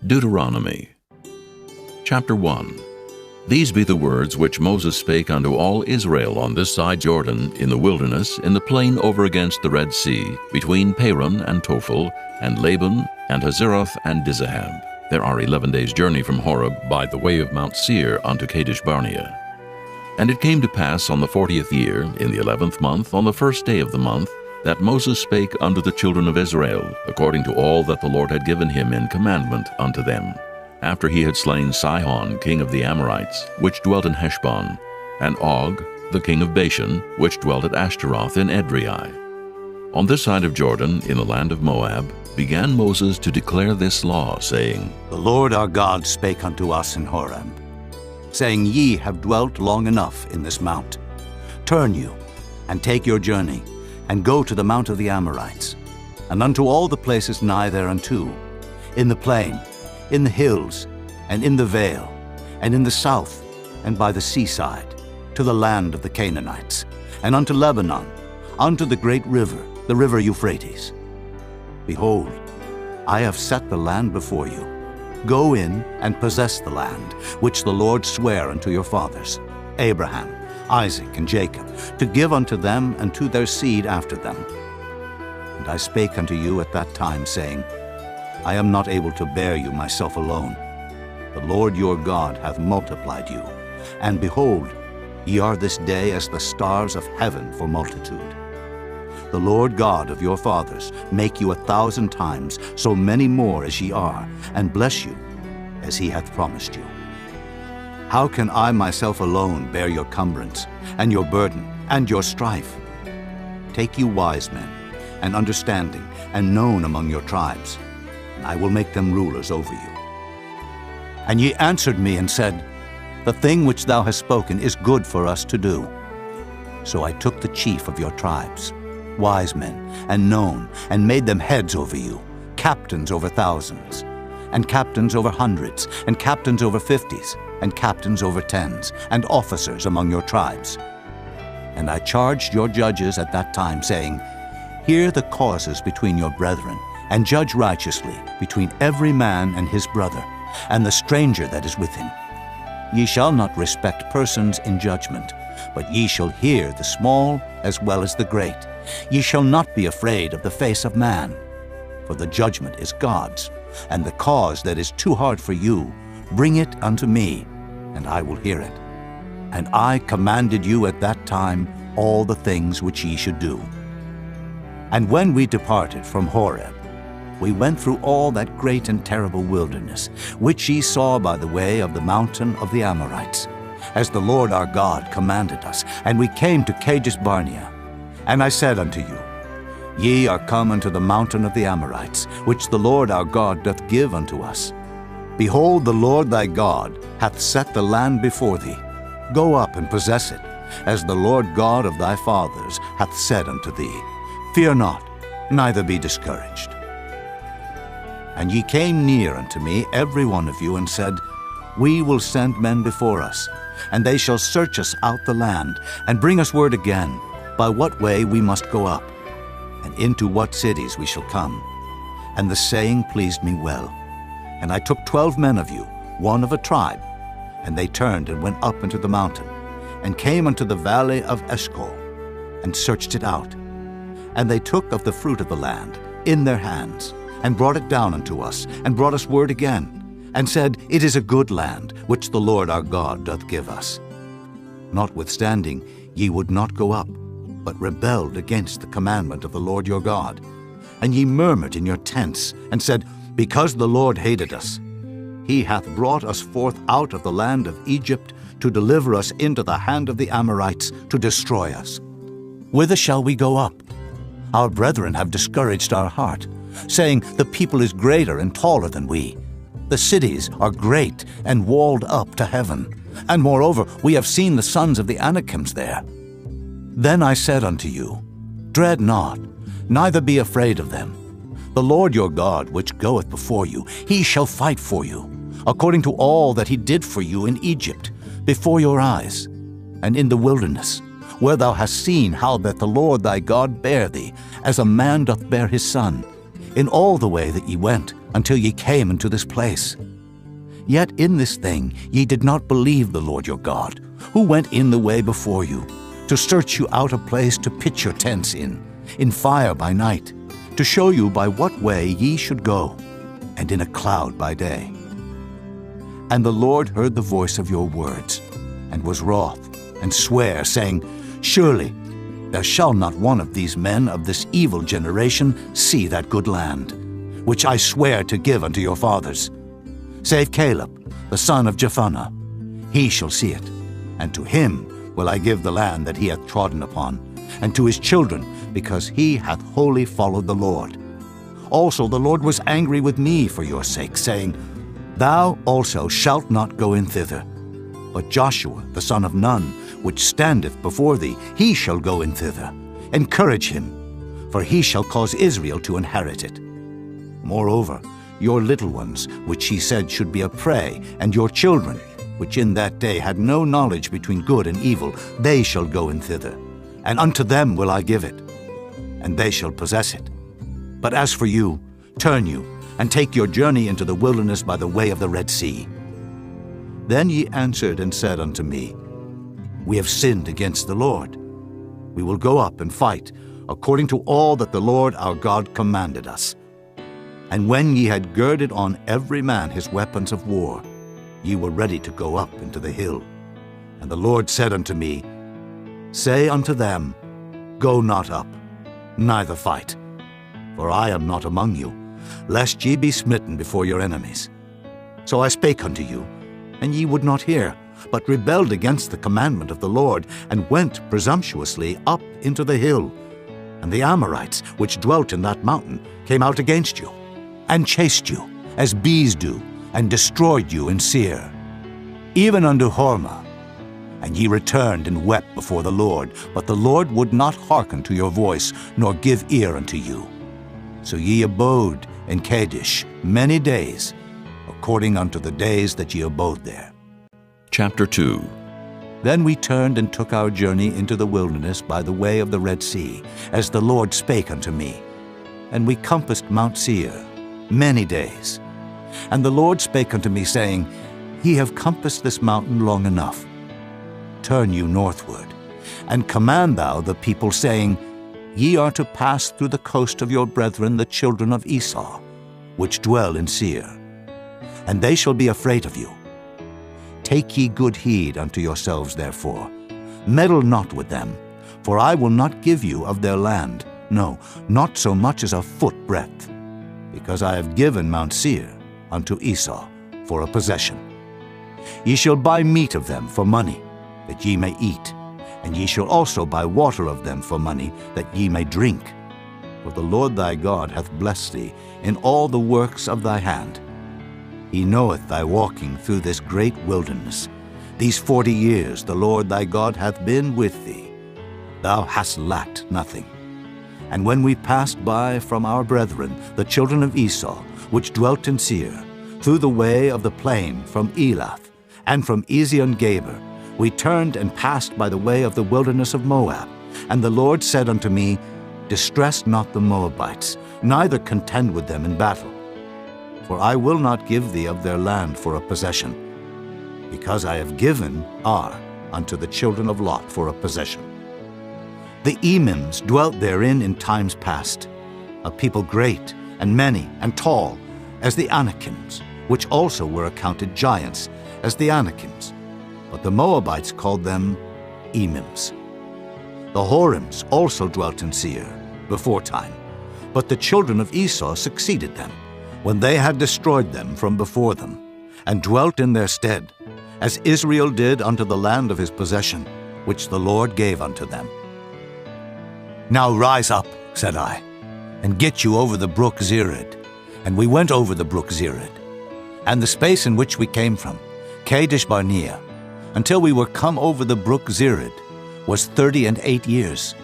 Deuteronomy Chapter 1. These be the words which Moses spake unto all Israel on this side Jordan, in the wilderness, in the plain over against the Red Sea, between Paran and Tophel, and Laban, and Hazeroth, and Dizahab. There are 11 days' journey from Horeb by the way of Mount Seir unto Kadesh Barnea. And it came to pass on the 40th year, in the 11th month, on the first day of the month, that Moses spake unto the children of Israel, according to all that the Lord had given him in commandment unto them, after he had slain Sihon king of the Amorites, which dwelt in Heshbon, and Og the king of Bashan, which dwelt at Ashtaroth in Edrei. On this side of Jordan, in the land of Moab, began Moses to declare this law, saying, The Lord our God spake unto us in Horeb, saying, Ye have dwelt long enough in this mount. Turn you, and take your journey, and go to the mount of the Amorites, and unto all the places nigh thereunto, in the plain, in the hills, and in the vale, and in the south, and by the seaside, to the land of the Canaanites, and unto Lebanon, unto the great river, the river Euphrates. Behold, I have set the land before you. Go in and possess the land, which the Lord sware unto your fathers, Abraham, Isaac, and Jacob, to give unto them and to their seed after them. And I spake unto you at that time, saying, I am not able to bear you myself alone. The Lord your God hath multiplied you, and behold, ye are this day as the stars of heaven for multitude. The Lord God of your fathers make you 1,000 times so many more as ye are, and bless you as he hath promised you. How can I myself alone bear your cumbrance, and your burden, and your strife? Take you wise men, and understanding, and known among your tribes, and I will make them rulers over you. And ye answered me and said, The thing which thou hast spoken is good for us to do. So I took the chief of your tribes, wise men, and known, and made them heads over you, captains over thousands, and captains over hundreds, and captains over 50s, and captains over 10s, and officers among your tribes. And I charged your judges at that time, saying, Hear the causes between your brethren, and judge righteously between every man and his brother, and the stranger that is with him. Ye shall not respect persons in judgment, but ye shall hear the small as well as the great. Ye shall not be afraid of the face of man, for the judgment is God's, and the cause that is too hard for you, bring it unto me, and I will hear it. And I commanded you at that time all the things which ye should do. And when we departed from Horeb, we went through all that great and terrible wilderness, which ye saw by the way of the mountain of the Amorites, as the Lord our God commanded us, and we came to Kadesh Barnea. And I said unto you, Ye are come unto the mountain of the Amorites, which the Lord our God doth give unto us. Behold, the Lord thy God hath set the land before thee. Go up and possess it, as the Lord God of thy fathers hath said unto thee. Fear not, neither be discouraged. And ye came near unto me, every one of you, and said, We will send men before us, and they shall search us out the land, and bring us word again, by what way we must go up, and into what cities we shall come. And the saying pleased me well. And I took 12 men of you, one of a tribe, and they turned and went up into the mountain, and came unto the valley of Eshcol, and searched it out. And they took of the fruit of the land in their hands, and brought it down unto us, and brought us word again, and said, It is a good land, which the Lord our God doth give us. Notwithstanding, ye would not go up, but rebelled against the commandment of the Lord your God. And ye murmured in your tents, and said, Because the Lord hated us, he hath brought us forth out of the land of Egypt, to deliver us into the hand of the Amorites, to destroy us. Whither shall we go up? Our brethren have discouraged our heart, saying, The people is greater and taller than we. The cities are great and walled up to heaven. And moreover, we have seen the sons of the Anakims there. Then I said unto you, Dread not, neither be afraid of them. The Lord your God, which goeth before you, he shall fight for you, according to all that he did for you in Egypt, before your eyes, and in the wilderness, where thou hast seen how that the Lord thy God bare thee, as a man doth bear his son, in all the way that ye went, until ye came into this place. Yet in this thing ye did not believe the Lord your God, who went in the way before you, to search you out a place to pitch your tents in fire by night, to show you by what way ye should go, and in a cloud by day. And the Lord heard the voice of your words, and was wroth, and sware, saying, Surely there shall not one of these men of this evil generation see that good land, which I swear to give unto your fathers, save Caleb, the son of Jephunneh. He shall see it, and to him will I give the land that he hath trodden upon, and to his children, because he hath wholly followed the Lord. Also the Lord was angry with me for your sake, saying, Thou also shalt not go in thither. But Joshua the son of Nun, which standeth before thee, he shall go in thither. Encourage him, for he shall cause Israel to inherit it. Moreover, your little ones, which he said should be a prey, and your children, which in that day had no knowledge between good and evil, they shall go in thither, and unto them will I give it, and they shall possess it. But as for you, turn you, and take your journey into the wilderness by the way of the Red Sea. Then ye answered and said unto me, We have sinned against the Lord. We will go up and fight, according to all that the Lord our God commanded us. And when ye had girded on every man his weapons of war, ye were ready to go up into the hill. And the Lord said unto me, Say unto them, Go not up, neither fight, for I am not among you, lest ye be smitten before your enemies. So I spake unto you, and ye would not hear, but rebelled against the commandment of the Lord, and went presumptuously up into the hill. And the Amorites, which dwelt in that mountain, came out against you, and chased you, as bees do, and destroyed you in Seir, even unto Hormah. And ye returned and wept before the Lord, but the Lord would not hearken to your voice, nor give ear unto you. So ye abode in Kadesh many days, according unto the days that ye abode there. Chapter 2. Then we turned and took our journey into the wilderness by the way of the Red Sea, as the Lord spake unto me. And we compassed Mount Seir many days. And the Lord spake unto me, saying, Ye have compassed this mountain long enough. Turn you northward, and command thou the people, saying, Ye are to pass through the coast of your brethren the children of Esau, which dwell in Seir, and they shall be afraid of you. Take ye good heed unto yourselves, therefore. Meddle not with them, for I will not give you of their land, no, not so much as a foot breadth, because I have given Mount Seir unto Esau for a possession. Ye shall buy meat of them for money, that ye may eat, and ye shall also buy water of them for money, that ye may drink. For the Lord thy God hath blessed thee in all the works of thy hand. He knoweth thy walking through this great wilderness. These 40 years the Lord thy God hath been with thee. Thou hast lacked nothing. And when we passed by from our brethren, the children of Esau, which dwelt in Seir, through the way of the plain from Elath, and from Ezion-Geber, we turned and passed by the way of the wilderness of Moab. And the Lord said unto me, Distress not the Moabites, neither contend with them in battle. For I will not give thee of their land for a possession, because I have given Ar unto the children of Lot for a possession. The Emims dwelt therein in times past, a people great and many and tall, as the Anakims, which also were accounted giants, as the Anakims. But the Moabites called them Emims. The Horims also dwelt in Seir before time, but the children of Esau succeeded them, when they had destroyed them from before them, and dwelt in their stead, as Israel did unto the land of his possession, which the Lord gave unto them. Now rise up, said I, and get you over the brook Zered. And we went over the brook Zered, and the space in which we came from, Kadesh Barnea, until we were come over the brook Zered, was 38 years,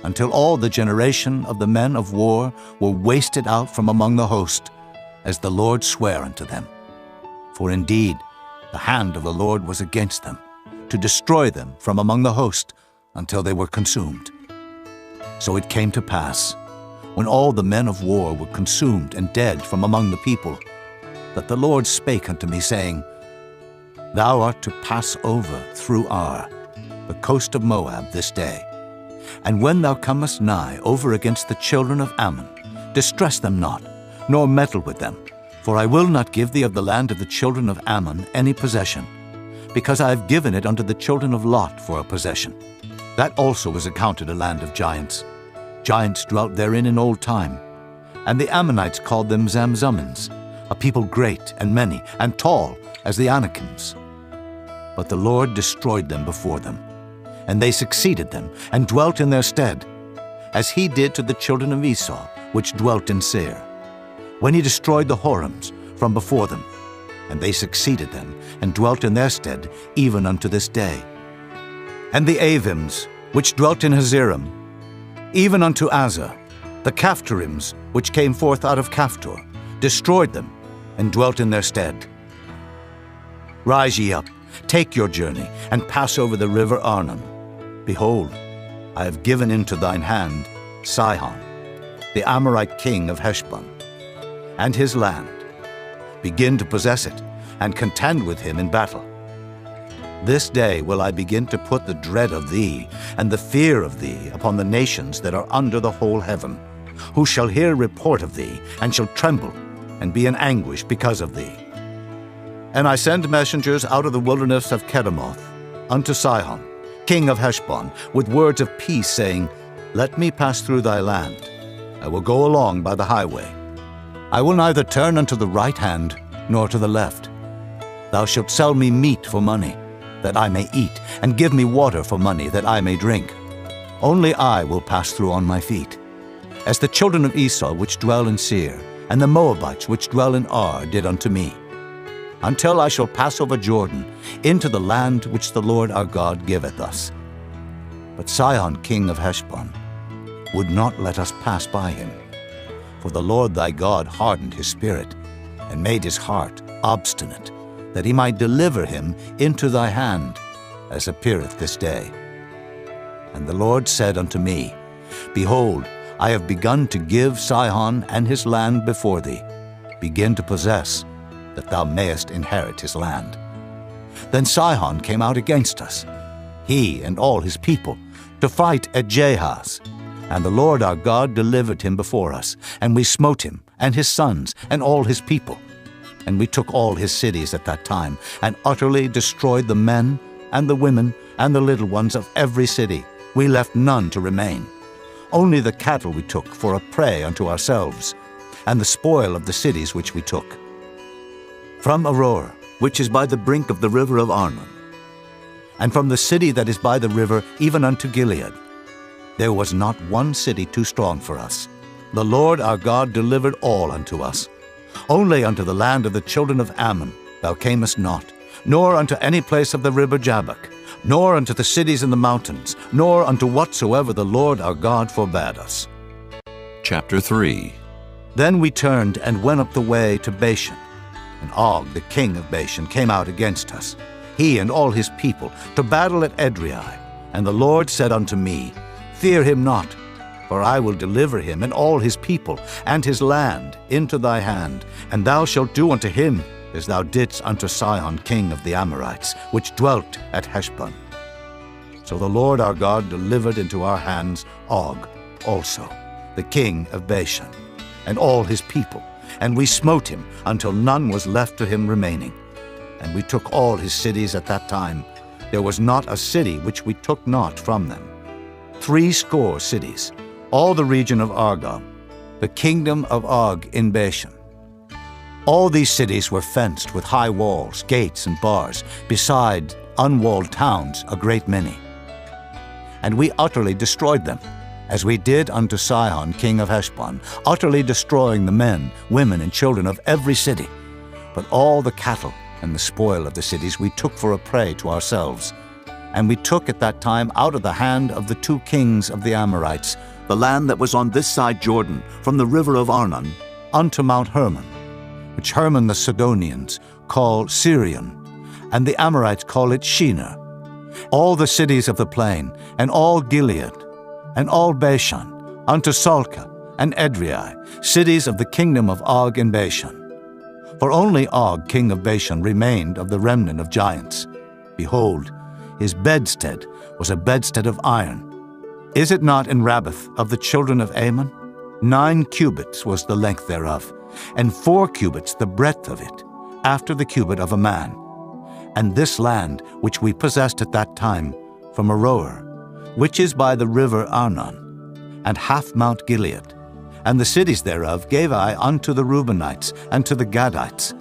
until all the generation of the men of war were wasted out from among the host, as the Lord sware unto them. For indeed the hand of the Lord was against them, to destroy them from among the host, until they were consumed. So it came to pass, when all the men of war were consumed and dead from among the people, that the Lord spake unto me, saying, Thou art to pass over through Ar, the coast of Moab, this day. And when thou comest nigh over against the children of Ammon, distress them not, nor meddle with them, for I will not give thee of the land of the children of Ammon any possession, because I have given it unto the children of Lot for a possession. That also was accounted a land of giants. Giants dwelt therein in old time. And the Ammonites called them Zamzummins, a people great and many, and tall as the Anakims. But the Lord destroyed them before them, and they succeeded them, and dwelt in their stead, as he did to the children of Esau, which dwelt in Seir, when he destroyed the Horims from before them, and they succeeded them, and dwelt in their stead, even unto this day. And the Avims, which dwelt in Hazerim, even unto Azza, the Caphtorims, which came forth out of Caphtor, destroyed them, and dwelt in their stead. Rise ye up, take your journey, and pass over the river Arnon. Behold, I have given into thine hand Sihon, the Amorite king of Heshbon, and his land. Begin to possess it, and contend with him in battle. This day will I begin to put the dread of thee and the fear of thee upon the nations that are under the whole heaven, who shall hear report of thee, and shall tremble, and be in anguish because of thee. And I send messengers out of the wilderness of Kedemoth unto Sihon, king of Heshbon, with words of peace, saying, Let me pass through thy land. I will go along by the highway. I will neither turn unto the right hand, nor to the left. Thou shalt sell me meat for money, that I may eat, and give me water for money, that I may drink. Only I will pass through on my feet. As the children of Esau which dwell in Seir, and the Moabites which dwell in Ar did unto me, until I shall pass over Jordan, into the land which the Lord our God giveth us. But Sihon king of Heshbon would not let us pass by him. For the Lord thy God hardened his spirit, and made his heart obstinate, that he might deliver him into thy hand, as appeareth this day. And the Lord said unto me, Behold, I have begun to give Sihon and his land before thee. Begin to possess, that thou mayest inherit his land. Then Sihon came out against us, he and all his people, to fight at Jahaz. And the Lord our God delivered him before us, and we smote him, and his sons, and all his people. And we took all his cities at that time, and utterly destroyed the men, and the women, and the little ones of every city. We left none to remain. Only the cattle we took for a prey unto ourselves, and the spoil of the cities which we took. From Aurora, which is by the brink of the river of Arnon, and from the city that is by the river even unto Gilead, there was not one city too strong for us. The Lord our God delivered all unto us. Only unto the land of the children of Ammon thou camest not, nor unto any place of the river Jabbok, nor unto the cities in the mountains, nor unto whatsoever the Lord our God forbade us. Chapter 3. Then we turned and went up the way to Bashan. And Og, the king of Bashan, came out against us, he and all his people, to battle at Edrei. And the Lord said unto me, Fear him not, for I will deliver him and all his people and his land into thy hand, and thou shalt do unto him as thou didst unto Sihon king of the Amorites, which dwelt at Heshbon. So the Lord our God delivered into our hands Og also, the king of Bashan, and all his people, and we smote him until none was left to him remaining. And we took all his cities at that time. There was not a city which we took not from them. 80 cities, all the region of Argob, the kingdom of Og in Bashan. All these cities were fenced with high walls, gates, and bars, beside unwalled towns a great many. And we utterly destroyed them, as we did unto Sihon king of Heshbon, utterly destroying the men, women, and children of every city. But all the cattle and the spoil of the cities we took for a prey to ourselves. And we took at that time out of the hand of the 2 kings of the Amorites the land that was on this side Jordan, from the river of Arnon unto Mount Hermon, which Hermon the Sidonians call Sirion, and the Amorites call it Shinar, all the cities of the plain, and all Gilead, and all Bashan, unto Salcah, and Edrei, cities of the kingdom of Og and Bashan. For only Og, king of Bashan, remained of the remnant of giants. Behold, his bedstead was a bedstead of iron. Is it not in Rabbath of the children of Ammon? 9 cubits was the length thereof, and 4 cubits the breadth of it, after the cubit of a man. And this land which we possessed at that time, from Aroer, which is by the river Arnon, and half Mount Gilead, and the cities thereof gave I unto the Reubenites and to the Gadites.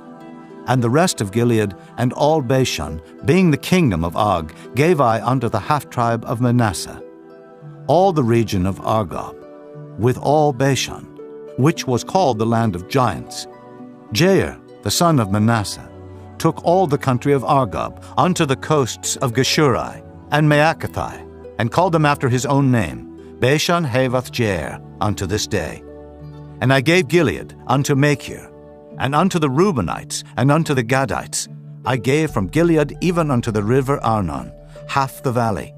And the rest of Gilead and all Bashan, being the kingdom of Og, gave I unto the half-tribe of Manasseh. All the region of Argob, with all Bashan, which was called the land of giants. Jair, the son of Manasseh, took all the country of Argob unto the coasts of Geshuri and Maacathai, and called them after his own name, Bashan Havoth Jair, unto this day. And I gave Gilead unto Machir, and unto the Reubenites, and unto the Gadites. I gave from Gilead even unto the river Arnon, half the valley,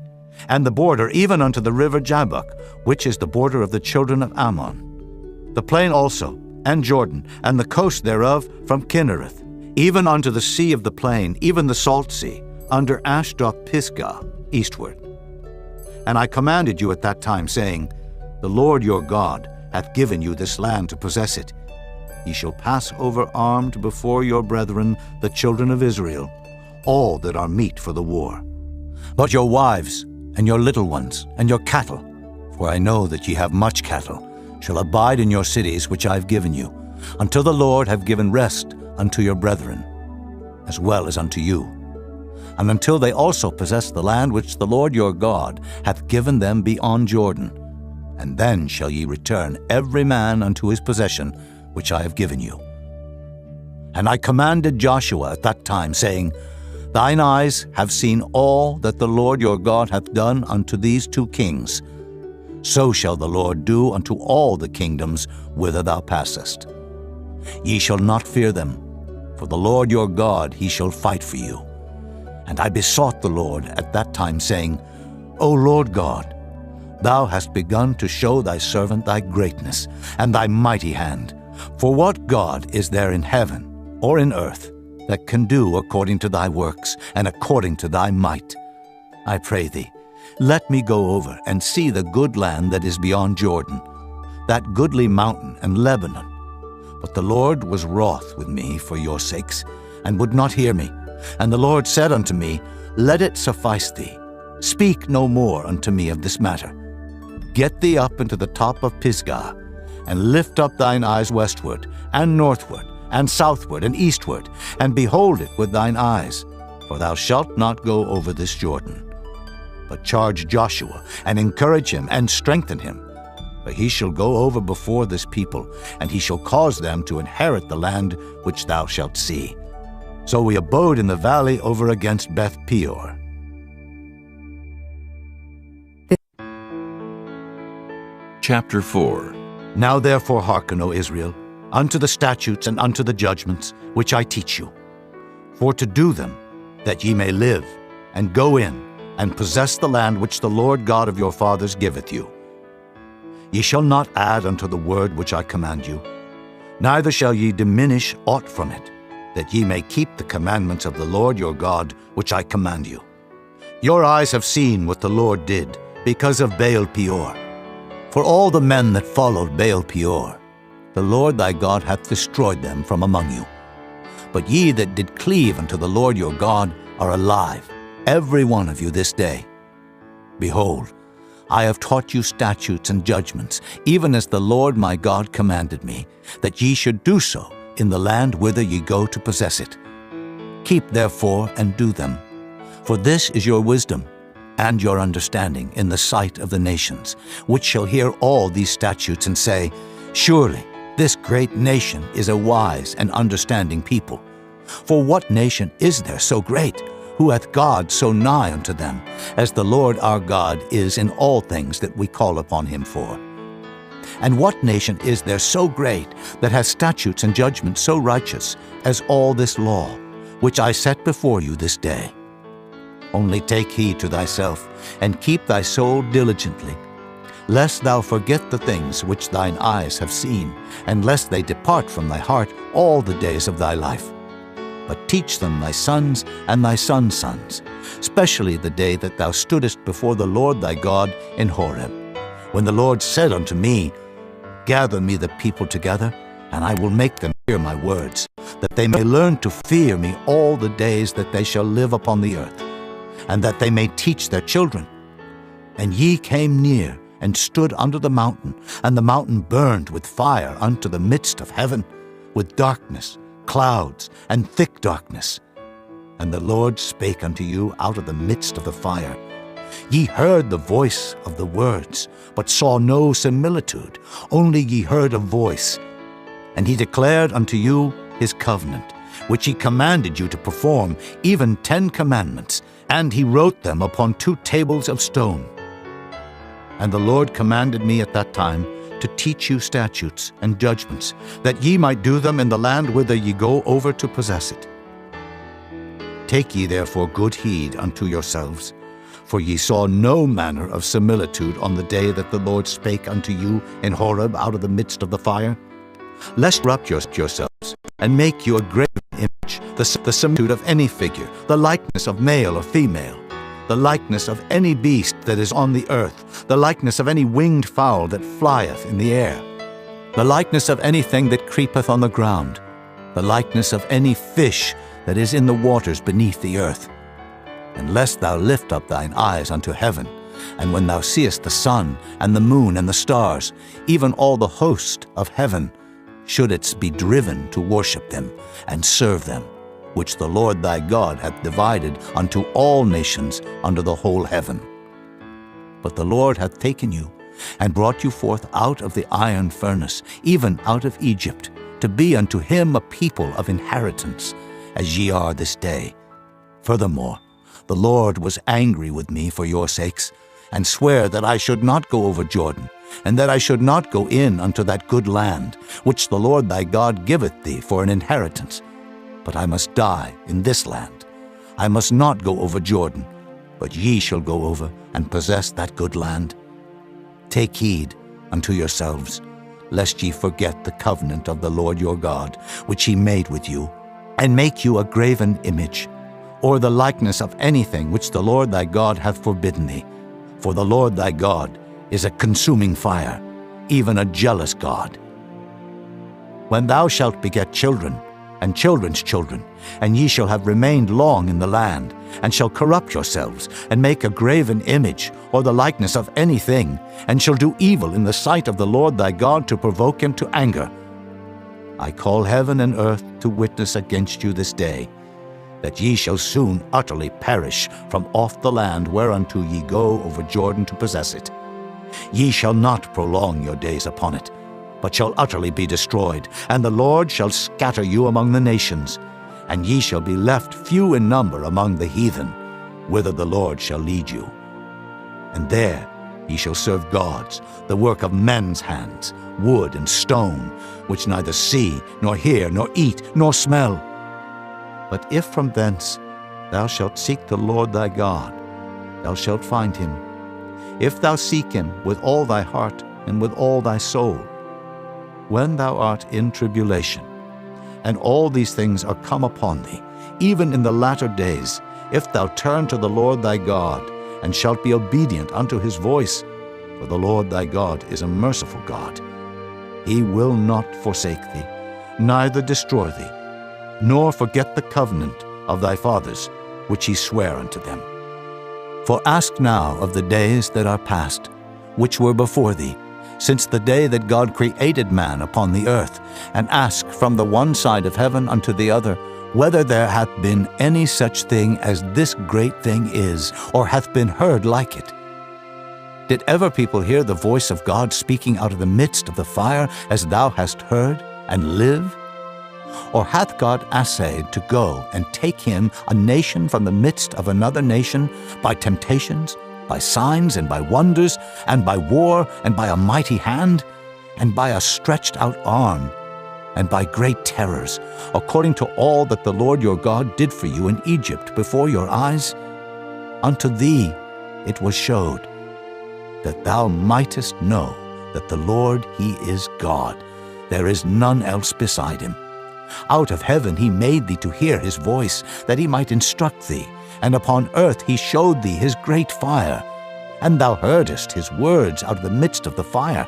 and the border even unto the river Jabbok, which is the border of the children of Ammon. The plain also, and Jordan, and the coast thereof from Kinnereth, even unto the sea of the plain, even the salt sea, under Ashdod Pisgah, eastward. And I commanded you at that time, saying, The Lord your God hath given you this land to possess it. Ye shall pass over armed before your brethren, the children of Israel, all that are meet for the war. But your wives, and your little ones, and your cattle, for I know that ye have much cattle, shall abide in your cities which I have given you, until the Lord have given rest unto your brethren, as well as unto you, and until they also possess the land which the Lord your God hath given them beyond Jordan. And then shall ye return every man unto his possession, which I have given you. And I commanded Joshua at that time, saying, Thine eyes have seen all that the Lord your God hath done unto these 2 kings. So shall the Lord do unto all the kingdoms whither thou passest. Ye shall not fear them, for the Lord your God, he shall fight for you. And I besought the Lord at that time, saying, O Lord God, thou hast begun to show thy servant thy greatness and thy mighty hand. For what God is there in heaven or in earth that can do according to thy works and according to thy might? I pray thee, let me go over and see the good land that is beyond Jordan, that goodly mountain and Lebanon. But the Lord was wroth with me for your sakes, and would not hear me. And the Lord said unto me, Let it suffice thee. Speak no more unto me of this matter. Get thee up into the top of Pisgah, and lift up thine eyes westward, and northward, and southward, and eastward, and behold it with thine eyes, for thou shalt not go over this Jordan. But charge Joshua, and encourage him, and strengthen him. For he shall go over before this people, and he shall cause them to inherit the land which thou shalt see. So we abode in the valley over against Beth Peor. Chapter 4. Now therefore hearken, O Israel, unto the statutes and unto the judgments which I teach you, for to do them, that ye may live, and go in, and possess the land which the Lord God of your fathers giveth you. Ye shall not add unto the word which I command you, neither shall ye diminish aught from it, that ye may keep the commandments of the Lord your God which I command you. Your eyes have seen what the Lord did, because of Baal Peor. For all the men that followed Baal Peor, the Lord thy God hath destroyed them from among you. But ye that did cleave unto the Lord your God are alive, every one of you this day. Behold, I have taught you statutes and judgments, even as the Lord my God commanded me, that ye should do so in the land whither ye go to possess it. Keep therefore and do them, for this is your wisdom and your understanding in the sight of the nations, which shall hear all these statutes and say, Surely this great nation is a wise and understanding people. For what nation is there so great, who hath God so nigh unto them, as the Lord our God is in all things that we call upon him for? And what nation is there so great, that hath statutes and judgments so righteous, as all this law, which I set before you this day? Only take heed to thyself, and keep thy soul diligently, lest thou forget the things which thine eyes have seen, and lest they depart from thy heart all the days of thy life. But teach them thy sons and thy sons' sons, especially the day that thou stoodest before the Lord thy God in Horeb, when the Lord said unto me, Gather me the people together, and I will make them hear my words, that they may learn to fear me all the days that they shall live upon the earth, and that they may teach their children. And ye came near, and stood under the mountain, and the mountain burned with fire unto the midst of heaven, with darkness, clouds, and thick darkness. And the Lord spake unto you out of the midst of the fire. Ye heard the voice of the words, but saw no similitude, only ye heard a voice. And he declared unto you his covenant, which he commanded you to perform, even 10 commandments, and he wrote them upon 2 tables of stone. And the Lord commanded me at that time to teach you statutes and judgments, that ye might do them in the land whither ye go over to possess it. Take ye therefore good heed unto yourselves, for ye saw no manner of similitude on the day that the Lord spake unto you in Horeb out of the midst of the fire, lest corrupt yourselves, and make you a graven image, the similitude of any figure, the likeness of male or female, the likeness of any beast that is on the earth, the likeness of any winged fowl that flieth in the air, the likeness of anything that creepeth on the ground, the likeness of any fish that is in the waters beneath the earth. And lest thou lift up thine eyes unto heaven, and when thou seest the sun and the moon and the stars, even all the host of heaven, shouldest be driven to worship them and serve them, which the Lord thy God hath divided unto all nations under the whole heaven. But the Lord hath taken you, and brought you forth out of the iron furnace, even out of Egypt, to be unto him a people of inheritance, as ye are this day. Furthermore, the Lord was angry with me for your sakes, and sware that I should not go over Jordan, and that I should not go in unto that good land, which the Lord thy God giveth thee for an inheritance. But I must die in this land. I must not go over Jordan, but ye shall go over and possess that good land. Take heed unto yourselves, lest ye forget the covenant of the Lord your God, which he made with you, and make you a graven image, or the likeness of anything which the Lord thy God hath forbidden thee. For the Lord thy God is a consuming fire, even a jealous God. When thou shalt beget children, and children's children, and ye shall have remained long in the land, and shall corrupt yourselves, and make a graven image, or the likeness of anything, and shall do evil in the sight of the Lord thy God to provoke him to anger, I call heaven and earth to witness against you this day, that ye shall soon utterly perish from off the land whereunto ye go over Jordan to possess it. Ye shall not prolong your days upon it, but shall utterly be destroyed, and the Lord shall scatter you among the nations, and ye shall be left few in number among the heathen, whither the Lord shall lead you. And there ye shall serve gods, the work of men's hands, wood and stone, which neither see, nor hear, nor eat, nor smell. But if from thence thou shalt seek the Lord thy God, thou shalt find him, if thou seek him with all thy heart and with all thy soul. When thou art in tribulation, and all these things are come upon thee, even in the latter days, if thou turn to the Lord thy God, and shalt be obedient unto his voice, for the Lord thy God is a merciful God. He will not forsake thee, neither destroy thee, nor forget the covenant of thy fathers, which he sware unto them. For ask now of the days that are past, which were before thee, since the day that God created man upon the earth, and ask from the one side of heaven unto the other, whether there hath been any such thing as this great thing is, or hath been heard like it. Did ever people hear the voice of God speaking out of the midst of the fire, as thou hast heard, and live? Or hath God assayed to go and take him, a nation from the midst of another nation, by temptations, by signs and by wonders, and by war, and by a mighty hand, and by a stretched out arm, and by great terrors, according to all that the Lord your God did for you in Egypt before your eyes? Unto thee it was showed. that thou mightest know that the Lord, he is God. There is none else beside him. Out of heaven he made thee to hear his voice, that he might instruct thee, and upon earth he showed thee his great fire. And thou heardest his words out of the midst of the fire.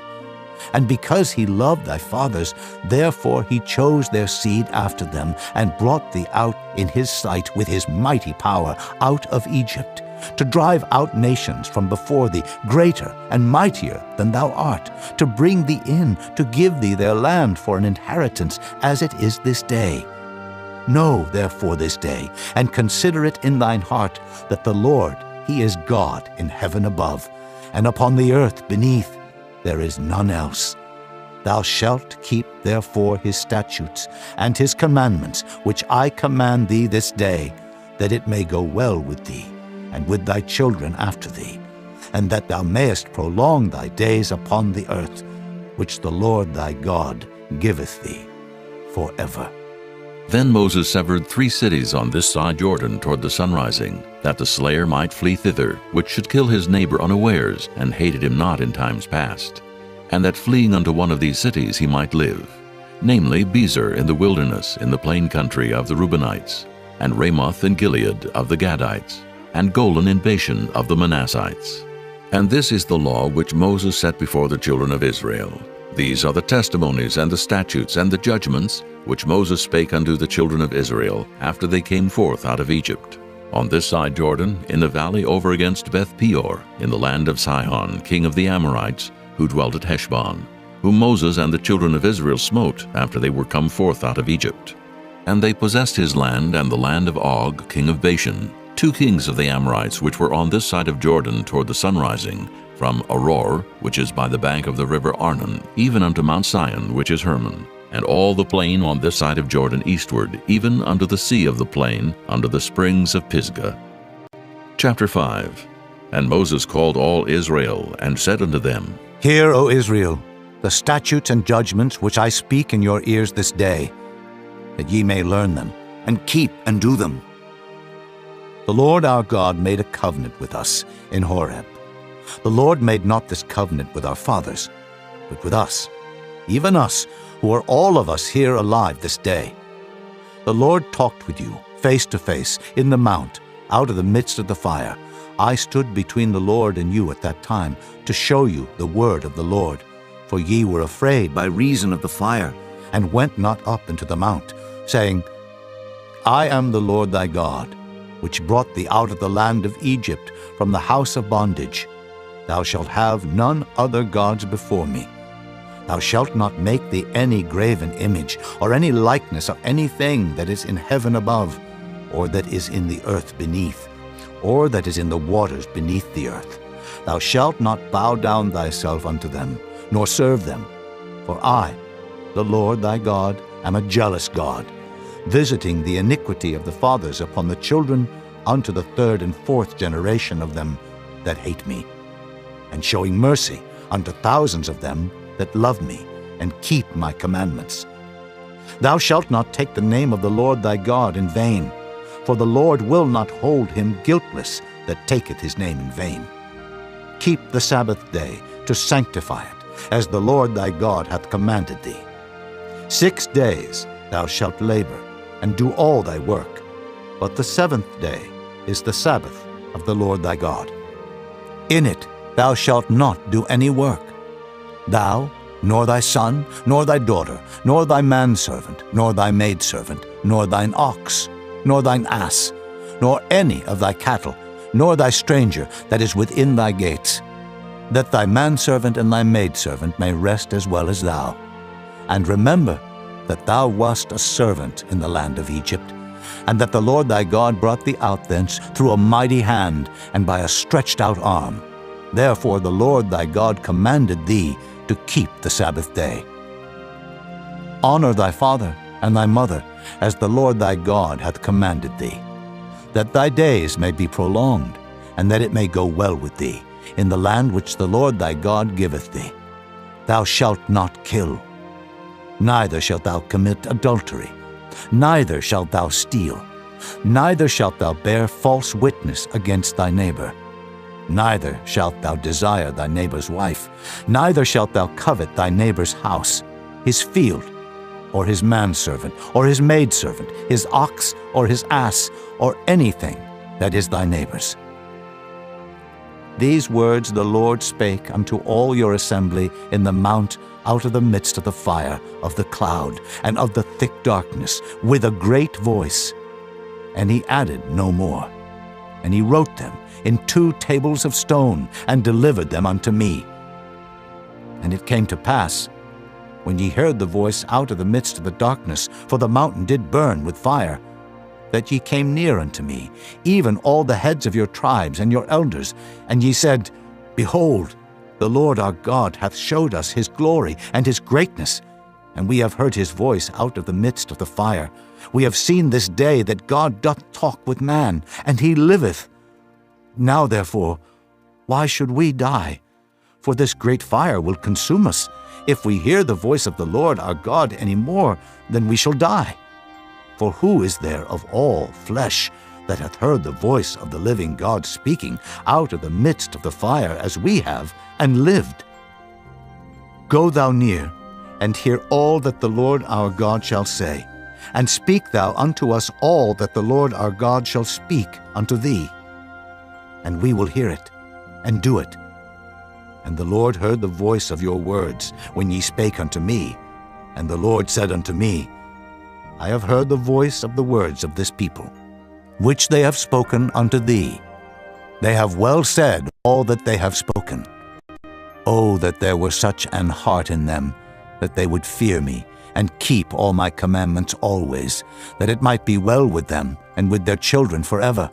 And because he loved thy fathers, therefore he chose their seed after them, and brought thee out in his sight with his mighty power out of Egypt, to drive out nations from before thee, greater and mightier than thou art, to bring thee in, to give thee their land for an inheritance, as it is this day. Know therefore this day, and consider it in thine heart, that the Lord, he is God in heaven above, and upon the earth beneath. There is none else. Thou shalt keep therefore his statutes and his commandments, which I command thee this day, that it may go well with thee, and with thy children after thee, and that thou mayest prolong thy days upon the earth, which the Lord thy God giveth thee forever. Then Moses severed 3 cities on this side Jordan toward the sunrising, that the slayer might flee thither, which should kill his neighbor unawares, and hated him not in times past, and that fleeing unto one of these cities he might live, namely Bezer in the wilderness in the plain country of the Reubenites, and Ramoth in Gilead of the Gadites, and Golan in Bashan of the Manassites. And this is the law which Moses set before the children of Israel. These are the testimonies and the statutes and the judgments which Moses spake unto the children of Israel after they came forth out of Egypt, on this side Jordan, in the valley over against Beth Peor, in the land of Sihon, king of the Amorites, who dwelt at Heshbon, whom Moses and the children of Israel smote after they were come forth out of Egypt. And they possessed his land and the land of Og, king of Bashan, 2 kings of the Amorites which were on this side of Jordan toward the sunrising, from Aroer, which is by the bank of the river Arnon, even unto Mount Sion, which is Hermon, and all the plain on this side of Jordan eastward, even unto the sea of the plain, unto the springs of Pisgah. Chapter 5. And Moses called all Israel, and said unto them, Hear, O Israel, the statutes and judgments which I speak in your ears this day, that ye may learn them, and keep and do them. The Lord our God made a covenant with us in Horeb. The Lord made not this covenant with our fathers, but with us, even us, who are all of us here alive this day. The Lord talked with you face to face in the mount, out of the midst of the fire. I stood between the Lord and you at that time, to show you the word of the Lord. For ye were afraid by reason of the fire, and went not up into the mount, saying, I am the Lord thy God, which brought thee out of the land of Egypt, from the house of bondage. Thou shalt have none other gods before me. Thou shalt not make thee any graven image, or any likeness of anything that is in heaven above, or that is in the earth beneath, or that is in the waters beneath the earth. Thou shalt not bow down thyself unto them, nor serve them. For I, the Lord thy God, am a jealous God, visiting the iniquity of the fathers upon the children unto the 3rd and 4th generation of them that hate me, and showing mercy unto thousands of them that love me and keep my commandments. Thou shalt not take the name of the Lord thy God in vain, for the Lord will not hold him guiltless that taketh his name in vain. Keep the Sabbath day to sanctify it, as the Lord thy God hath commanded thee. 6 days thou shalt labor, and do all thy work, but the 7th day is the Sabbath of the Lord thy God. In it thou shalt not do any work, thou, nor thy son, nor thy daughter, nor thy manservant, nor thy maidservant, nor thine ox, nor thine ass, nor any of thy cattle, nor thy stranger that is within thy gates, that thy manservant and thy maidservant may rest as well as thou. And remember that thou wast a servant in the land of Egypt, and that the Lord thy God brought thee out thence through a mighty hand and by a stretched out arm. Therefore the Lord thy God commanded thee to keep the Sabbath day. Honor thy father and thy mother, as the Lord thy God hath commanded thee, that thy days may be prolonged, and that it may go well with thee, in the land which the Lord thy God giveth thee. Thou shalt not kill, neither shalt thou commit adultery, neither shalt thou steal, neither shalt thou bear false witness against thy neighbor, Neither shalt thou desire thy neighbor's wife, neither shalt thou covet thy neighbor's house, his field, or his manservant, or his maidservant, his ox, or his ass, or anything that is thy neighbor's. These words the Lord spake unto all your assembly in the mount out of the midst of the fire, of the cloud, and of the thick darkness, with a great voice. And he added no more. And he wrote them in 2 tables of stone, and delivered them unto me. And it came to pass, when ye heard the voice out of the midst of the darkness, for the mountain did burn with fire, that ye came near unto me, even all the heads of your tribes and your elders, and ye said, Behold, the Lord our God hath showed us his glory and his greatness, and we have heard his voice out of the midst of the fire. We have seen this day that God doth talk with man, and he liveth. Now therefore, why should we die? For this great fire will consume us. If we hear the voice of the Lord our God any more, then we shall die. For who is there of all flesh that hath heard the voice of the living God speaking out of the midst of the fire as we have, and lived? Go thou near, and hear all that the Lord our God shall say, and speak thou unto us all that the Lord our God shall speak unto thee. And we will hear it, and do it. And the Lord heard the voice of your words when ye spake unto me. And the Lord said unto me, I have heard the voice of the words of this people, which they have spoken unto thee. They have well said all that they have spoken. Oh, that there were such an heart in them, that they would fear me, and keep all my commandments always, that it might be well with them, and with their children forever.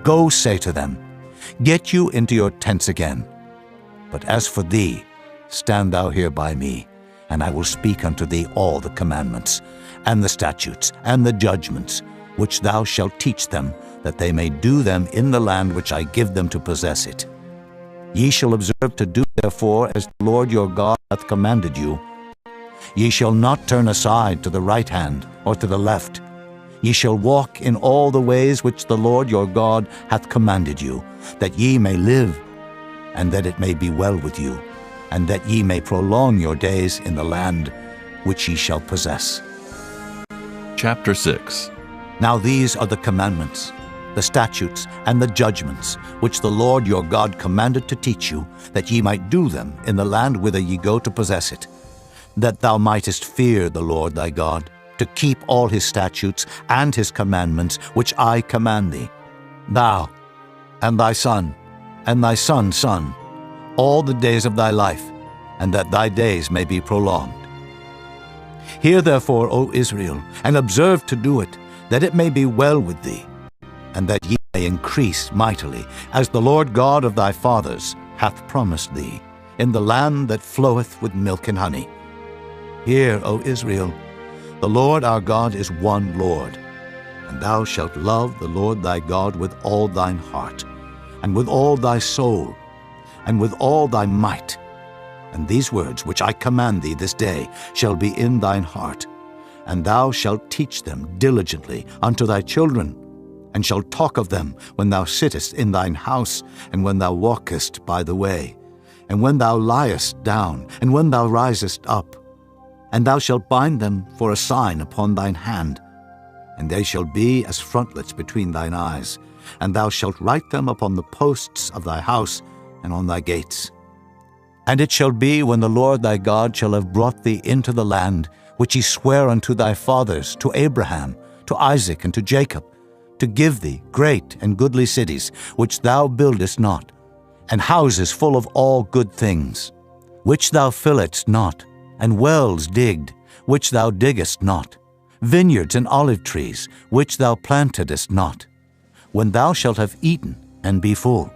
Go say to them, Get you into your tents again. But as for thee, stand thou here by me, and I will speak unto thee all the commandments, and the statutes, and the judgments, which thou shalt teach them, that they may do them in the land which I give them to possess it. Ye shall observe to do therefore as the Lord your God hath commanded you. Ye shall not turn aside to the right hand or to the left. Ye shall walk in all the ways which the Lord your God hath commanded you, that ye may live, and that it may be well with you, and that ye may prolong your days in the land which ye shall possess. Chapter 6. Now these are the commandments, the statutes, and the judgments, which the Lord your God commanded to teach you, that ye might do them in the land whither ye go to possess it, that thou mightest fear the Lord thy God, to keep all his statutes and his commandments, which I command thee, thou, and thy son, and thy son's son, all the days of thy life, and that thy days may be prolonged. Hear therefore, O Israel, and observe to do it, that it may be well with thee, and that ye may increase mightily, as the Lord God of thy fathers hath promised thee, in the land that floweth with milk and honey. Hear, O Israel, the Lord our God is one Lord, and thou shalt love the Lord thy God with all thine heart, and with all thy soul, and with all thy might. And these words which I command thee this day shall be in thine heart, and thou shalt teach them diligently unto thy children, and shalt talk of them when thou sittest in thine house, and when thou walkest by the way, and when thou liest down, and when thou risest up. And thou shalt bind them for a sign upon thine hand, and they shall be as frontlets between thine eyes, and thou shalt write them upon the posts of thy house and on thy gates. And it shall be, when the Lord thy God shall have brought thee into the land, which he sware unto thy fathers, to Abraham, to Isaac, and to Jacob, to give thee great and goodly cities, which thou buildest not, and houses full of all good things, which thou filledst not, and wells digged, which thou diggest not, vineyards and olive trees, which thou plantedest not. When thou shalt have eaten and be full,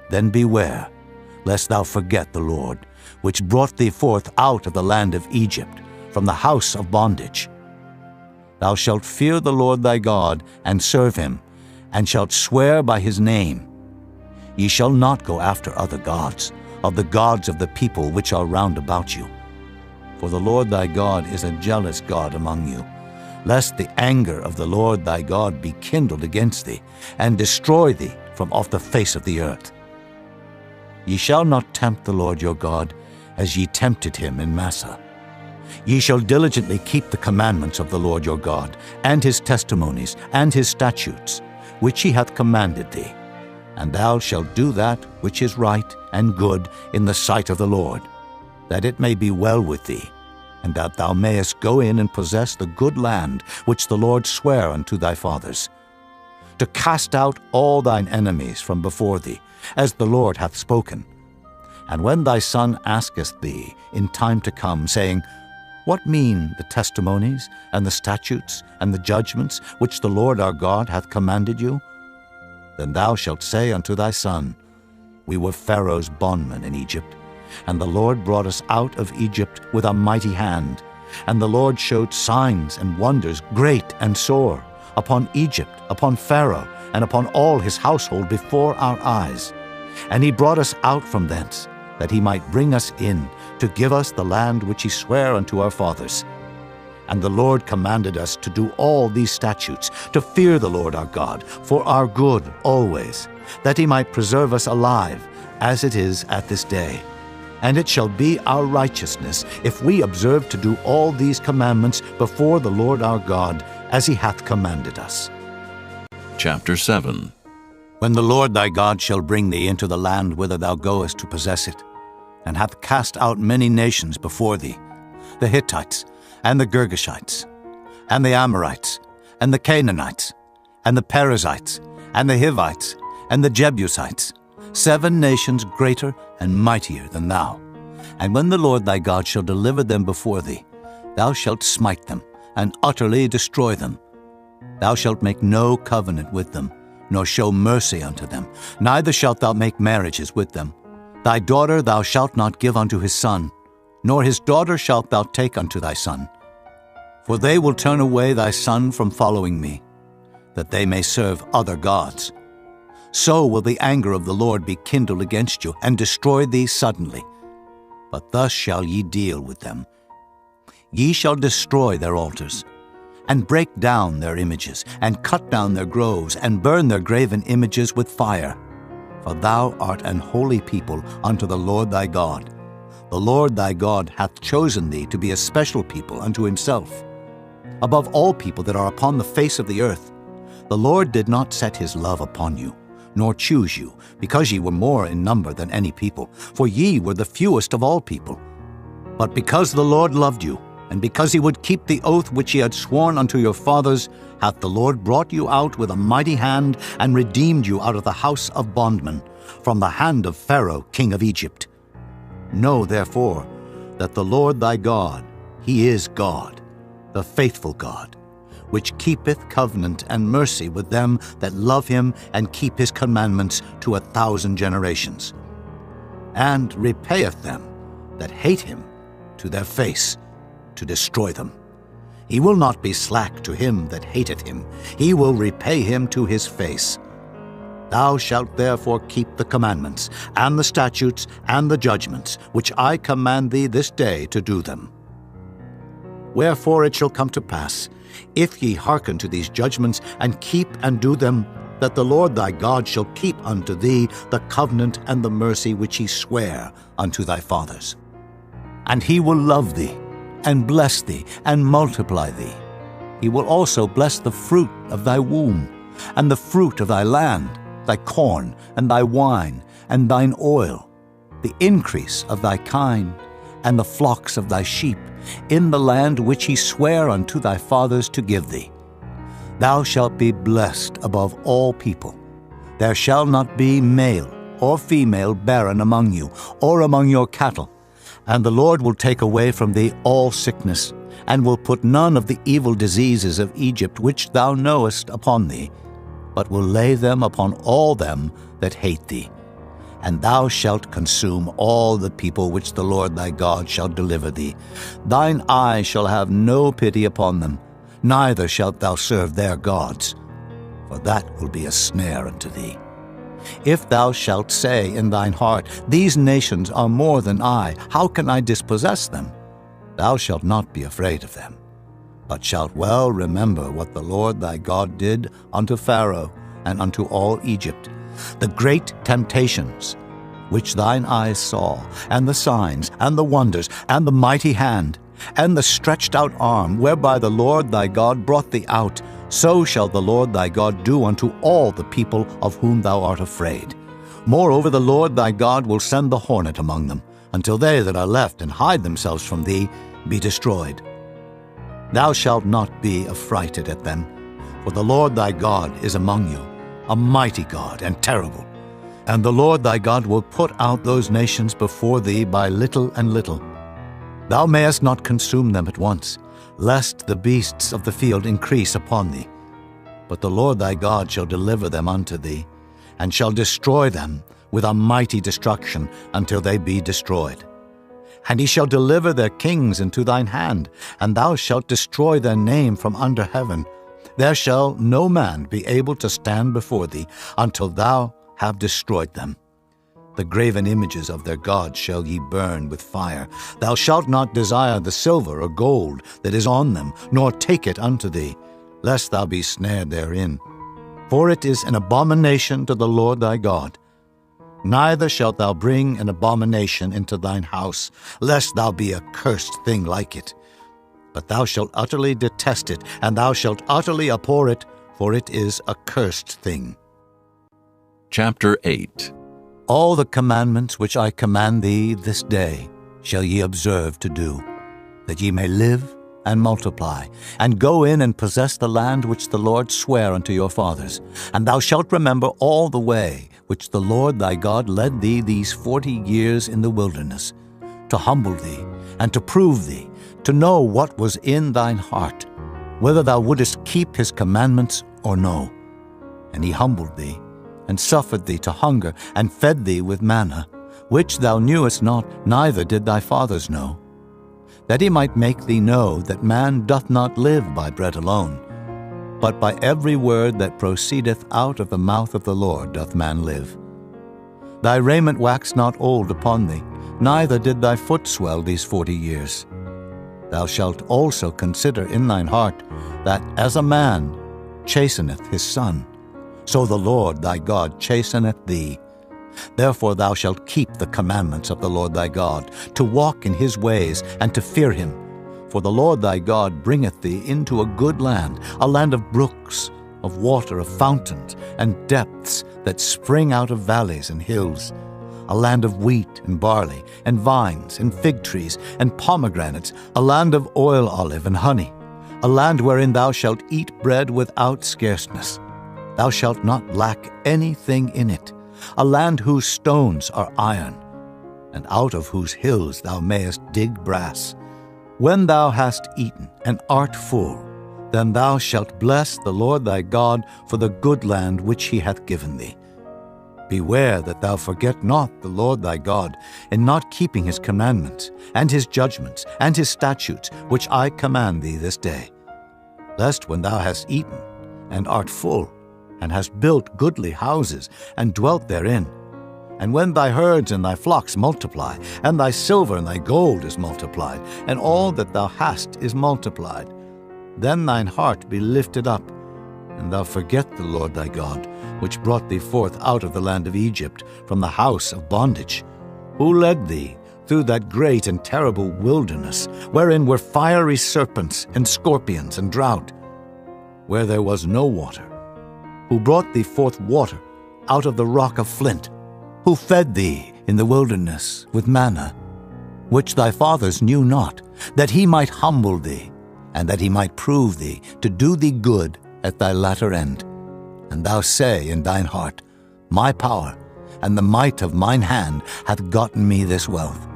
then beware, lest thou forget the Lord, which brought thee forth out of the land of Egypt, from the house of bondage. Thou shalt fear the Lord thy God, and serve him, and shalt swear by his name. Ye shall not go after other gods, of the gods of the people which are round about you. For the Lord thy God is a jealous God among you, lest the anger of the Lord thy God be kindled against thee, and destroy thee from off the face of the earth. Ye shall not tempt the Lord your God, as ye tempted him in Massah. Ye shall diligently keep the commandments of the Lord your God, and his testimonies, and his statutes, which he hath commanded thee. And thou shalt do that which is right and good in the sight of the Lord, that it may be well with thee, and that thou mayest go in and possess the good land which the Lord sware unto thy fathers, to cast out all thine enemies from before thee, as the Lord hath spoken. And when thy son asketh thee in time to come, saying, What mean the testimonies, and the statutes, and the judgments, which the Lord our God hath commanded you? Then thou shalt say unto thy son, We were Pharaoh's bondmen in Egypt, and the Lord brought us out of Egypt with a mighty hand. And the Lord showed signs and wonders great and sore upon Egypt, upon Pharaoh, and upon all his household before our eyes. And he brought us out from thence, that he might bring us in, to give us the land which he sware unto our fathers. And the Lord commanded us to do all these statutes, to fear the Lord our God, for our good always, that he might preserve us alive, as it is at this day. And it shall be our righteousness, if we observe to do all these commandments before the Lord our God, as he hath commanded us. Chapter 7. When the Lord thy God shall bring thee into the land whither thou goest to possess it, and hath cast out many nations before thee, the Hittites, and the Girgashites, and the Amorites, and the Canaanites, and the Perizzites, and the Hivites, and the Jebusites, 7 nations greater and mightier than thou. And when the Lord thy God shall deliver them before thee, thou shalt smite them, and utterly destroy them. Thou shalt make no covenant with them, nor show mercy unto them, neither shalt thou make marriages with them. Thy daughter thou shalt not give unto his son, nor his daughter shalt thou take unto thy son. For they will turn away thy son from following me, that they may serve other gods. So will the anger of the Lord be kindled against you, and destroy thee suddenly. But thus shall ye deal with them. Ye shall destroy their altars, and break down their images, and cut down their groves, and burn their graven images with fire. For thou art an holy people unto the Lord thy God. The Lord thy God hath chosen thee to be a special people unto himself. Above all people that are upon the face of the earth, the Lord did not set his love upon you, nor choose you, because ye were more in number than any people, for ye were the fewest of all people. But because the Lord loved you, and because he would keep the oath which he had sworn unto your fathers, hath the Lord brought you out with a mighty hand, and redeemed you out of the house of bondmen, from the hand of Pharaoh king of Egypt. Know therefore that the Lord thy God, he is God, the faithful God, which keepeth covenant and mercy with them that love him and keep his commandments to 1,000 generations, and repayeth them that hate him to their face, to destroy them. He will not be slack to him that hateth him. He will repay him to his face. Thou shalt therefore keep the commandments, and the statutes, and the judgments, which I command thee this day to do them. Wherefore it shall come to pass, if ye hearken to these judgments, and keep and do them, that the Lord thy God shall keep unto thee the covenant and the mercy which he sware unto thy fathers. And he will love thee, and bless thee, and multiply thee. He will also bless the fruit of thy womb, and the fruit of thy land, thy corn, and thy wine, and thine oil, the increase of thy kine, and the flocks of thy sheep, in the land which he sware unto thy fathers to give thee. Thou shalt be blessed above all people. There shall not be male or female barren among you, or among your cattle. And the Lord will take away from thee all sickness, and will put none of the evil diseases of Egypt which thou knowest upon thee, but will lay them upon all them that hate thee. And thou shalt consume all the people which the Lord thy God shall deliver thee. Thine eye shall have no pity upon them, neither shalt thou serve their gods, for that will be a snare unto thee. If thou shalt say in thine heart, These nations are more than I, how can I dispossess them? Thou shalt not be afraid of them, but shalt well remember what the Lord thy God did unto Pharaoh and unto all Egypt, the great temptations which thine eyes saw, and the signs, and the wonders, and the mighty hand, and the stretched out arm, whereby the Lord thy God brought thee out, so shall the Lord thy God do unto all the people of whom thou art afraid. Moreover, the Lord thy God will send the hornet among them, until they that are left and hide themselves from thee be destroyed. Thou shalt not be affrighted at them, for the Lord thy God is among you, a mighty God and terrible. And the Lord thy God will put out those nations before thee by little and little. Thou mayest not consume them at once, lest the beasts of the field increase upon thee. But the Lord thy God shall deliver them unto thee, and shall destroy them with a mighty destruction until they be destroyed. And he shall deliver their kings into thine hand, and thou shalt destroy their name from under heaven. There shall no man be able to stand before thee until thou have destroyed them. The graven images of their gods shall ye burn with fire. Thou shalt not desire the silver or gold that is on them, nor take it unto thee, lest thou be snared therein. For it is an abomination to the Lord thy God. Neither shalt thou bring an abomination into thine house, lest thou be a cursed thing like it. But thou shalt utterly detest it, and thou shalt utterly abhor it, for it is a cursed thing. Chapter 8. All the commandments which I command thee this day shall ye observe to do, that ye may live and multiply, and go in and possess the land which the Lord sware unto your fathers. And thou shalt remember all the way which the Lord thy God led thee these 40 years in the wilderness, to humble thee, and to prove thee, to know what was in thine heart, whether thou wouldest keep his commandments or no. And he humbled thee, and suffered thee to hunger, and fed thee with manna, which thou knewest not, neither did thy fathers know, that he might make thee know that man doth not live by bread alone, but by every word that proceedeth out of the mouth of the Lord doth man live. Thy raiment waxed not old upon thee, neither did thy foot swell these 40 years. Thou shalt also consider in thine heart that as a man chasteneth his son, so the Lord thy God chasteneth thee. Therefore thou shalt keep the commandments of the Lord thy God, to walk in his ways, and to fear him. For the Lord thy God bringeth thee into a good land, a land of brooks, of water, of fountains, and depths that spring out of valleys and hills, a land of wheat and barley, and vines, and fig trees, and pomegranates, a land of oil olive and honey, a land wherein thou shalt eat bread without scarceness. Thou shalt not lack anything in it, a land whose stones are iron, and out of whose hills thou mayest dig brass. When thou hast eaten and art full, then thou shalt bless the Lord thy God for the good land which he hath given thee. Beware that thou forget not the Lord thy God in not keeping his commandments, and his judgments, and his statutes, which I command thee this day. Lest when thou hast eaten and art full, and hast built goodly houses, and dwelt therein, and when thy herds and thy flocks multiply, and thy silver and thy gold is multiplied, and all that thou hast is multiplied, then thine heart be lifted up, and thou forget the Lord thy God, which brought thee forth out of the land of Egypt, from the house of bondage, who led thee through that great and terrible wilderness, wherein were fiery serpents and scorpions and drought, where there was no water, who brought thee forth water out of the rock of flint, who fed thee in the wilderness with manna, which thy fathers knew not, that he might humble thee, and that he might prove thee, to do thee good at thy latter end. And thou say in thine heart, My power and the might of mine hand hath gotten me this wealth.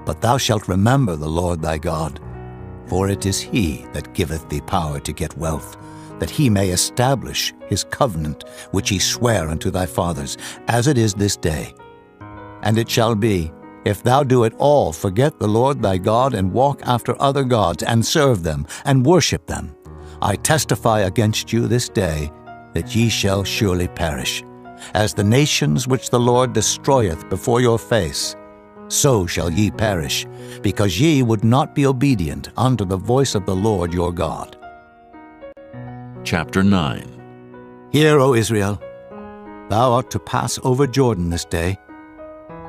But thou shalt remember the Lord thy God, for it is he that giveth thee power to get wealth, that he may establish his covenant which he sware unto thy fathers, as it is this day. And it shall be, if thou do at all forget the Lord thy God, and walk after other gods, and serve them, and worship them, I testify against you this day that ye shall surely perish. As the nations which the Lord destroyeth before your face, so shall ye perish, because ye would not be obedient unto the voice of the Lord your God. Chapter 9. Hear, O Israel, Thou art to pass over Jordan this day,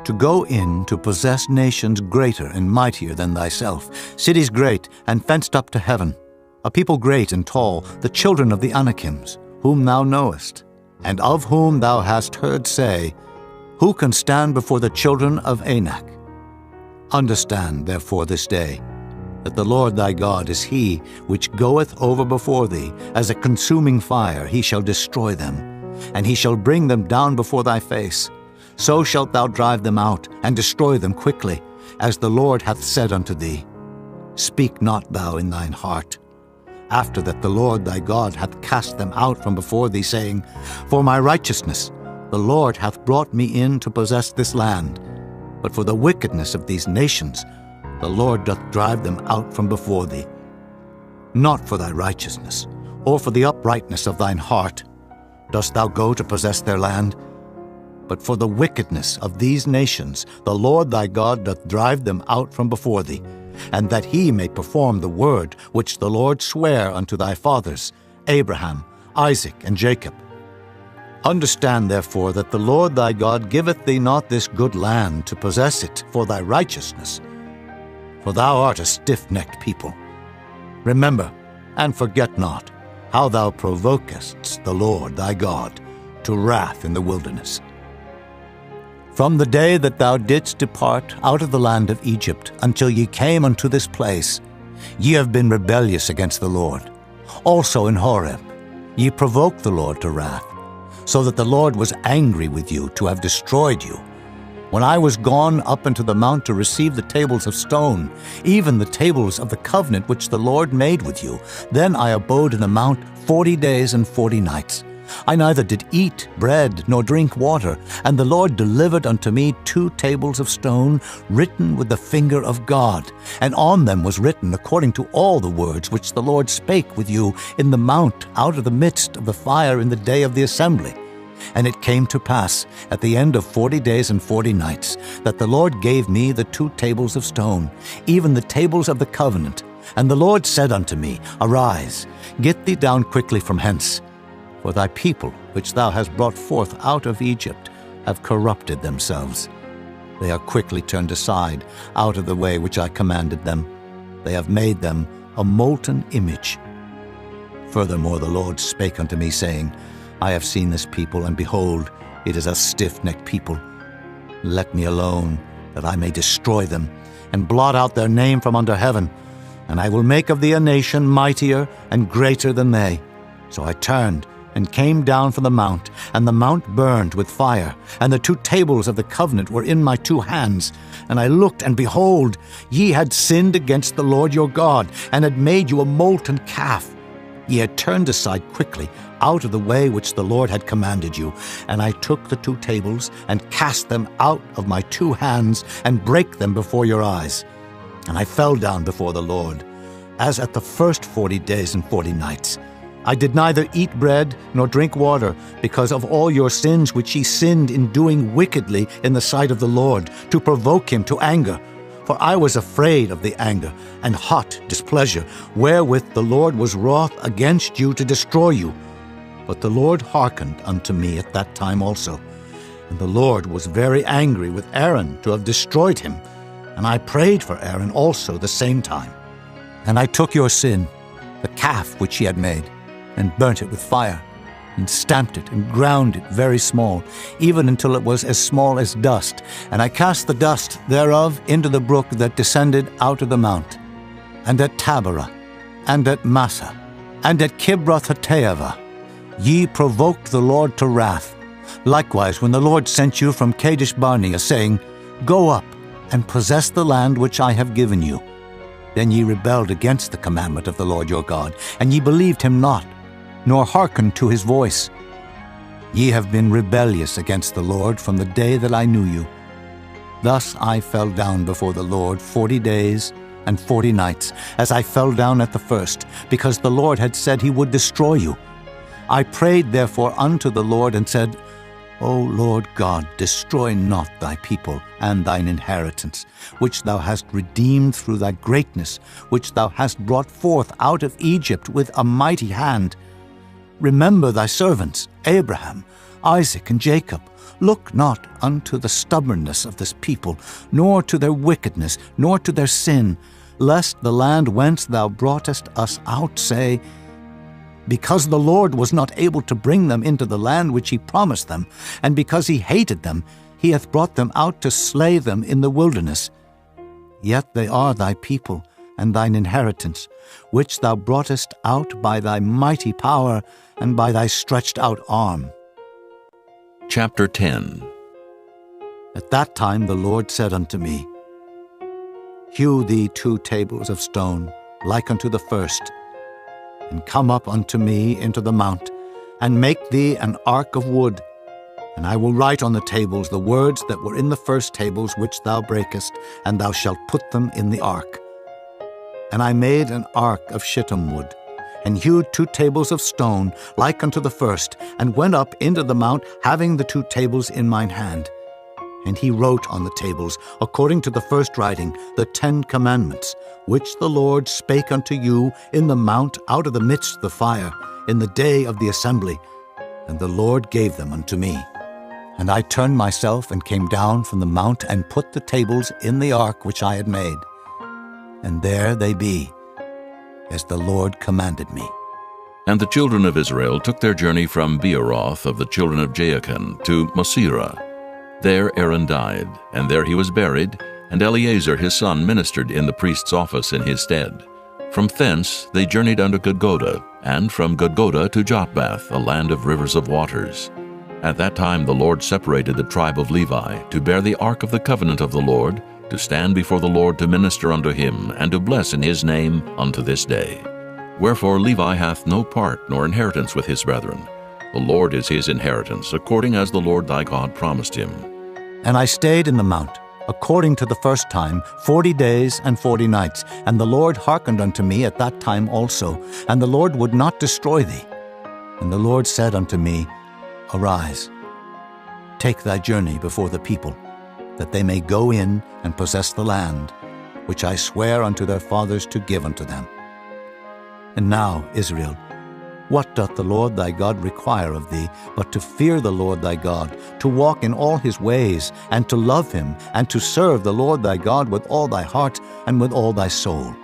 to go in to possess nations greater and mightier than thyself, cities great and fenced up to heaven, a people great and tall, the children of the Anakims, whom thou knowest, and of whom thou hast heard say, Who can stand before the children of Anak? Understand, therefore, this day, that the Lord thy God is he which goeth over before thee, as a consuming fire he shall destroy them, and he shall bring them down before thy face. So shalt thou drive them out, and destroy them quickly, as the Lord hath said unto thee. Speak not thou in thine heart, after that the Lord thy God hath cast them out from before thee, saying, For my righteousness the Lord hath brought me in to possess this land. But for the wickedness of these nations the Lord doth drive them out from before thee. Not for thy righteousness, or for the uprightness of thine heart, dost thou go to possess their land, but for the wickedness of these nations the Lord thy God doth drive them out from before thee, and that he may perform the word which the Lord sware unto thy fathers, Abraham, Isaac, and Jacob. Understand therefore that the Lord thy God giveth thee not this good land to possess it for thy righteousness, for thou art a stiff-necked people. Remember, and forget not, how thou provokest the Lord thy God to wrath in the wilderness. From the day that thou didst depart out of the land of Egypt until ye came unto this place, ye have been rebellious against the Lord. Also in Horeb ye provoked the Lord to wrath, so that the Lord was angry with you to have destroyed you. When I was gone up into the mount to receive the tables of stone, even the tables of the covenant which the Lord made with you, then I abode in the mount 40 days and 40 nights. I neither did eat bread nor drink water, and the Lord delivered unto me 2 tables of stone, written with the finger of God, and on them was written according to all the words which the Lord spake with you in the mount out of the midst of the fire in the day of the assembly. And it came to pass, at the end of 40 days and 40 nights, that the Lord gave me the 2 tables of stone, even the tables of the covenant. And the Lord said unto me, Arise, get thee down quickly from hence. For thy people, which thou hast brought forth out of Egypt, have corrupted themselves. They are quickly turned aside out of the way which I commanded them. They have made them a molten image. Furthermore the Lord spake unto me, saying, I have seen this people, and behold, it is a stiff-necked people. Let me alone, that I may destroy them, and blot out their name from under heaven. And I will make of thee a nation mightier and greater than they. So I turned, and came down from the mount, and the mount burned with fire, and the 2 tables of the covenant were in my 2 hands. And I looked, and behold, ye had sinned against the Lord your God, and had made you a molten calf. Ye had turned aside quickly out of the way which the Lord had commanded you. And I took the 2 tables, and cast them out of my 2 hands, and brake them before your eyes. And I fell down before the Lord, as at the first 40 days and 40 nights. I did neither eat bread nor drink water, because of all your sins which ye sinned in doing wickedly in the sight of the Lord, to provoke him to anger. For I was afraid of the anger and hot displeasure, wherewith the Lord was wroth against you to destroy you. But the Lord hearkened unto me at that time also. And the Lord was very angry with Aaron to have destroyed him. And I prayed for Aaron also the same time. And I took your sin, the calf which ye had made, and burnt it with fire, and stamped it, and ground it very small, even until it was as small as dust. And I cast the dust thereof into the brook that descended out of the mount. And at Taberah, and at Massah, and at Kibroth-hattaavah, ye provoked the Lord to wrath. Likewise, when the Lord sent you from Kadesh-barnea, saying, Go up, and possess the land which I have given you. Then ye rebelled against the commandment of the Lord your God, and ye believed him not, nor hearkened to his voice. Ye have been rebellious against the Lord from the day that I knew you. Thus I fell down before the Lord 40 days and 40 nights, as I fell down at the first, because the Lord had said he would destroy you. I prayed therefore unto the Lord, and said, O Lord God, destroy not thy people and thine inheritance, which thou hast redeemed through thy greatness, which thou hast brought forth out of Egypt with a mighty hand. Remember thy servants, Abraham, Isaac and Jacob. Look not unto the stubbornness of this people, nor to their wickedness, nor to their sin, lest the land whence thou broughtest us out say, because the Lord was not able to bring them into the land which he promised them, and because he hated them, he hath brought them out to slay them in the wilderness. Yet they are thy people, and thine inheritance, which thou broughtest out by thy mighty power and by thy stretched out arm. Chapter 10. At that time the Lord said unto me, Hew thee 2 tables of stone, like unto the first, and come up unto me into the mount, and make thee an ark of wood. And I will write on the tables the words that were in the first tables which thou breakest, and thou shalt put them in the ark. And I made an ark of shittim wood, and hewed 2 tables of stone, like unto the first, and went up into the mount, having the 2 tables in mine hand. And he wrote on the tables, according to the first writing, the 10 commandments, which the Lord spake unto you in the mount out of the midst of the fire, in the day of the assembly. And the Lord gave them unto me. And I turned myself and came down from the mount, and put the tables in the ark which I had made. And there they be, as the Lord commanded me. And the children of Israel took their journey from Beeroth of the children of Jaachan to Mosera. There Aaron died, and there he was buried, and Eleazar his son ministered in the priest's office in his stead. From thence they journeyed unto Gudgoda, and from Gudgoda to Jotbath, a land of rivers of waters. At that time the Lord separated the tribe of Levi, to bear the ark of the covenant of the Lord, to stand before the Lord to minister unto him, and to bless in his name unto this day. Wherefore Levi hath no part nor inheritance with his brethren. The Lord is his inheritance, according as the Lord thy God promised him. And I stayed in the mount, according to the first time, 40 days and 40 nights. And the Lord hearkened unto me at that time also, and the Lord would not destroy thee. And the Lord said unto me, Arise, take thy journey before the people, that they may go in and possess the land, which I swear unto their fathers to give unto them. And now, Israel, what doth the Lord thy God require of thee, but to fear the Lord thy God, to walk in all his ways, and to love him, and to serve the Lord thy God with all thy heart and with all thy soul,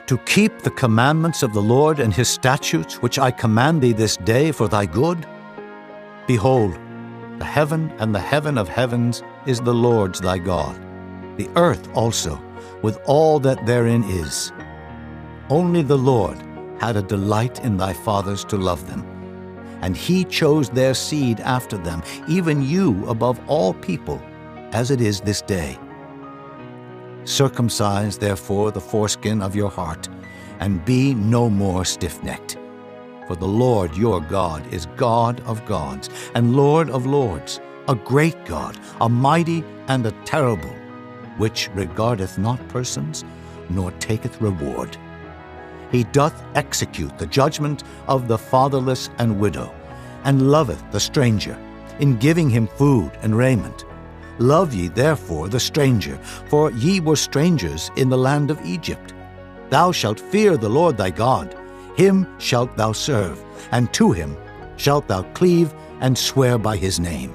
to keep the commandments of the Lord and his statutes, which I command thee this day for thy good? Behold, the heaven and the heaven of heavens is the Lord's thy God, the earth also, with all that therein is. Only the Lord had a delight in thy fathers to love them, and he chose their seed after them, even you above all people, as it is this day. Circumcise therefore the foreskin of your heart, and be no more stiff-necked. For the Lord your God is God of gods, and Lord of lords, a great God, a mighty and a terrible, which regardeth not persons, nor taketh reward. He doth execute the judgment of the fatherless and widow, and loveth the stranger, in giving him food and raiment. Love ye therefore the stranger, for ye were strangers in the land of Egypt. Thou shalt fear the Lord thy God, him shalt thou serve, and to him shalt thou cleave and swear by his name.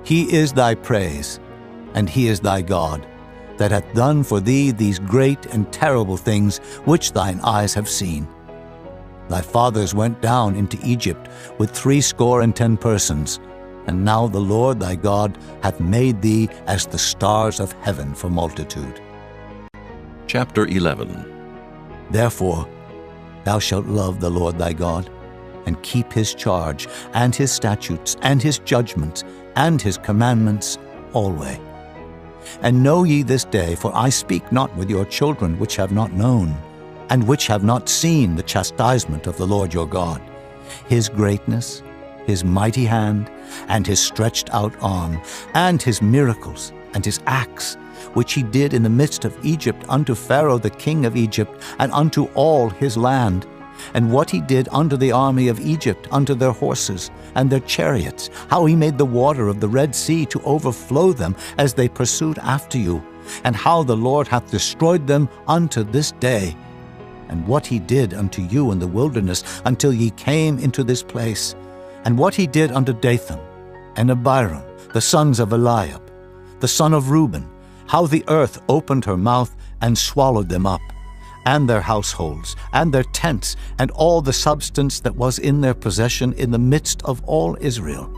He is thy praise, and he is thy God, that hath done for thee these great and terrible things which thine eyes have seen. Thy fathers went down into Egypt with 70 persons, and now the Lord thy God hath made thee as the stars of heaven for multitude. Chapter 11. Therefore thou shalt love the Lord thy God, and keep his charge, and his statutes, and his judgments, and his commandments alway. And know ye this day, for I speak not with your children which have not known, and which have not seen the chastisement of the Lord your God, his greatness, his mighty hand, and his stretched out arm, and his miracles, and his acts, which he did in the midst of Egypt unto Pharaoh the king of Egypt, and unto all his land, and what he did unto the army of Egypt, unto their horses and their chariots, how he made the water of the Red Sea to overflow them as they pursued after you, and how the Lord hath destroyed them unto this day, and what he did unto you in the wilderness until ye came into this place, and what he did unto Dathan and Abiram, the sons of Eliab, the son of Reuben, how the earth opened her mouth and swallowed them up, and their households, and their tents, and all the substance that was in their possession in the midst of all Israel.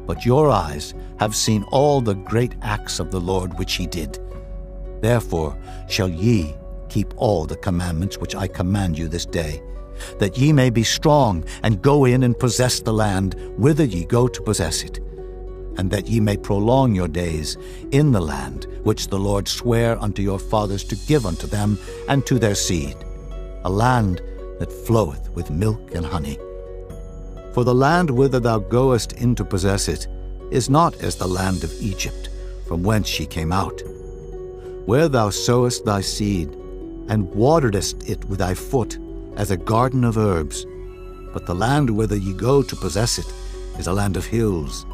But your eyes have seen all the great acts of the Lord which he did. Therefore shall ye keep all the commandments which I command you this day, that ye may be strong, and go in and possess the land whither ye go to possess it, and that ye may prolong your days in the land which the Lord sware unto your fathers to give unto them and to their seed, a land that floweth with milk and honey. For the land whither thou goest in to possess it is not as the land of Egypt, from whence ye came out, where thou sowest thy seed, and waterest it with thy foot, as a garden of herbs. But the land whither ye go to possess it is a land of hills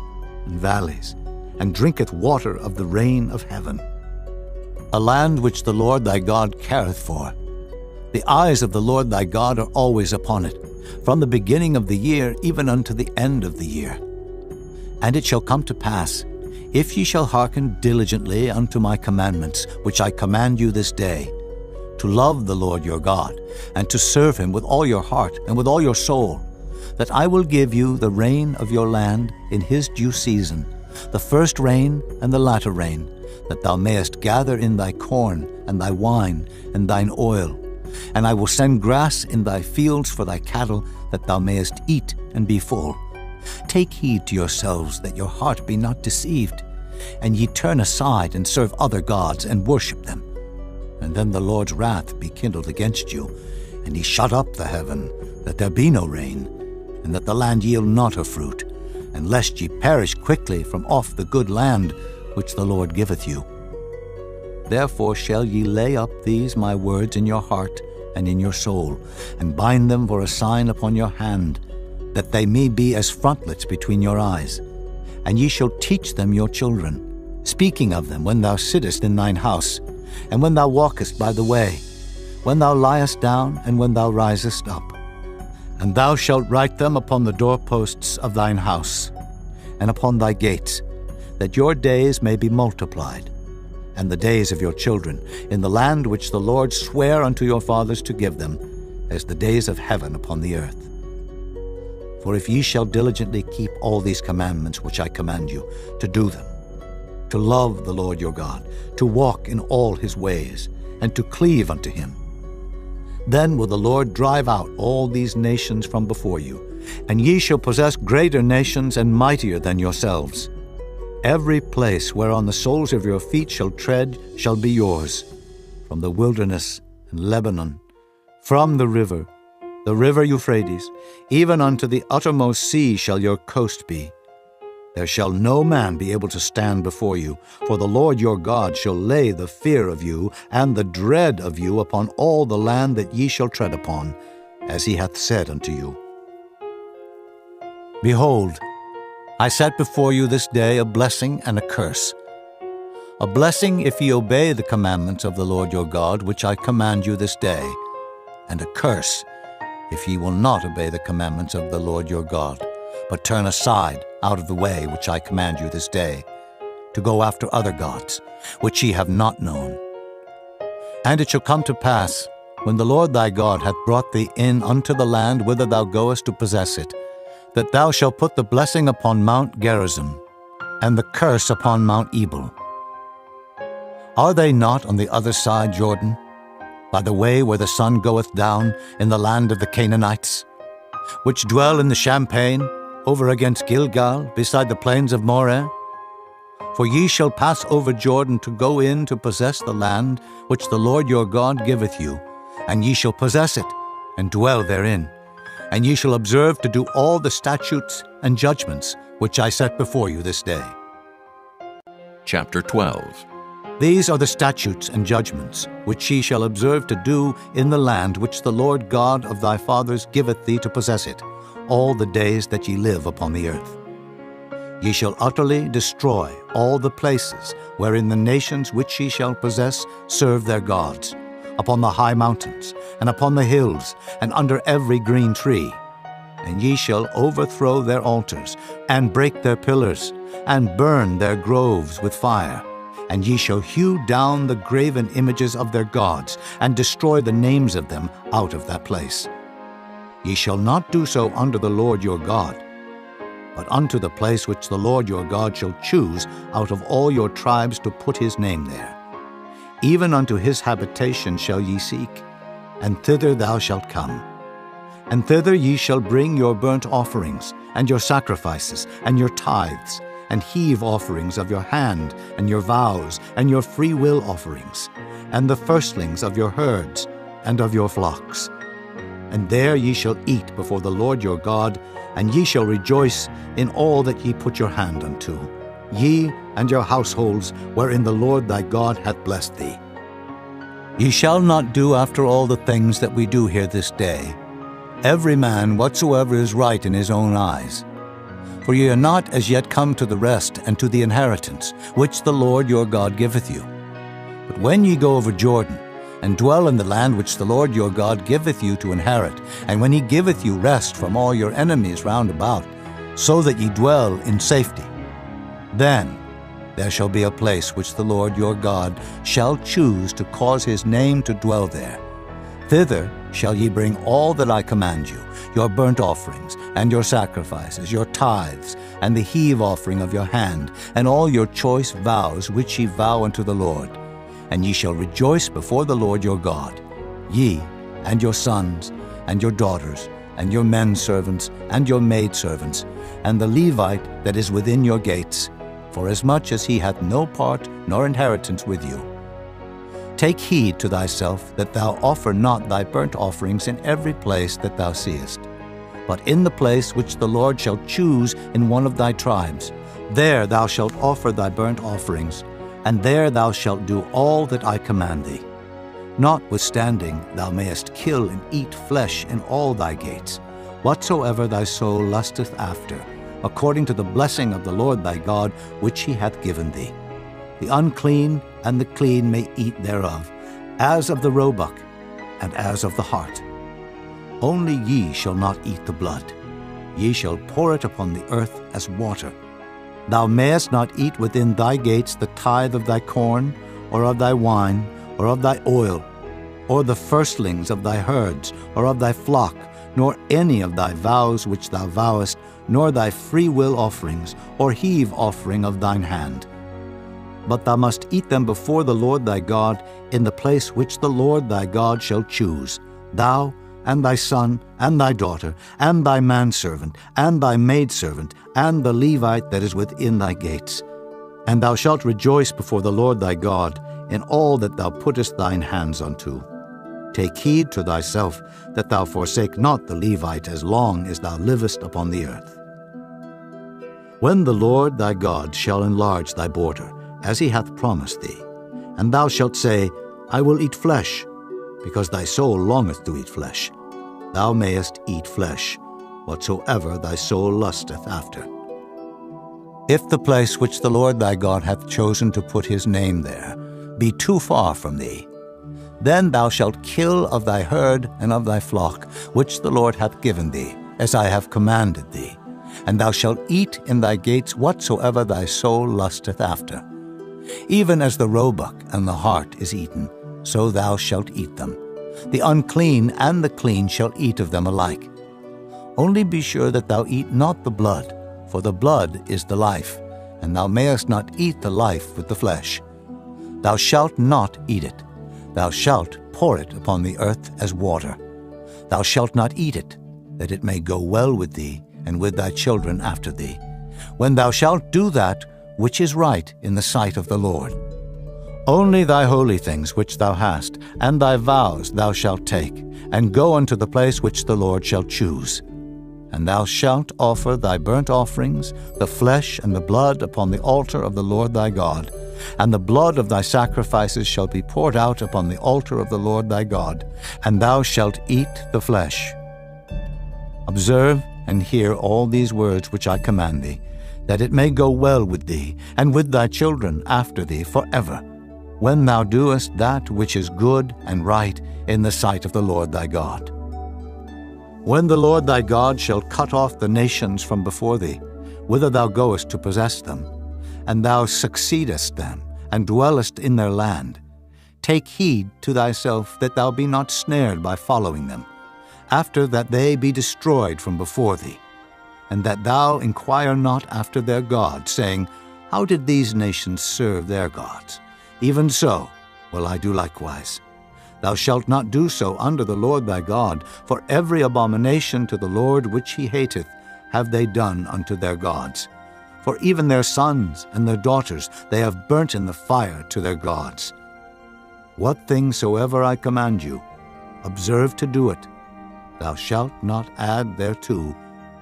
and valleys, and drinketh water of the rain of heaven, a land which the Lord thy God careth for. The eyes of the Lord thy God are always upon it, from the beginning of the year even unto the end of the year. And it shall come to pass, if ye shall hearken diligently unto my commandments, which I command you this day, to love the Lord your God, and to serve him with all your heart and with all your soul, that I will give you the rain of your land in his due season, the first rain and the latter rain, that thou mayest gather in thy corn and thy wine and thine oil. And I will send grass in thy fields for thy cattle, that thou mayest eat and be full. Take heed to yourselves that your heart be not deceived, and ye turn aside and serve other gods and worship them. And then the Lord's wrath be kindled against you, and he shut up the heaven, that there be no rain, and that the land yield not her fruit, and lest ye perish quickly from off the good land which the Lord giveth you. Therefore shall ye lay up these my words in your heart and in your soul, and bind them for a sign upon your hand, that they may be as frontlets between your eyes. And ye shall teach them your children, speaking of them when thou sittest in thine house, and when thou walkest by the way, when thou liest down, and when thou risest up. And thou shalt write them upon the doorposts of thine house, and upon thy gates, that your days may be multiplied, and the days of your children, in the land which the Lord sware unto your fathers to give them, as the days of heaven upon the earth. For if ye shall diligently keep all these commandments which I command you, to do them, to love the Lord your God, to walk in all his ways, and to cleave unto him, then will the Lord drive out all these nations from before you, and ye shall possess greater nations and mightier than yourselves. Every place whereon the soles of your feet shall tread shall be yours, from the wilderness and Lebanon, from the river Euphrates, even unto the uttermost sea shall your coast be. There shall no man be able to stand before you, for the Lord your God shall lay the fear of you and the dread of you upon all the land that ye shall tread upon, as he hath said unto you. Behold, I set before you this day a blessing and a curse. A blessing if ye obey the commandments of the Lord your God, which I command you this day, and a curse if ye will not obey the commandments of the Lord your God, but turn aside out of the way which I command you this day, to go after other gods, which ye have not known. And it shall come to pass, when the Lord thy God hath brought thee in unto the land whither thou goest to possess it, that thou shalt put the blessing upon Mount Gerizim, and the curse upon Mount Ebal. Are they not on the other side Jordan, by the way where the sun goeth down, in the land of the Canaanites, which dwell in the champaign, over against Gilgal, beside the plains of Moreh? For ye shall pass over Jordan to go in to possess the land which the Lord your God giveth you, and ye shall possess it, and dwell therein. And ye shall observe to do all the statutes and judgments which I set before you this day. Chapter 12. These are the statutes and judgments which ye shall observe to do in the land which the Lord God of thy fathers giveth thee to possess it, all the days that ye live upon the earth. Ye shall utterly destroy all the places wherein the nations which ye shall possess serve their gods, upon the high mountains, and upon the hills, and under every green tree. and ye shall overthrow their altars, and break their pillars, and burn their groves with fire. And ye shall hew down the graven images of their gods, and destroy the names of them out of that place. Ye shall not do so unto the Lord your God, but unto the place which the Lord your God shall choose out of all your tribes to put his name there. Even unto his habitation shall ye seek, and thither thou shalt come. And thither ye shall bring your burnt offerings, and your sacrifices, and your tithes, and heave offerings of your hand, and your vows, and your freewill offerings, and the firstlings of your herds, and of your flocks. And there ye shall eat before the Lord your God, and ye shall rejoice in all that ye put your hand unto, ye and your households wherein the Lord thy God hath blessed thee. Ye shall not do after all the things that we do here this day, every man whatsoever is right in his own eyes. For ye are not as yet come to the rest and to the inheritance, which the Lord your God giveth you. But when ye go over Jordan, and dwell in the land which the Lord your God giveth you to inherit, and when he giveth you rest from all your enemies round about, so that ye dwell in safety, then there shall be a place which the Lord your God shall choose to cause his name to dwell there. Thither shall ye bring all that I command you, your burnt offerings, and your sacrifices, your tithes, and the heave offering of your hand, and all your choice vows which ye vow unto the Lord. And ye shall rejoice before the Lord your God, ye, and your sons, and your daughters, and your men servants, and your maid servants, and the Levite that is within your gates, forasmuch as he hath no part nor inheritance with you. Take heed to thyself that thou offer not thy burnt offerings in every place that thou seest, but in the place which the Lord shall choose in one of thy tribes. There thou shalt offer thy burnt offerings, and there thou shalt do all that I command thee. Notwithstanding, thou mayest kill and eat flesh in all thy gates, whatsoever thy soul lusteth after, according to the blessing of the Lord thy God, which he hath given thee. The unclean and the clean may eat thereof, as of the roebuck, and as of the hart. Only ye shall not eat the blood. Ye shall pour it upon the earth as water. Thou mayest not eat within thy gates the tithe of thy corn, or of thy wine, or of thy oil, or the firstlings of thy herds, or of thy flock, nor any of thy vows which thou vowest, nor thy freewill offerings, or heave offering of thine hand. But thou must eat them before the Lord thy God in the place which the Lord thy God shall choose, thou, and thy son, and thy daughter, and thy manservant, and thy maidservant, and the Levite that is within thy gates. And thou shalt rejoice before the Lord thy God in all that thou puttest thine hands unto. Take heed to thyself that thou forsake not the Levite as long as thou livest upon the earth. When the Lord thy God shall enlarge thy border, as he hath promised thee, and thou shalt say, I will eat flesh, because thy soul longeth to eat flesh, thou mayest eat flesh, whatsoever thy soul lusteth after. If the place which the Lord thy God hath chosen to put his name there be too far from thee, then thou shalt kill of thy herd and of thy flock, which the Lord hath given thee, as I have commanded thee, and thou shalt eat in thy gates whatsoever thy soul lusteth after. Even as the roebuck and the hart is eaten, so thou shalt eat them. The unclean and the clean shall eat of them alike. Only be sure that thou eat not the blood, for the blood is the life, and thou mayest not eat the life with the flesh. Thou shalt not eat it. Thou shalt pour it upon the earth as water. Thou shalt not eat it, that it may go well with thee and with thy children after thee, when thou shalt do that which is right in the sight of the Lord. Only thy holy things which thou hast, and thy vows thou shalt take, and go unto the place which the Lord shall choose. And thou shalt offer thy burnt offerings, the flesh and the blood upon the altar of the Lord thy God, and the blood of thy sacrifices shall be poured out upon the altar of the Lord thy God, and thou shalt eat the flesh. Observe and hear all these words which I command thee, that it may go well with thee, and with thy children after thee forever, when thou doest that which is good and right in the sight of the Lord thy God. When the Lord thy God shall cut off the nations from before thee, whither thou goest to possess them, and thou succeedest them, and dwellest in their land, take heed to thyself that thou be not snared by following them, after that they be destroyed from before thee, and that thou inquire not after their gods, saying, How did these nations serve their gods? Even so will I do likewise. Thou shalt not do so under the Lord thy God, for every abomination to the Lord which he hateth have they done unto their gods. For even their sons and their daughters they have burnt in the fire to their gods. What thing soever I command you, observe to do it. Thou shalt not add thereto,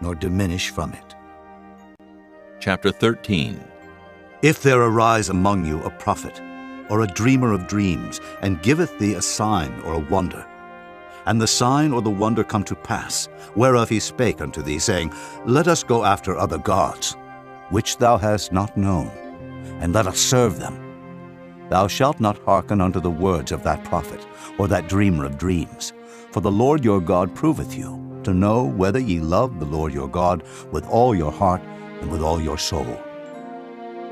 nor diminish from it. Chapter 13. If there arise among you a prophet, or a dreamer of dreams, and giveth thee a sign or a wonder, and the sign or the wonder come to pass, whereof he spake unto thee, saying, Let us go after other gods, which thou hast not known, and let us serve them. Thou shalt not hearken unto the words of that prophet, or that dreamer of dreams. For the Lord your God proveth you, to know whether ye love the Lord your God with all your heart and with all your soul.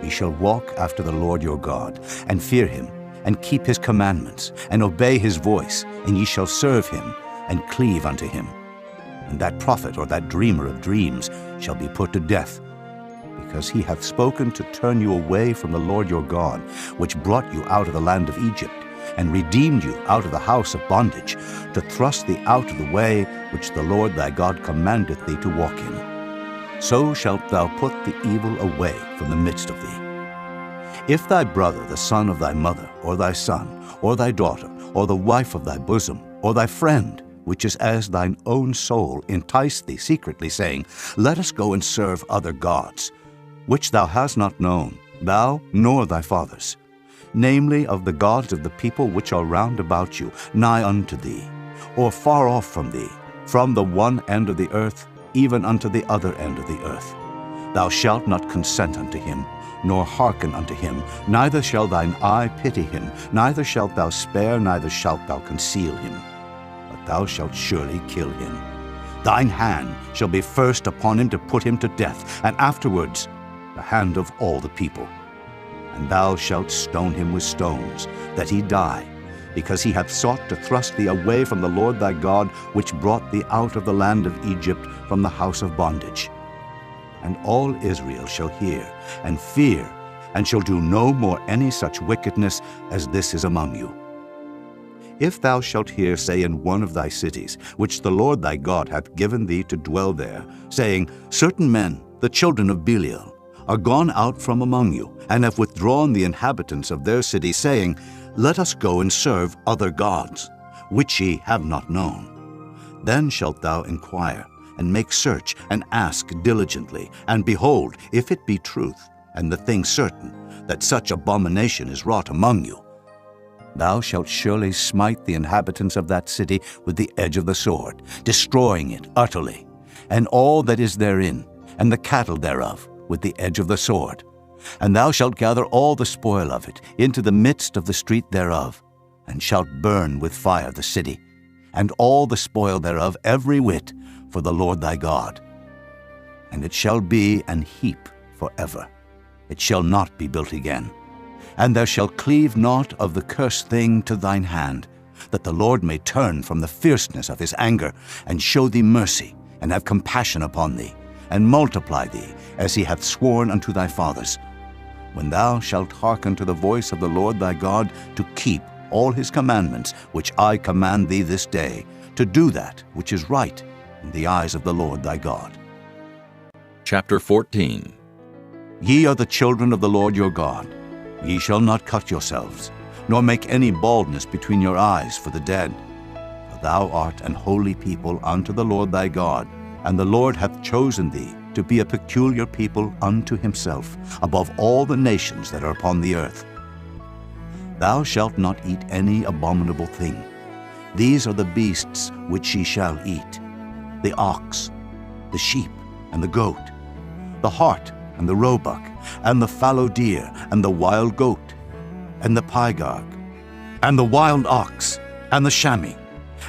Ye shall walk after the Lord your God, and fear him, and keep his commandments, and obey his voice, and ye shall serve him, and cleave unto him. And that prophet or that dreamer of dreams shall be put to death, because he hath spoken to turn you away from the Lord your God, which brought you out of the land of Egypt, and redeemed you out of the house of bondage, to thrust thee out of the way which the Lord thy God commandeth thee to walk in. So shalt thou put the evil away from the midst of thee. If thy brother, the son of thy mother, or thy son, or thy daughter, or the wife of thy bosom, or thy friend, which is as thine own soul, entice thee secretly, saying, Let us go and serve other gods, which thou hast not known, thou nor thy fathers, namely of the gods of the people which are round about you, nigh unto thee, or far off from thee, from the one end of the earth even unto the other end of the earth. Thou shalt not consent unto him, nor hearken unto him, neither shall thine eye pity him, neither shalt thou spare, neither shalt thou conceal him. But thou shalt surely kill him. Thine hand shall be first upon him to put him to death, and afterwards the hand of all the people. And thou shalt stone him with stones, that he die, because he hath sought to thrust thee away from the Lord thy God, which brought thee out of the land of Egypt, from the house of bondage. And all Israel shall hear, and fear, and shall do no more any such wickedness as this is among you. If thou shalt hear say in one of thy cities, which the Lord thy God hath given thee to dwell there, saying, Certain men, the children of Belial, are gone out from among you, and have withdrawn the inhabitants of their city, saying, Let us go and serve other gods, which ye have not known. Then shalt thou inquire, and make search, and ask diligently, and behold, if it be truth, and the thing certain, that such abomination is wrought among you, thou shalt surely smite the inhabitants of that city with the edge of the sword, destroying it utterly, and all that is therein, and the cattle thereof, with the edge of the sword. And thou shalt gather all the spoil of it into the midst of the street thereof, and shalt burn with fire the city, and all the spoil thereof every whit, for the Lord thy God. And it shall be an heap forever. It shall not be built again. And there shall cleave naught of the cursed thing to thine hand, that the Lord may turn from the fierceness of his anger, and show thee mercy, and have compassion upon thee, and multiply thee, as he hath sworn unto thy fathers, when thou shalt hearken to the voice of the Lord thy God, to keep all his commandments, which I command thee this day, to do that which is right in the eyes of the Lord thy God. Chapter 14. Ye are the children of the Lord your God. Ye shall not cut yourselves, nor make any baldness between your eyes for the dead. For thou art an holy people unto the Lord thy God, and the Lord hath chosen thee to be a peculiar people unto himself, above all the nations that are upon the earth. Thou shalt not eat any abominable thing. These are the beasts which ye shall eat: the ox, the sheep, and the goat, the hart, and the roebuck, and the fallow deer, and the wild goat, and the pygarg, and the wild ox, and the chamois,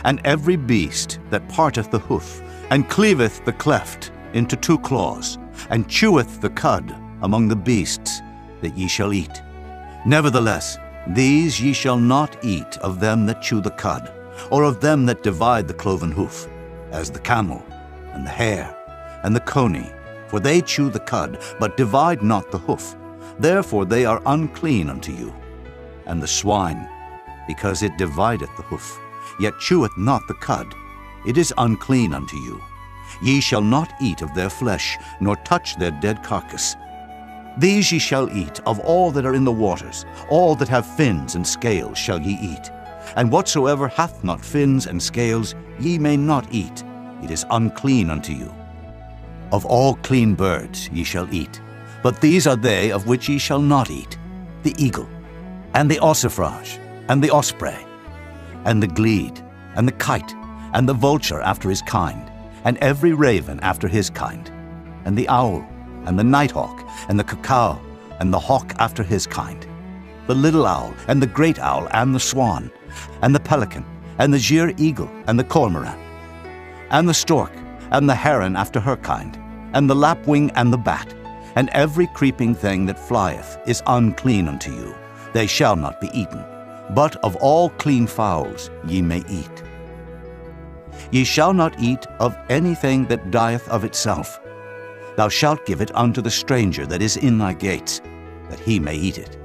and every beast that parteth the hoof, and cleaveth the cleft into 2 claws, and cheweth the cud among the beasts that ye shall eat. Nevertheless, these ye shall not eat of them that chew the cud, or of them that divide the cloven hoof, as the camel, and the hare, and the coney, for they chew the cud, but divide not the hoof. Therefore they are unclean unto you. And the swine, because it divideth the hoof, yet cheweth not the cud, it is unclean unto you. Ye shall not eat of their flesh, nor touch their dead carcass. These ye shall eat of all that are in the waters, all that have fins and scales shall ye eat. And whatsoever hath not fins and scales ye may not eat, it is unclean unto you. Of all clean birds ye shall eat, but these are they of which ye shall not eat: the eagle, and the ossifrage, and the osprey, and the glede, and the kite, and the vulture after his kind, and every raven after his kind, and the owl, and the nighthawk, and the cuckoo, and the hawk after his kind, the little owl, and the great owl, and the swan, and the pelican, and the gier eagle, and the cormorant, and the stork, and the heron after her kind, and the lapwing, and the bat, and every creeping thing that flieth is unclean unto you. They shall not be eaten. But of all clean fowls ye may eat. Ye shall not eat of anything that dieth of itself. Thou shalt give it unto the stranger that is in thy gates, that he may eat it.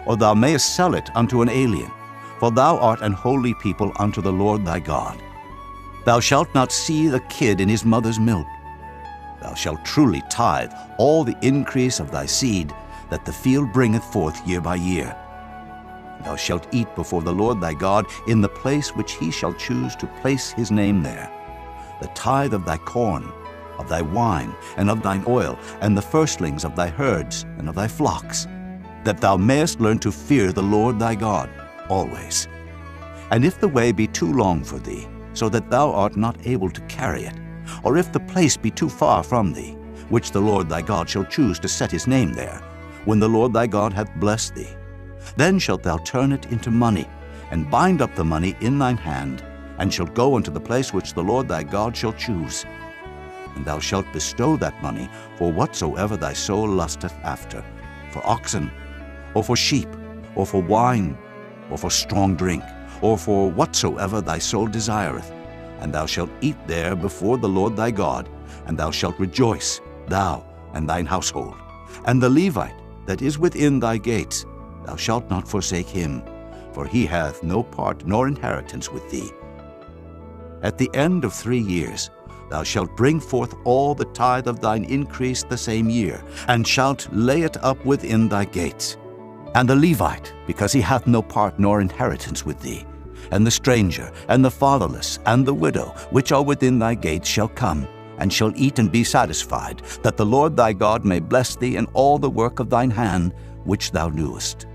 Or thou mayest sell it unto an alien, for thou art an holy people unto the Lord thy God. Thou shalt not see the kid in his mother's milk. Thou shalt truly tithe all the increase of thy seed that the field bringeth forth year by year. Thou shalt eat before the Lord thy God in the place which he shall choose to place his name there. The tithe of thy corn, of thy wine, and of thine oil, and the firstlings of thy herds and of thy flocks, that thou mayest learn to fear the Lord thy God always. And if the way be too long for thee, so that thou art not able to carry it, or if the place be too far from thee, which the Lord thy God shall choose to set his name there, when the Lord thy God hath blessed thee, then shalt thou turn it into money, and bind up the money in thine hand, and shalt go unto the place which the Lord thy God shall choose. And thou shalt bestow that money for whatsoever thy soul lusteth after, for oxen, or for sheep, or for wine, or for strong drink, or for whatsoever thy soul desireth. And thou shalt eat there before the Lord thy God, and thou shalt rejoice, thou and thine household. And the Levite that is within thy gates, thou shalt not forsake him, for he hath no part nor inheritance with thee. At the end of 3 years thou shalt bring forth all the tithe of thine increase the same year, and shalt lay it up within thy gates. And the Levite, because he hath no part nor inheritance with thee, and the stranger, and the fatherless, and the widow, which are within thy gates, shall come, and shall eat and be satisfied, that the Lord thy God may bless thee in all the work of thine hand, which thou doest.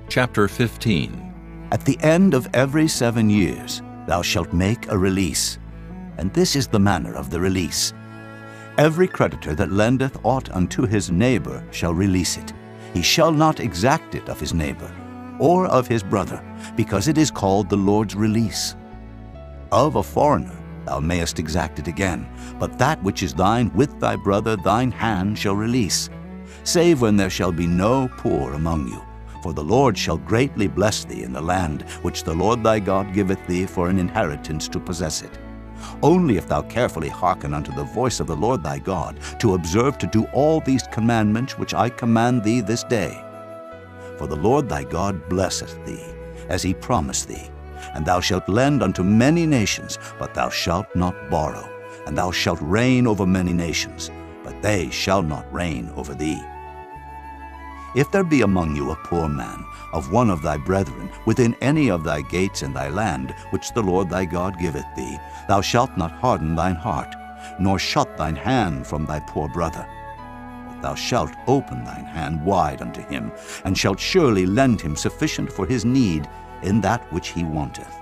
Chapter 15. At the end of every 7 years thou shalt make a release, and this is the manner of the release. Every creditor that lendeth aught unto his neighbor shall release it. He shall not exact it of his neighbor, or of his brother, because it is called the Lord's release. Of a foreigner thou mayest exact it again, but that which is thine with thy brother thine hand shall release, save when there shall be no poor among you. For the Lord shall greatly bless thee in the land which the Lord thy God giveth thee for an inheritance to possess it. Only if thou carefully hearken unto the voice of the Lord thy God, to observe to do all these commandments which I command thee this day. For the Lord thy God blesseth thee, as he promised thee. And thou shalt lend unto many nations, but thou shalt not borrow. And thou shalt reign over many nations, but they shall not reign over thee. If there be among you a poor man, of one of thy brethren, within any of thy gates in thy land, which the Lord thy God giveth thee, thou shalt not harden thine heart, nor shut thine hand from thy poor brother. But thou shalt open thine hand wide unto him, and shalt surely lend him sufficient for his need in that which he wanteth.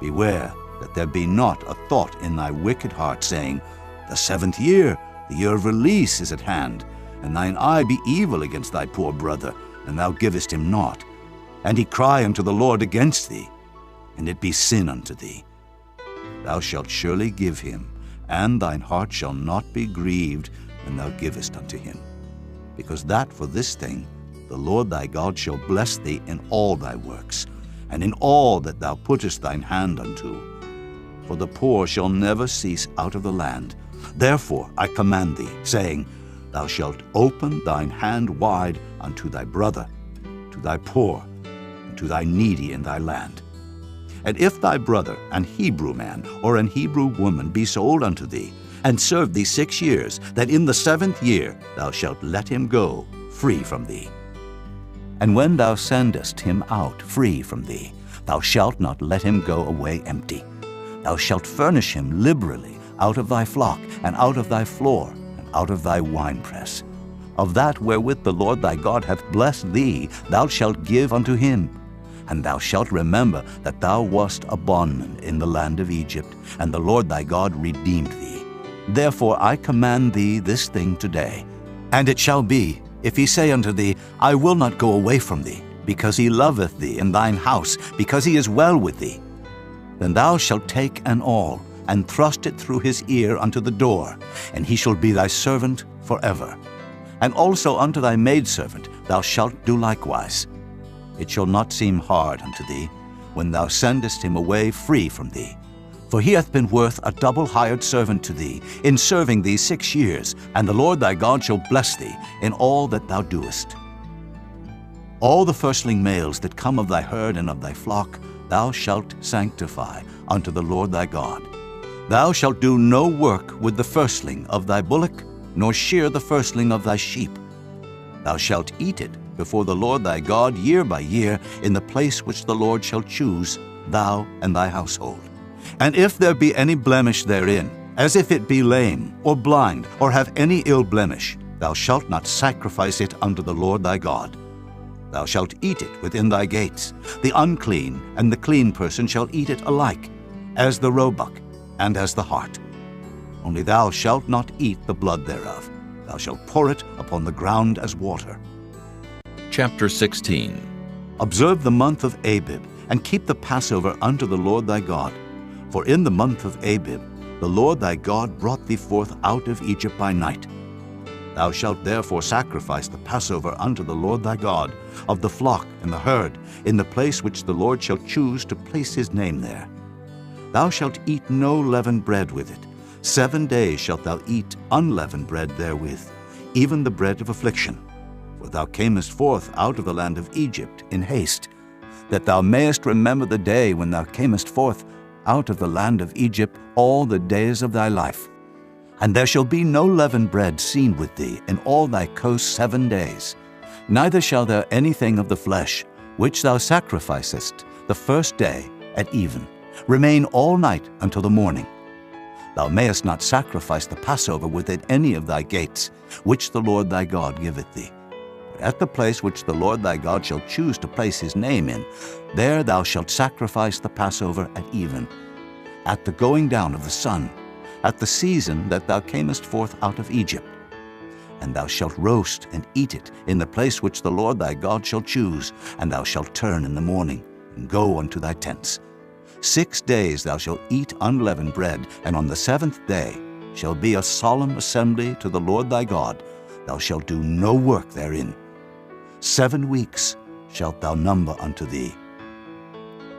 Beware that there be not a thought in thy wicked heart, saying, The 7th year, the year of release, is at hand, and thine eye be evil against thy poor brother, and thou givest him naught, and he cry unto the Lord against thee, and it be sin unto thee. Thou shalt surely give him, and thine heart shall not be grieved when thou givest unto him. Because that for this thing the Lord thy God shall bless thee in all thy works, and in all that thou puttest thine hand unto. For the poor shall never cease out of the land. Therefore I command thee, saying, Thou shalt open thine hand wide unto thy brother, to thy poor, and to thy needy in thy land. And if thy brother, an Hebrew man or an Hebrew woman, be sold unto thee, and serve thee 6 years, that in the 7th year thou shalt let him go free from thee. And when thou sendest him out free from thee, thou shalt not let him go away empty. Thou shalt furnish him liberally out of thy flock, and out of thy floor, and out of thy winepress. Of that wherewith the Lord thy God hath blessed thee, thou shalt give unto him. And thou shalt remember that thou wast a bondman in the land of Egypt, and the Lord thy God redeemed thee. Therefore I command thee this thing today. And it shall be, if he say unto thee, I will not go away from thee, because he loveth thee and thine house, because he is well with thee, then thou shalt take an awl, and thrust it through his ear unto the door, and he shall be thy servant forever. And also unto thy maidservant thou shalt do likewise. It shall not seem hard unto thee, when thou sendest him away free from thee. For he hath been worth a double hired servant to thee, in serving thee 6 years, and the Lord thy God shall bless thee in all that thou doest. All the firstling males that come of thy herd and of thy flock thou shalt sanctify unto the Lord thy God. Thou shalt do no work with the firstling of thy bullock, nor shear the firstling of thy sheep. Thou shalt eat it before the Lord thy God year by year in the place which the Lord shall choose, thou and thy household. And if there be any blemish therein, as if it be lame, or blind, or have any ill blemish, thou shalt not sacrifice it unto the Lord thy God. Thou shalt eat it within thy gates. The unclean and the clean person shall eat it alike, as the roebuck and as the hart. Only thou shalt not eat the blood thereof. Thou shalt pour it upon the ground as water. Chapter 16. Observe the month of Abib, and keep the Passover unto the Lord thy God. For in the month of Abib the Lord thy God brought thee forth out of Egypt by night. Thou shalt therefore sacrifice the Passover unto the Lord thy God, of the flock and the herd, in the place which the Lord shall choose to place his name there. Thou shalt eat no leavened bread with it. 7 days shalt thou eat unleavened bread therewith, even the bread of affliction. For thou camest forth out of the land of Egypt in haste, that thou mayest remember the day when thou camest forth out of the land of Egypt all the days of thy life. And there shall be no leavened bread seen with thee in all thy coast 7 days. Neither shall there anything of the flesh, which thou sacrificest the first day at even, remain all night until the morning. Thou mayest not sacrifice the Passover within any of thy gates, which the Lord thy God giveth thee. But at the place which the Lord thy God shall choose to place his name in, there thou shalt sacrifice the Passover at even, at the going down of the sun, at the season that thou camest forth out of Egypt. And thou shalt roast and eat it in the place which the Lord thy God shall choose, and thou shalt turn in the morning, and go unto thy tents. 6 days thou shalt eat unleavened bread, and on the 7th day shall be a solemn assembly to the Lord thy God. Thou shalt do no work therein. 7 weeks shalt thou number unto thee.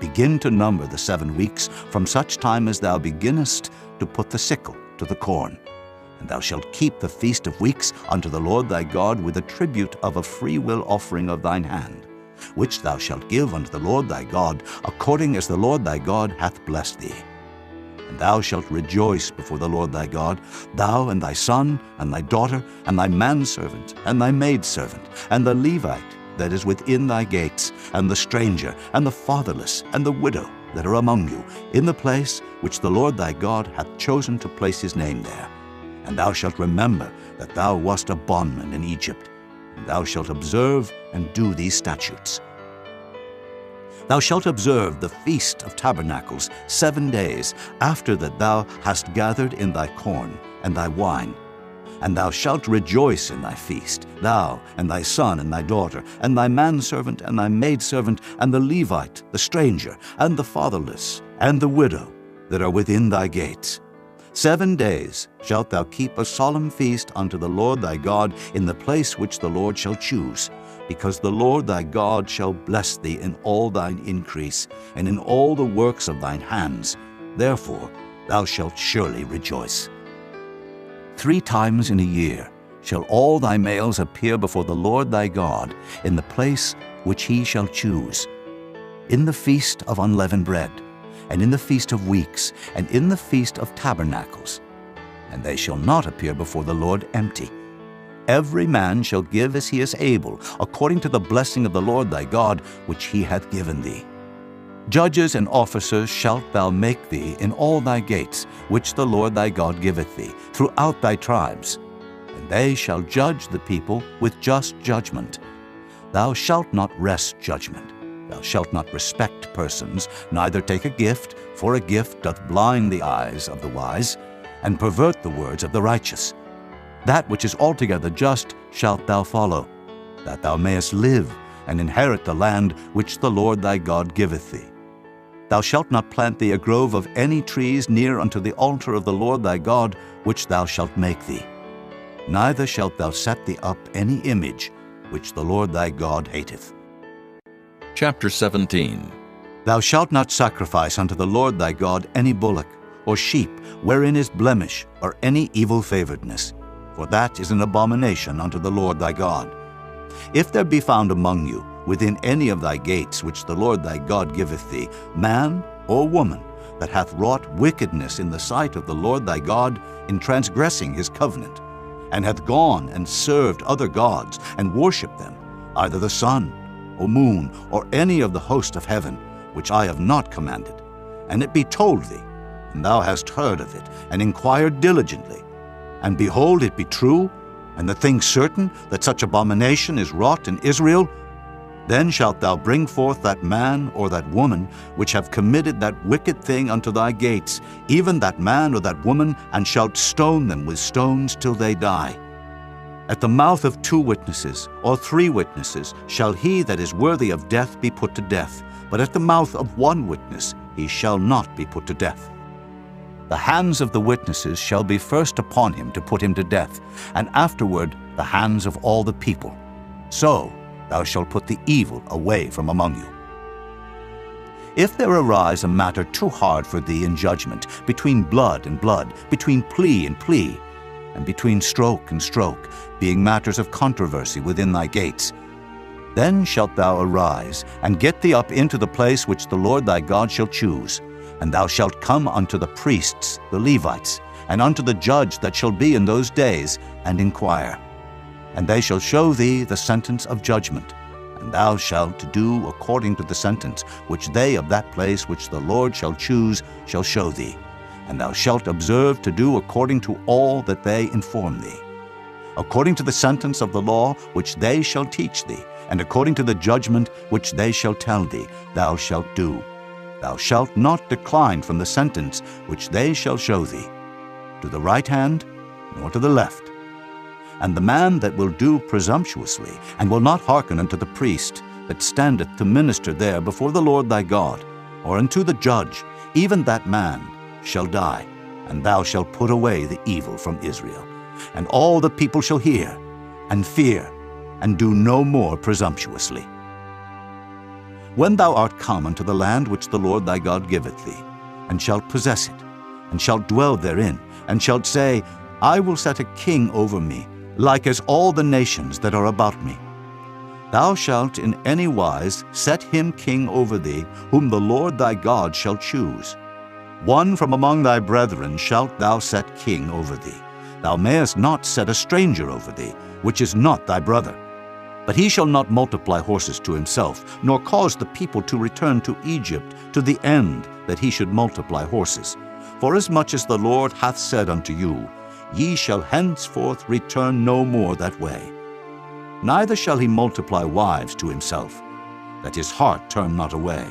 Begin to number the 7 weeks from such time as thou beginnest to put the sickle to the corn. And thou shalt keep the feast of weeks unto the Lord thy God with a tribute of a freewill offering of thine hand, which thou shalt give unto the Lord thy God, according as the Lord thy God hath blessed thee. And thou shalt rejoice before the Lord thy God, thou and thy son, and thy daughter, and thy manservant, and thy maidservant, and the Levite that is within thy gates, and the stranger, and the fatherless, and the widow that are among you, in the place which the Lord thy God hath chosen to place his name there. And thou shalt remember that thou wast a bondman in Egypt, and thou shalt observe and do these statutes. Thou shalt observe the Feast of Tabernacles 7 days after that thou hast gathered in thy corn and thy wine. And thou shalt rejoice in thy feast, thou and thy son and thy daughter, and thy manservant and thy maidservant, and the Levite, the stranger, and the fatherless, and the widow that are within thy gates. 7 days shalt thou keep a solemn feast unto the Lord thy God in the place which the Lord shall choose, because the Lord thy God shall bless thee in all thine increase, and in all the works of thine hands. Therefore thou shalt surely rejoice. 3 times in a year shall all thy males appear before the Lord thy God in the place which he shall choose, in the feast of unleavened bread, and in the feast of weeks, and in the feast of tabernacles. And they shall not appear before the Lord empty. Every man shall give as he is able, according to the blessing of the Lord thy God, which he hath given thee. Judges and officers shalt thou make thee in all thy gates, which the Lord thy God giveth thee, throughout thy tribes. And they shall judge the people with just judgment. Thou shalt not wrest judgment. Thou shalt not respect persons, neither take a gift, for a gift doth blind the eyes of the wise, and pervert the words of the righteous. That which is altogether just shalt thou follow, that thou mayest live, and inherit the land which the Lord thy God giveth thee. Thou shalt not plant thee a grove of any trees near unto the altar of the Lord thy God, which thou shalt make thee. Neither shalt thou set thee up any image, which the Lord thy God hateth. Chapter 17. Thou shalt not sacrifice unto the Lord thy God any bullock, or sheep, wherein is blemish, or any evil favoredness, for that is an abomination unto the Lord thy God. If there be found among you, within any of thy gates which the Lord thy God giveth thee, man or woman, that hath wrought wickedness in the sight of the Lord thy God, in transgressing his covenant, and hath gone and served other gods, and worshipped them, either the sun, or moon, or any of the host of heaven, which I have not commanded, and it be told thee, and thou hast heard of it, and inquired diligently, and behold, it be true, and the thing certain, that such abomination is wrought in Israel, then shalt thou bring forth that man or that woman which have committed that wicked thing unto thy gates, even that man or that woman, and shalt stone them with stones till they die. At the mouth of 2 witnesses or 3 witnesses shall he that is worthy of death be put to death, but at the mouth of 1 witness he shall not be put to death. The hands of the witnesses shall be first upon him to put him to death, and afterward the hands of all the people. So thou shalt put the evil away from among you. If there arise a matter too hard for thee in judgment, between blood and blood, between plea and plea, and between stroke and stroke, being matters of controversy within thy gates, then shalt thou arise, and get thee up into the place which the Lord thy God shall choose, and thou shalt come unto the priests, the Levites, and unto the judge that shall be in those days, and inquire. And they shall show thee the sentence of judgment, and thou shalt do according to the sentence which they of that place which the Lord shall choose shall show thee, and thou shalt observe to do according to all that they inform thee. According to the sentence of the law which they shall teach thee, and according to the judgment which they shall tell thee, thou shalt do. Thou shalt not decline from the sentence which they shall show thee, to the right hand, nor to the left. And the man that will do presumptuously, and will not hearken unto the priest that standeth to minister there before the Lord thy God, or unto the judge, even that man shall die, and thou shalt put away the evil from Israel. And all the people shall hear, and fear, and do no more presumptuously. When thou art come unto the land which the Lord thy God giveth thee, and shalt possess it, and shalt dwell therein, and shalt say, I will set a king over me, like as all the nations that are about me. Thou shalt in any wise set him king over thee, whom the Lord thy God shall choose. One from among thy brethren shalt thou set king over thee. Thou mayest not set a stranger over thee, which is not thy brother. But he shall not multiply horses to himself, nor cause the people to return to Egypt, to the end that he should multiply horses. Forasmuch as the Lord hath said unto you, Ye shall henceforth return no more that way. Neither shall he multiply wives to himself, that his heart turn not away.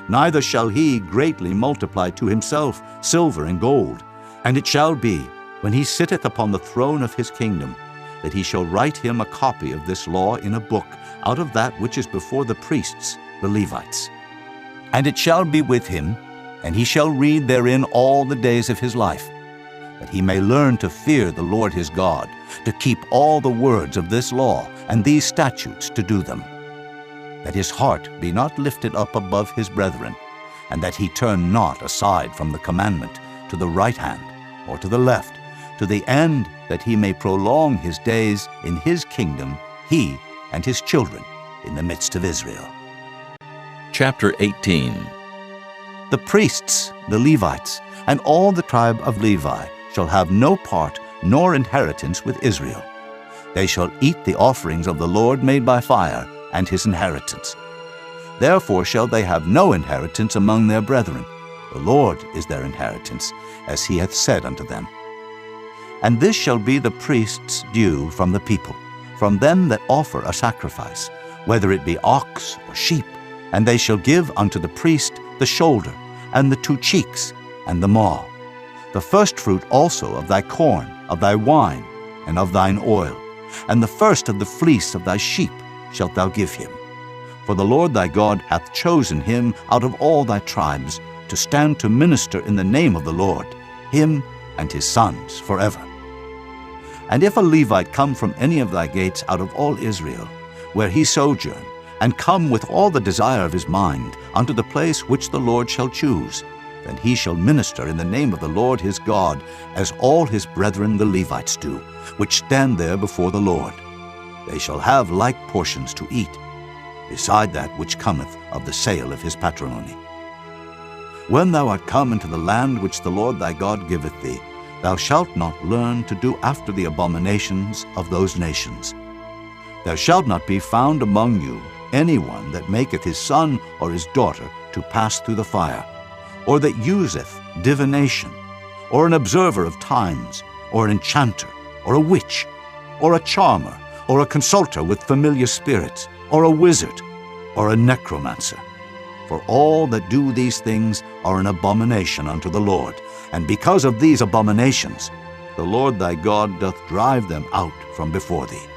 Neither shall he greatly multiply to himself silver and gold. And it shall be, when he sitteth upon the throne of his kingdom, that he shall write him a copy of this law in a book, out of that which is before the priests, the Levites. And it shall be with him, and he shall read therein all the days of his life, that he may learn to fear the Lord his God, to keep all the words of this law and these statutes to do them, that his heart be not lifted up above his brethren, and that he turn not aside from the commandment to the right hand or to the left, to the end that he may prolong his days in his kingdom, he and his children in the midst of Israel. Chapter 18. The priests, the Levites, and all the tribe of Levi shall have no part nor inheritance with Israel. They shall eat the offerings of the Lord made by fire, and his inheritance. Therefore shall they have no inheritance among their brethren. The Lord is their inheritance, as he hath said unto them. And this shall be the priest's due from the people, from them that offer a sacrifice, whether it be ox or sheep, and they shall give unto the priest the shoulder, and the 2 cheeks, and the maw, the firstfruit also of thy corn, of thy wine, and of thine oil, and the first of the fleece of thy sheep shalt thou give him. For the Lord thy God hath chosen him out of all thy tribes to stand to minister in the name of the Lord, him and his sons forever. And if a Levite come from any of thy gates out of all Israel, where he sojourn, and come with all the desire of his mind unto the place which the Lord shall choose, then he shall minister in the name of the Lord his God, as all his brethren the Levites do, which stand there before the Lord. They shall have like portions to eat, beside that which cometh of the sale of his patrimony. When thou art come into the land which the Lord thy God giveth thee, thou shalt not learn to do after the abominations of those nations. There shall not be found among you any one that maketh his son or his daughter to pass through the fire, or that useth divination, or an observer of times, or an enchanter, or a witch, or a charmer, or a consulter with familiar spirits, or a wizard, or a necromancer. For all that do these things are an abomination unto the Lord, and because of these abominations the Lord thy God doth drive them out from before thee.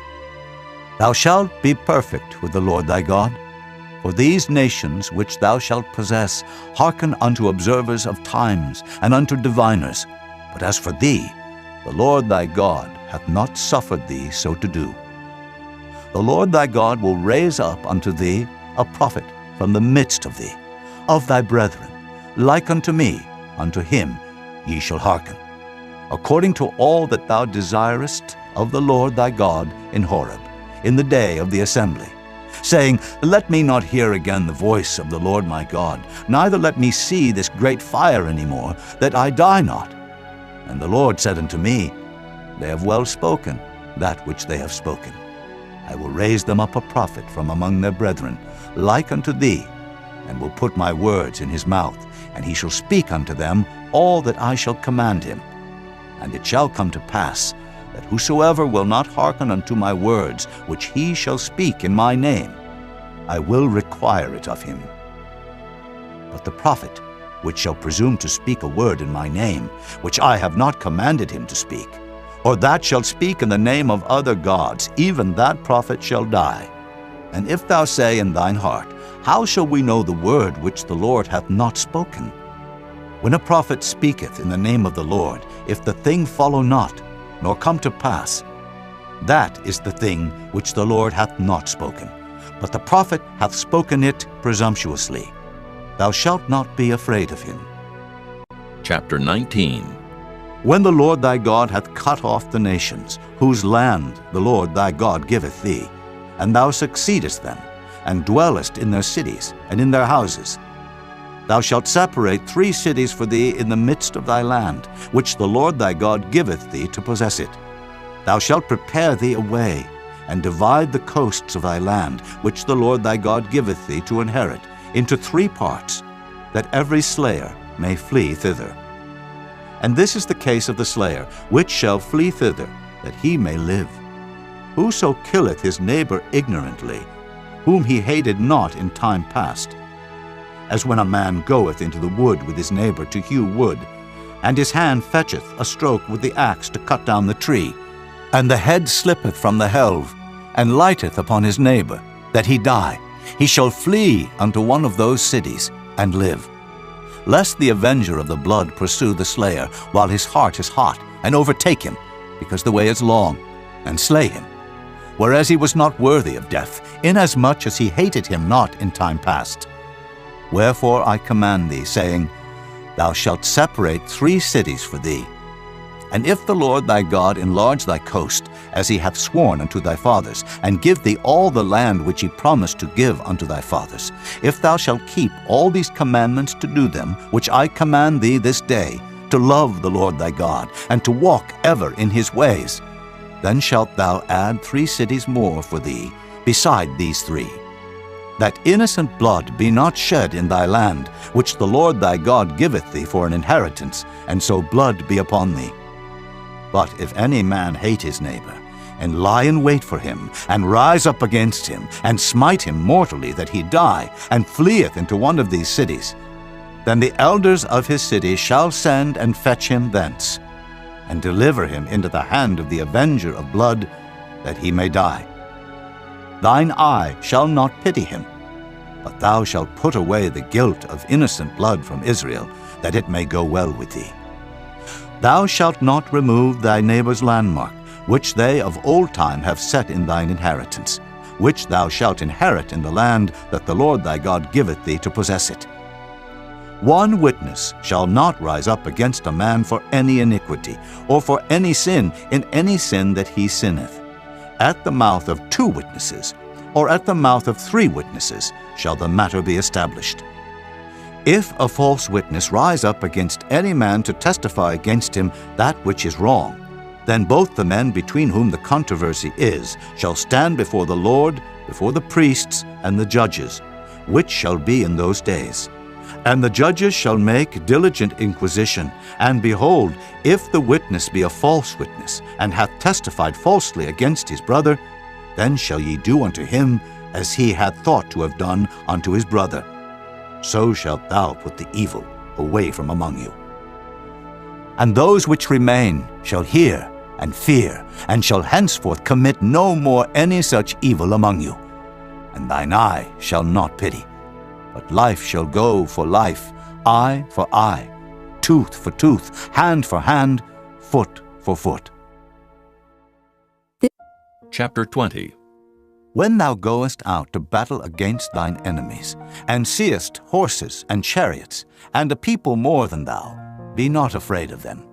Thou shalt be perfect with the Lord thy God, for these nations which thou shalt possess hearken unto observers of times and unto diviners. But as for thee, the Lord thy God hath not suffered thee so to do. The Lord thy God will raise up unto thee a prophet from the midst of thee, of thy brethren, like unto me, unto him ye shall hearken, according to all that thou desirest of the Lord thy God in Horeb, in the day of the assembly, saying, Let me not hear again the voice of the Lord my God, neither let me see this great fire any more, that I die not. And the Lord said unto me, They have well spoken that which they have spoken. I will raise them up a prophet from among their brethren, like unto thee, and will put my words in his mouth, and he shall speak unto them all that I shall command him. And it shall come to pass, that whosoever will not hearken unto my words, which he shall speak in my name, I will require it of him. But the prophet, which shall presume to speak a word in my name, which I have not commanded him to speak, or that shall speak in the name of other gods, even that prophet shall die. And if thou say in thine heart, How shall we know the word which the Lord hath not spoken? When a prophet speaketh in the name of the Lord, if the thing follow not, nor come to pass, that is the thing which the Lord hath not spoken, but the prophet hath spoken it presumptuously. Thou shalt not be afraid of him. Chapter 19. When the Lord thy God hath cut off the nations, whose land the Lord thy God giveth thee, and thou succeedest them, and dwellest in their cities and in their houses, thou shalt separate 3 cities for thee in the midst of thy land, which the Lord thy God giveth thee to possess it. Thou shalt prepare thee a way, and divide the coasts of thy land, which the Lord thy God giveth thee to inherit, into 3 parts, that every slayer may flee thither. And this is the case of the slayer, which shall flee thither, that he may live. Whoso killeth his neighbor ignorantly, whom he hated not in time past, as when a man goeth into the wood with his neighbor to hew wood, and his hand fetcheth a stroke with the axe to cut down the tree, and the head slippeth from the helve, and lighteth upon his neighbor, that he die, he shall flee unto one of those cities, and live. Lest the avenger of the blood pursue the slayer, while his heart is hot, and overtake him, because the way is long, and slay him, whereas he was not worthy of death, inasmuch as he hated him not in time past. Wherefore I command thee, saying, Thou shalt separate 3 cities for thee. And if the Lord thy God enlarge thy coast, as he hath sworn unto thy fathers, and give thee all the land which he promised to give unto thy fathers, if thou shalt keep all these commandments to do them, which I command thee this day, to love the Lord thy God, and to walk ever in his ways, then shalt thou add 3 cities more for thee, beside these 3, that innocent blood be not shed in thy land, which the Lord thy God giveth thee for an inheritance, and so blood be upon thee. But if any man hate his neighbor, and lie in wait for him, and rise up against him, and smite him mortally that he die, and fleeth into one of these cities, then the elders of his city shall send and fetch him thence, and deliver him into the hand of the avenger of blood, that he may die. Thine eye shall not pity him, but thou shalt put away the guilt of innocent blood from Israel, that it may go well with thee. Thou shalt not remove thy neighbor's landmark, which they of old time have set in thine inheritance, which thou shalt inherit in the land that the Lord thy God giveth thee to possess it. One witness shall not rise up against a man for any iniquity, or for any sin in any sin that he sinneth. At the mouth of 2 witnesses, or at the mouth of 3 witnesses, shall the matter be established. If a false witness rise up against any man to testify against him that which is wrong, then both the men between whom the controversy is shall stand before the Lord, before the priests and the judges, which shall be in those days. And the judges shall make diligent inquisition, and behold, if the witness be a false witness, and hath testified falsely against his brother, then shall ye do unto him as he had thought to have done unto his brother. So shalt thou put the evil away from among you. And those which remain shall hear and fear, and shall henceforth commit no more any such evil among you. And thine eye shall not pity, but life shall go for life, eye for eye, tooth for tooth, hand for hand, foot for foot. Chapter 20. When thou goest out to battle against thine enemies, and seest horses and chariots, and a people more than thou, be not afraid of them,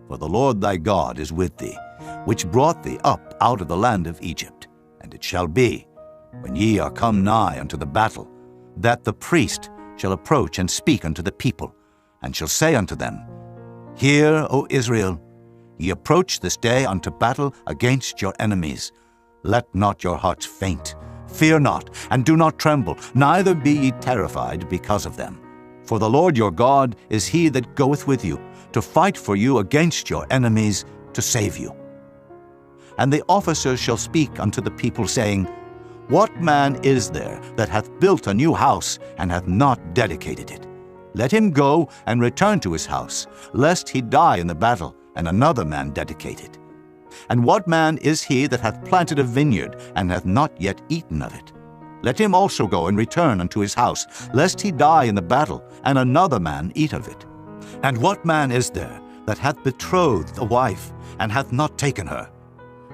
for the Lord thy God is with thee, which brought thee up out of the land of Egypt. And it shall be, when ye are come nigh unto the battle, that the priest shall approach and speak unto the people, and shall say unto them, Hear, O Israel, ye approach this day unto battle against your enemies. Let not your hearts faint, fear not, and do not tremble, neither be ye terrified because of them. For the Lord your God is he that goeth with you, to fight for you against your enemies, to save you. And the officers shall speak unto the people, saying, What man is there that hath built a new house, and hath not dedicated it? Let him go and return to his house, lest he die in the battle, and another man dedicate it. And what man is he that hath planted a vineyard, and hath not yet eaten of it? Let him also go and return unto his house, lest he die in the battle, and another man eat of it. And what man is there that hath betrothed a wife, and hath not taken her?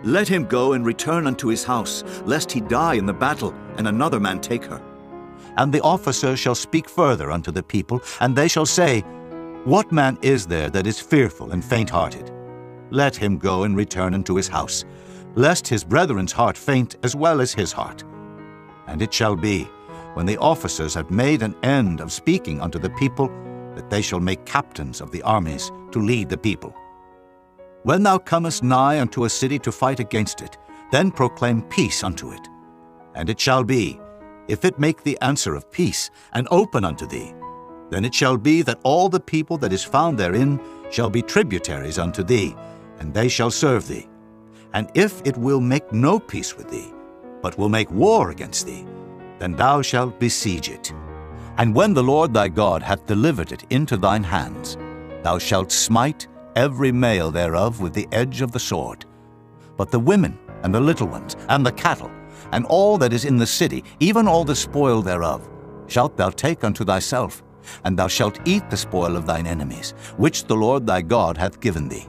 Let him go and return unto his house, lest he die in the battle, and another man take her. And the officers shall speak further unto the people, and they shall say, What man is there that is fearful and faint-hearted? Let him go and return unto his house, lest his brethren's heart faint as well as his heart. And it shall be, when the officers have made an end of speaking unto the people, that they shall make captains of the armies to lead the people. When thou comest nigh unto a city to fight against it, then proclaim peace unto it. And it shall be, if it make the answer of peace, and open unto thee, then it shall be that all the people that is found therein shall be tributaries unto thee, and they shall serve thee. And if it will make no peace with thee, but will make war against thee, then thou shalt besiege it. And when the Lord thy God hath delivered it into thine hands, thou shalt smite every male thereof with the edge of the sword. But the women, and the little ones, and the cattle, and all that is in the city, even all the spoil thereof, shalt thou take unto thyself, and thou shalt eat the spoil of thine enemies, which the Lord thy God hath given thee.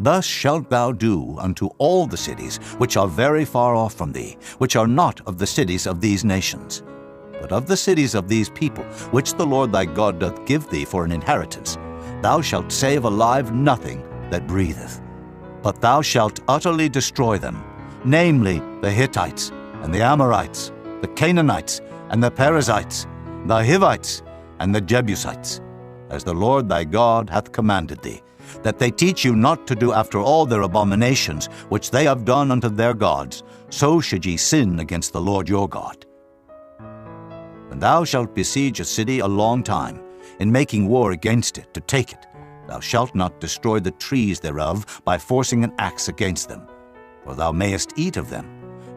Thus shalt thou do unto all the cities which are very far off from thee, which are not of the cities of these nations. But of the cities of these people, which the Lord thy God doth give thee for an inheritance, thou shalt save alive nothing that breatheth. But thou shalt utterly destroy them, namely the Hittites, and the Amorites, the Canaanites, and the Perizzites, the Hivites, and the Jebusites, as the Lord thy God hath commanded thee, that they teach you not to do after all their abominations which they have done unto their gods, so should ye sin against the Lord your God. When thou shalt besiege a city a long time, in making war against it to take it, thou shalt not destroy the trees thereof by forcing an axe against them, for thou mayest eat of them.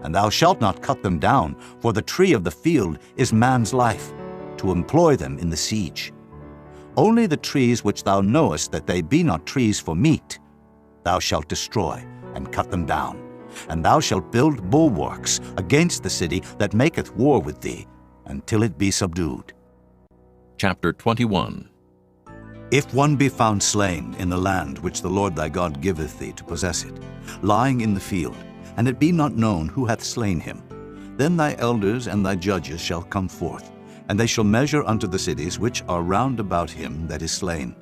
And thou shalt not cut them down, for the tree of the field is man's life, to employ them in the siege. Only the trees which thou knowest that they be not trees for meat, thou shalt destroy and cut them down. And thou shalt build bulwarks against the city that maketh war with thee, until it be subdued. Chapter 21. If one be found slain in the land which the Lord thy God giveth thee to possess it, lying in the field, and it be not known who hath slain him, then thy elders and thy judges shall come forth, and they shall measure unto the cities which are round about him that is slain.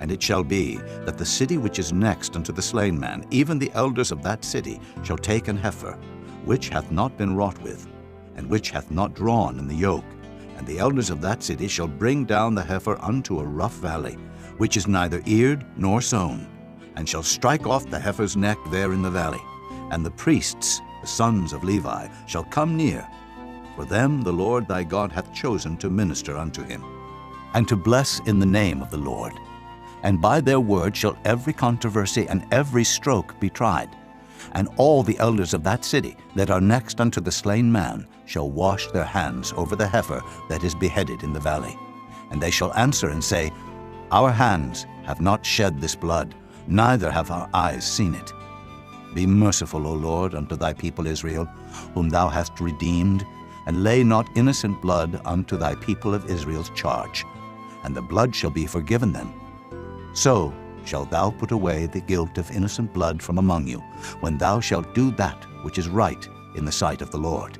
And it shall be that the city which is next unto the slain man, even the elders of that city, shall take an heifer, which hath not been wrought with, and which hath not drawn in the yoke. And the elders of that city shall bring down the heifer unto a rough valley, which is neither eared nor sown, and shall strike off the heifer's neck there in the valley. And the priests, the sons of Levi, shall come near, for them the Lord thy God hath chosen to minister unto him, and to bless in the name of the Lord. And by their word shall every controversy and every stroke be tried. And all the elders of that city that are next unto the slain man shall wash their hands over the heifer that is beheaded in the valley. And they shall answer and say, Our hands have not shed this blood, neither have our eyes seen it. Be merciful, O Lord, unto thy people Israel, whom thou hast redeemed, and lay not innocent blood unto thy people of Israel's charge, and the blood shall be forgiven them. So shalt thou put away the guilt of innocent blood from among you, when thou shalt do that which is right in the sight of the Lord.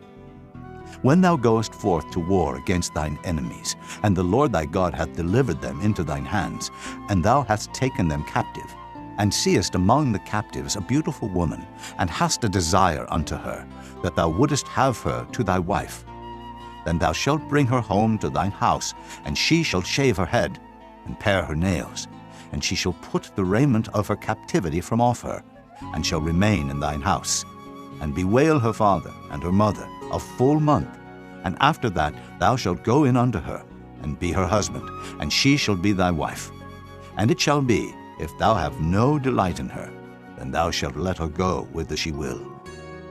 When thou goest forth to war against thine enemies, and the Lord thy God hath delivered them into thine hands, and thou hast taken them captive, and seest among the captives a beautiful woman, and hast a desire unto her, that thou wouldest have her to thy wife, then thou shalt bring her home to thine house, and she shall shave her head, and pare her nails, and she shall put the raiment of her captivity from off her, and shall remain in thine house, and bewail her father and her mother a full month. And after that thou shalt go in unto her, and be her husband, and she shall be thy wife. And it shall be, if thou have no delight in her, then thou shalt let her go whither she will.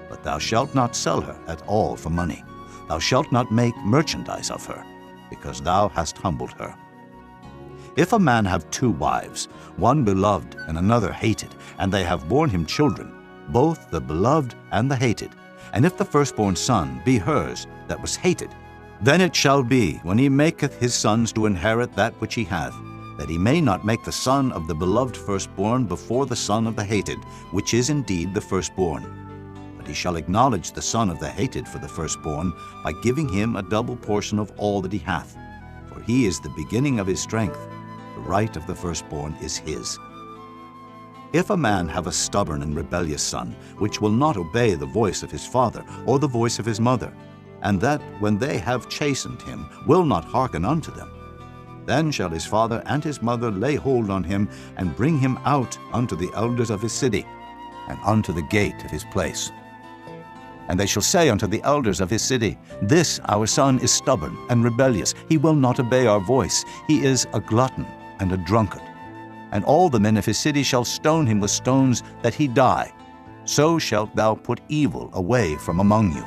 But thou shalt not sell her at all for money. Thou shalt not make merchandise of her, because thou hast humbled her. If a man have two wives, one beloved and another hated, and they have borne him children, both the beloved and the hated, and if the firstborn son be hers that was hated, then it shall be, when he maketh his sons to inherit that which he hath, that he may not make the son of the beloved firstborn before the son of the hated, which is indeed the firstborn. But he shall acknowledge the son of the hated for the firstborn, by giving him a double portion of all that he hath. For he is the beginning of his strength, the right of the firstborn is his. If a man have a stubborn and rebellious son, which will not obey the voice of his father or the voice of his mother, and that, when they have chastened him, will not hearken unto them, then shall his father and his mother lay hold on him, and bring him out unto the elders of his city, and unto the gate of his place. And they shall say unto the elders of his city, This our son is stubborn and rebellious, he will not obey our voice, he is a glutton and a drunkard. And all the men of his city shall stone him with stones, that he die. So shalt thou put evil away from among you,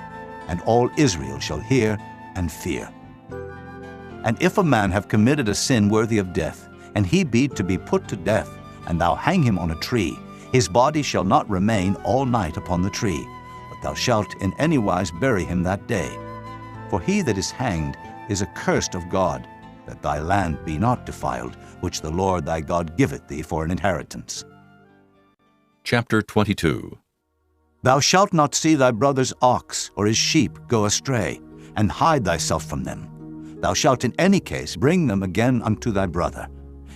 and all Israel shall hear and fear. And if a man have committed a sin worthy of death, and he be to be put to death, and thou hang him on a tree, his body shall not remain all night upon the tree, but thou shalt in any wise bury him that day. For he that is hanged is accursed of God, that thy land be not defiled, which the Lord thy God giveth thee for an inheritance. Chapter 22. Thou shalt not see thy brother's ox or his sheep go astray, and hide thyself from them. Thou shalt in any case bring them again unto thy brother.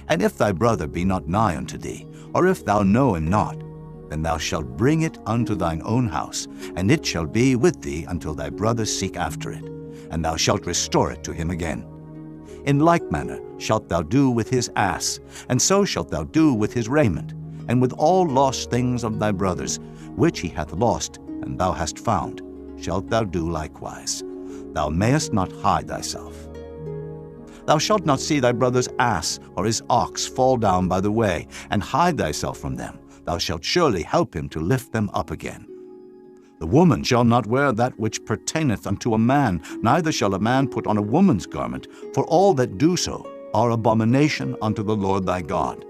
And if thy brother be not nigh unto thee, or if thou know him not, then thou shalt bring it unto thine own house, and it shall be with thee until thy brother seek after it, and thou shalt restore it to him again. In like manner shalt thou do with his ass, and so shalt thou do with his raiment, and with all lost things of thy brother's, which he hath lost, and thou hast found, shalt thou do likewise. Thou mayest not hide thyself. Thou shalt not see thy brother's ass or his ox fall down by the way, and hide thyself from them. Thou shalt surely help him to lift them up again. The woman shall not wear that which pertaineth unto a man, neither shall a man put on a woman's garment, for all that do so are abomination unto the Lord thy God.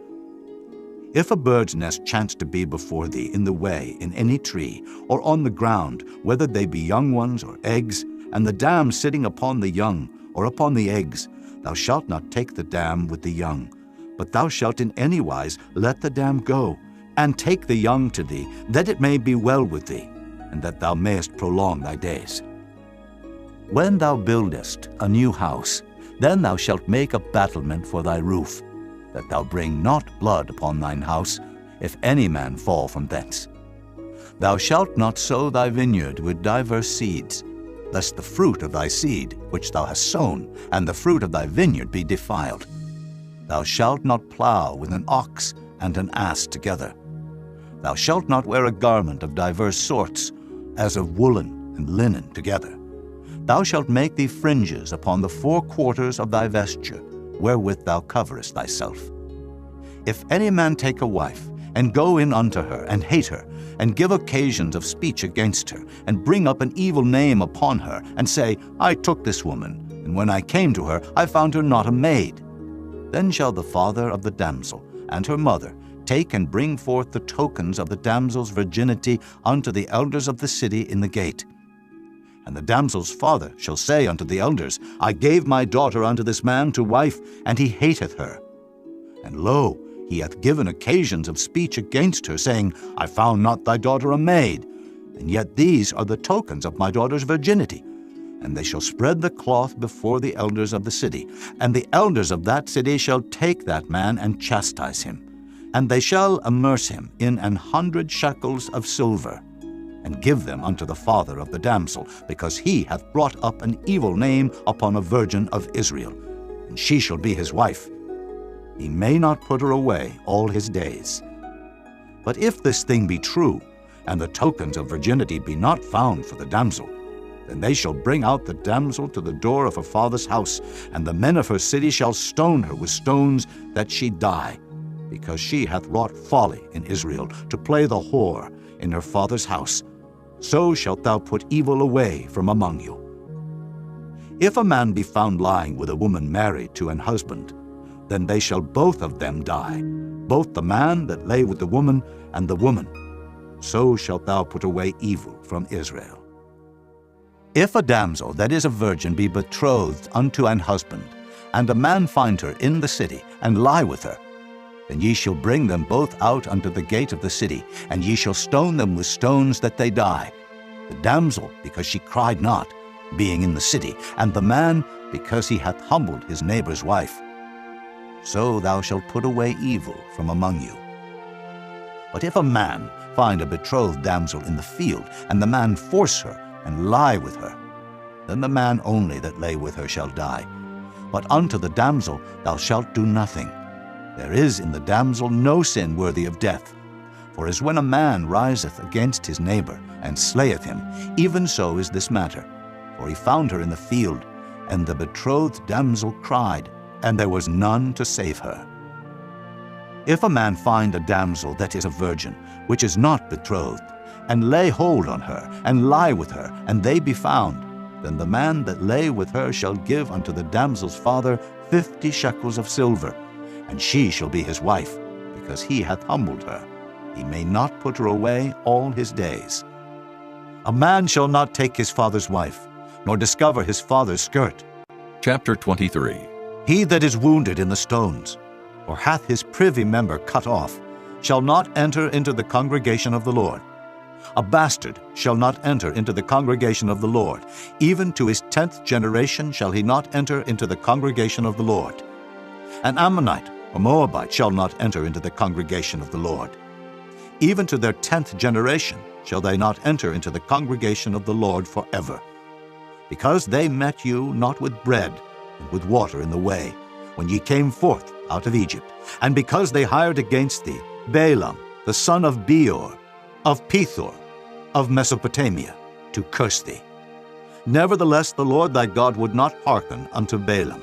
If a bird's nest chance to be before thee in the way, in any tree, or on the ground, whether they be young ones or eggs, and the dam sitting upon the young, or upon the eggs, thou shalt not take the dam with the young, but thou shalt in any wise let the dam go, and take the young to thee, that it may be well with thee, and that thou mayest prolong thy days. When thou buildest a new house, then thou shalt make a battlement for thy roof, that thou bring not blood upon thine house, if any man fall from thence. Thou shalt not sow thy vineyard with diverse seeds, lest the fruit of thy seed which thou hast sown, and the fruit of thy vineyard be defiled. Thou shalt not plow with an ox and an ass together. Thou shalt not wear a garment of diverse sorts, as of woolen and linen together. Thou shalt make thee fringes upon the four quarters of thy vesture, wherewith thou coverest thyself. If any man take a wife, and go in unto her, and hate her, and give occasions of speech against her, and bring up an evil name upon her, and say, I took this woman, and when I came to her, I found her not a maid, then shall the father of the damsel and her mother take and bring forth the tokens of the damsel's virginity unto the elders of the city in the gate. And the damsel's father shall say unto the elders, I gave my daughter unto this man to wife, and he hateth her. And lo, he hath given occasions of speech against her, saying, I found not thy daughter a maid, and yet these are the tokens of my daughter's virginity. And they shall spread the cloth before the elders of the city, and the elders of that city shall take that man and chastise him. And they shall immerse him in 100 shekels of silver, and give them unto the father of the damsel, because he hath brought up an evil name upon a virgin of Israel, and she shall be his wife. He may not put her away all his days. But if this thing be true, and the tokens of virginity be not found for the damsel, then they shall bring out the damsel to the door of her father's house, and the men of her city shall stone her with stones, that she die, because she hath wrought folly in Israel, to play the whore in her father's house. So shalt thou put evil away from among you. If a man be found lying with a woman married to an husband, then they shall both of them die, both the man that lay with the woman, and the woman. So shalt thou put away evil from Israel. If a damsel that is a virgin be betrothed unto an husband, and a man find her in the city, and lie with her, then ye shall bring them both out unto the gate of the city, and ye shall stone them with stones that they die, the damsel because she cried not, being in the city, and the man because he hath humbled his neighbor's wife. So thou shalt put away evil from among you. But if a man find a betrothed damsel in the field, and the man force her, and lie with her, then the man only that lay with her shall die. But unto the damsel thou shalt do nothing. There is in the damsel no sin worthy of death. For as when a man riseth against his neighbor, and slayeth him, even so is this matter. For he found her in the field, and the betrothed damsel cried, and there was none to save her. If a man find a damsel that is a virgin, which is not betrothed, and lay hold on her, and lie with her, and they be found, then the man that lay with her shall give unto the damsel's father 50 shekels of silver, and she shall be his wife, because he hath humbled her. He may not put her away all his days. A man shall not take his father's wife, nor discover his father's skirt. Chapter 23. He that is wounded in the stones, or hath his privy member cut off, shall not enter into the congregation of the Lord. A bastard shall not enter into the congregation of the Lord. Even to his 10th generation shall he not enter into the congregation of the Lord. An Ammonite or Moabite shall not enter into the congregation of the Lord. Even to their 10th generation shall they not enter into the congregation of the Lord forever. Because they met you not with bread and with water in the way, when ye came forth out of Egypt, and because they hired against thee Balaam, the son of Beor, of Pethor, of Mesopotamia, to curse thee. Nevertheless the Lord thy God would not hearken unto Balaam.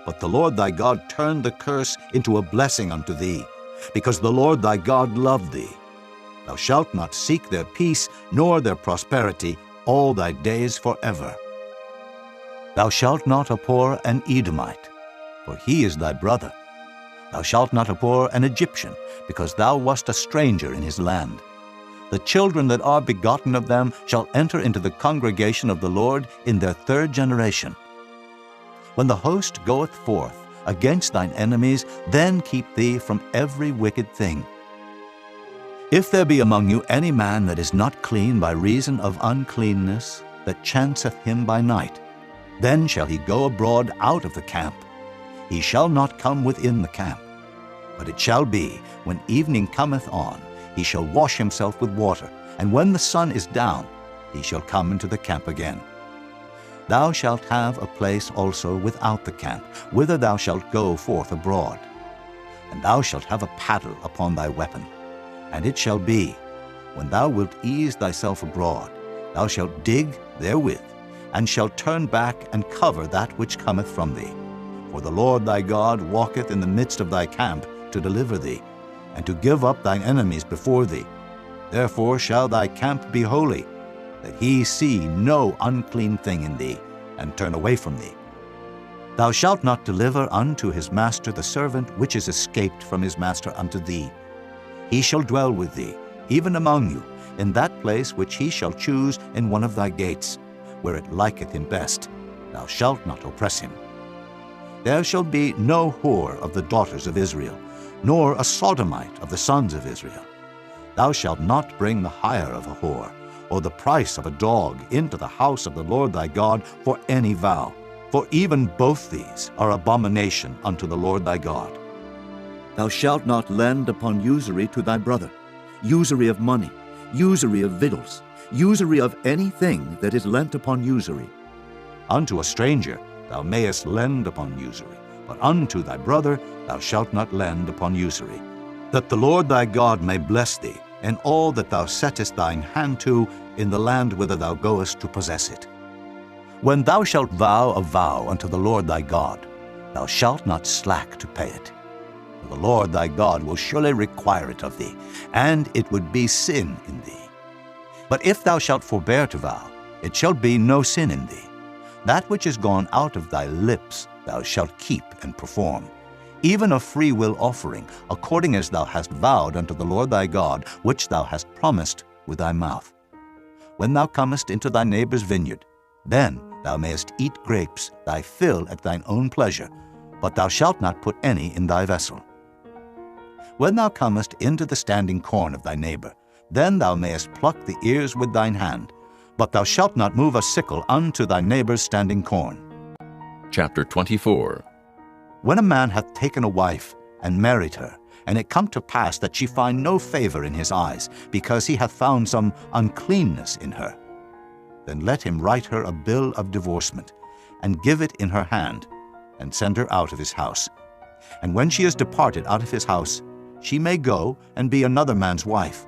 But the Lord thy God turned the curse into a blessing unto thee, because the Lord thy God loved thee. Thou shalt not seek their peace nor their prosperity all thy days forever. Thou shalt not abhor an Edomite, for he is thy brother. Thou shalt not abhor an Egyptian, because thou wast a stranger in his land. The children that are begotten of them shall enter into the congregation of the Lord in their 3rd generation. When the host goeth forth against thine enemies, then keep thee from every wicked thing. If there be among you any man that is not clean by reason of uncleanness, that chanceth him by night, then shall he go abroad out of the camp. He shall not come within the camp. But it shall be, when evening cometh on, he shall wash himself with water, and when the sun is down, he shall come into the camp again. Thou shalt have a place also without the camp, whither thou shalt go forth abroad. And thou shalt have a paddle upon thy weapon. And it shall be, when thou wilt ease thyself abroad, thou shalt dig therewith, and shalt turn back and cover that which cometh from thee. For the Lord thy God walketh in the midst of thy camp to deliver thee, and to give up thine enemies before thee. Therefore shall thy camp be holy, that he see no unclean thing in thee, and turn away from thee. Thou shalt not deliver unto his master the servant which is escaped from his master unto thee. He shall dwell with thee, even among you, in that place which he shall choose in one of thy gates, where it liketh him best. Thou shalt not oppress him. There shall be no whore of the daughters of Israel, nor a sodomite of the sons of Israel. Thou shalt not bring the hire of a whore, or the price of a dog into the house of the Lord thy God for any vow, for even both these are abomination unto the Lord thy God. Thou shalt not lend upon usury to thy brother, usury of money, usury of victuals, usury of anything that is lent upon usury. Unto a stranger thou mayest lend upon usury, but unto thy brother thou shalt not lend upon usury, that the Lord thy God may bless thee in all that thou settest thine hand to in the land whither thou goest to possess it. When thou shalt vow a vow unto the Lord thy God, thou shalt not slack to pay it. For the Lord thy God will surely require it of thee, and it would be sin in thee. But if thou shalt forbear to vow, it shall be no sin in thee. That which is gone out of thy lips thou shalt keep and perform, even a free will offering, according as thou hast vowed unto the Lord thy God, which thou hast promised with thy mouth. When thou comest into thy neighbor's vineyard, then thou mayest eat grapes, thy fill at thine own pleasure, but thou shalt not put any in thy vessel. When thou comest into the standing corn of thy neighbor, then thou mayest pluck the ears with thine hand, but thou shalt not move a sickle unto thy neighbor's standing corn. Chapter 24. When a man hath taken a wife and married her, and it come to pass that she find no favor in his eyes, because he hath found some uncleanness in her, then let him write her a bill of divorcement, and give it in her hand, and send her out of his house. And when she is departed out of his house, she may go and be another man's wife.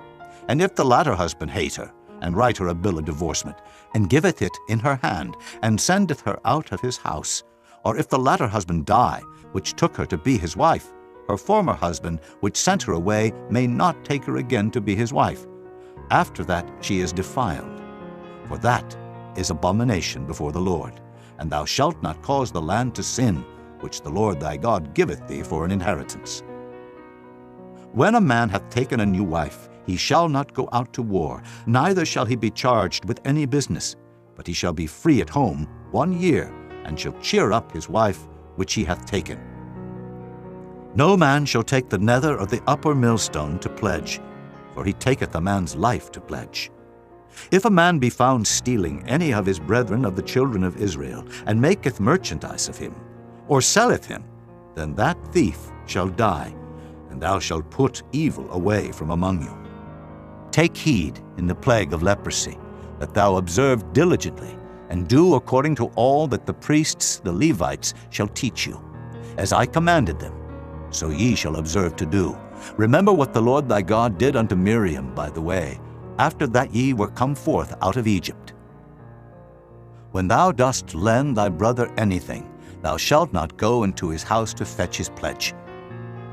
And if the latter husband hate her, and write her a bill of divorcement, and giveth it in her hand, and sendeth her out of his house, or if the latter husband die, which took her to be his wife, her former husband, which sent her away, may not take her again to be his wife. After that she is defiled. For that is abomination before the Lord, and thou shalt not cause the land to sin, which the Lord thy God giveth thee for an inheritance. When a man hath taken a new wife, he shall not go out to war, neither shall he be charged with any business, but he shall be free at home 1 year, and shall cheer up his wife which he hath taken. No man shall take the nether or the upper millstone to pledge, for he taketh a man's life to pledge. If a man be found stealing any of his brethren of the children of Israel, and maketh merchandise of him, or selleth him, then that thief shall die, and thou shalt put evil away from among you. Take heed in the plague of leprosy, that thou observe diligently, and do according to all that the priests, the Levites, shall teach you. As I commanded them, so ye shall observe to do. Remember what the Lord thy God did unto Miriam by the way, after that ye were come forth out of Egypt. When thou dost lend thy brother anything, thou shalt not go into his house to fetch his pledge.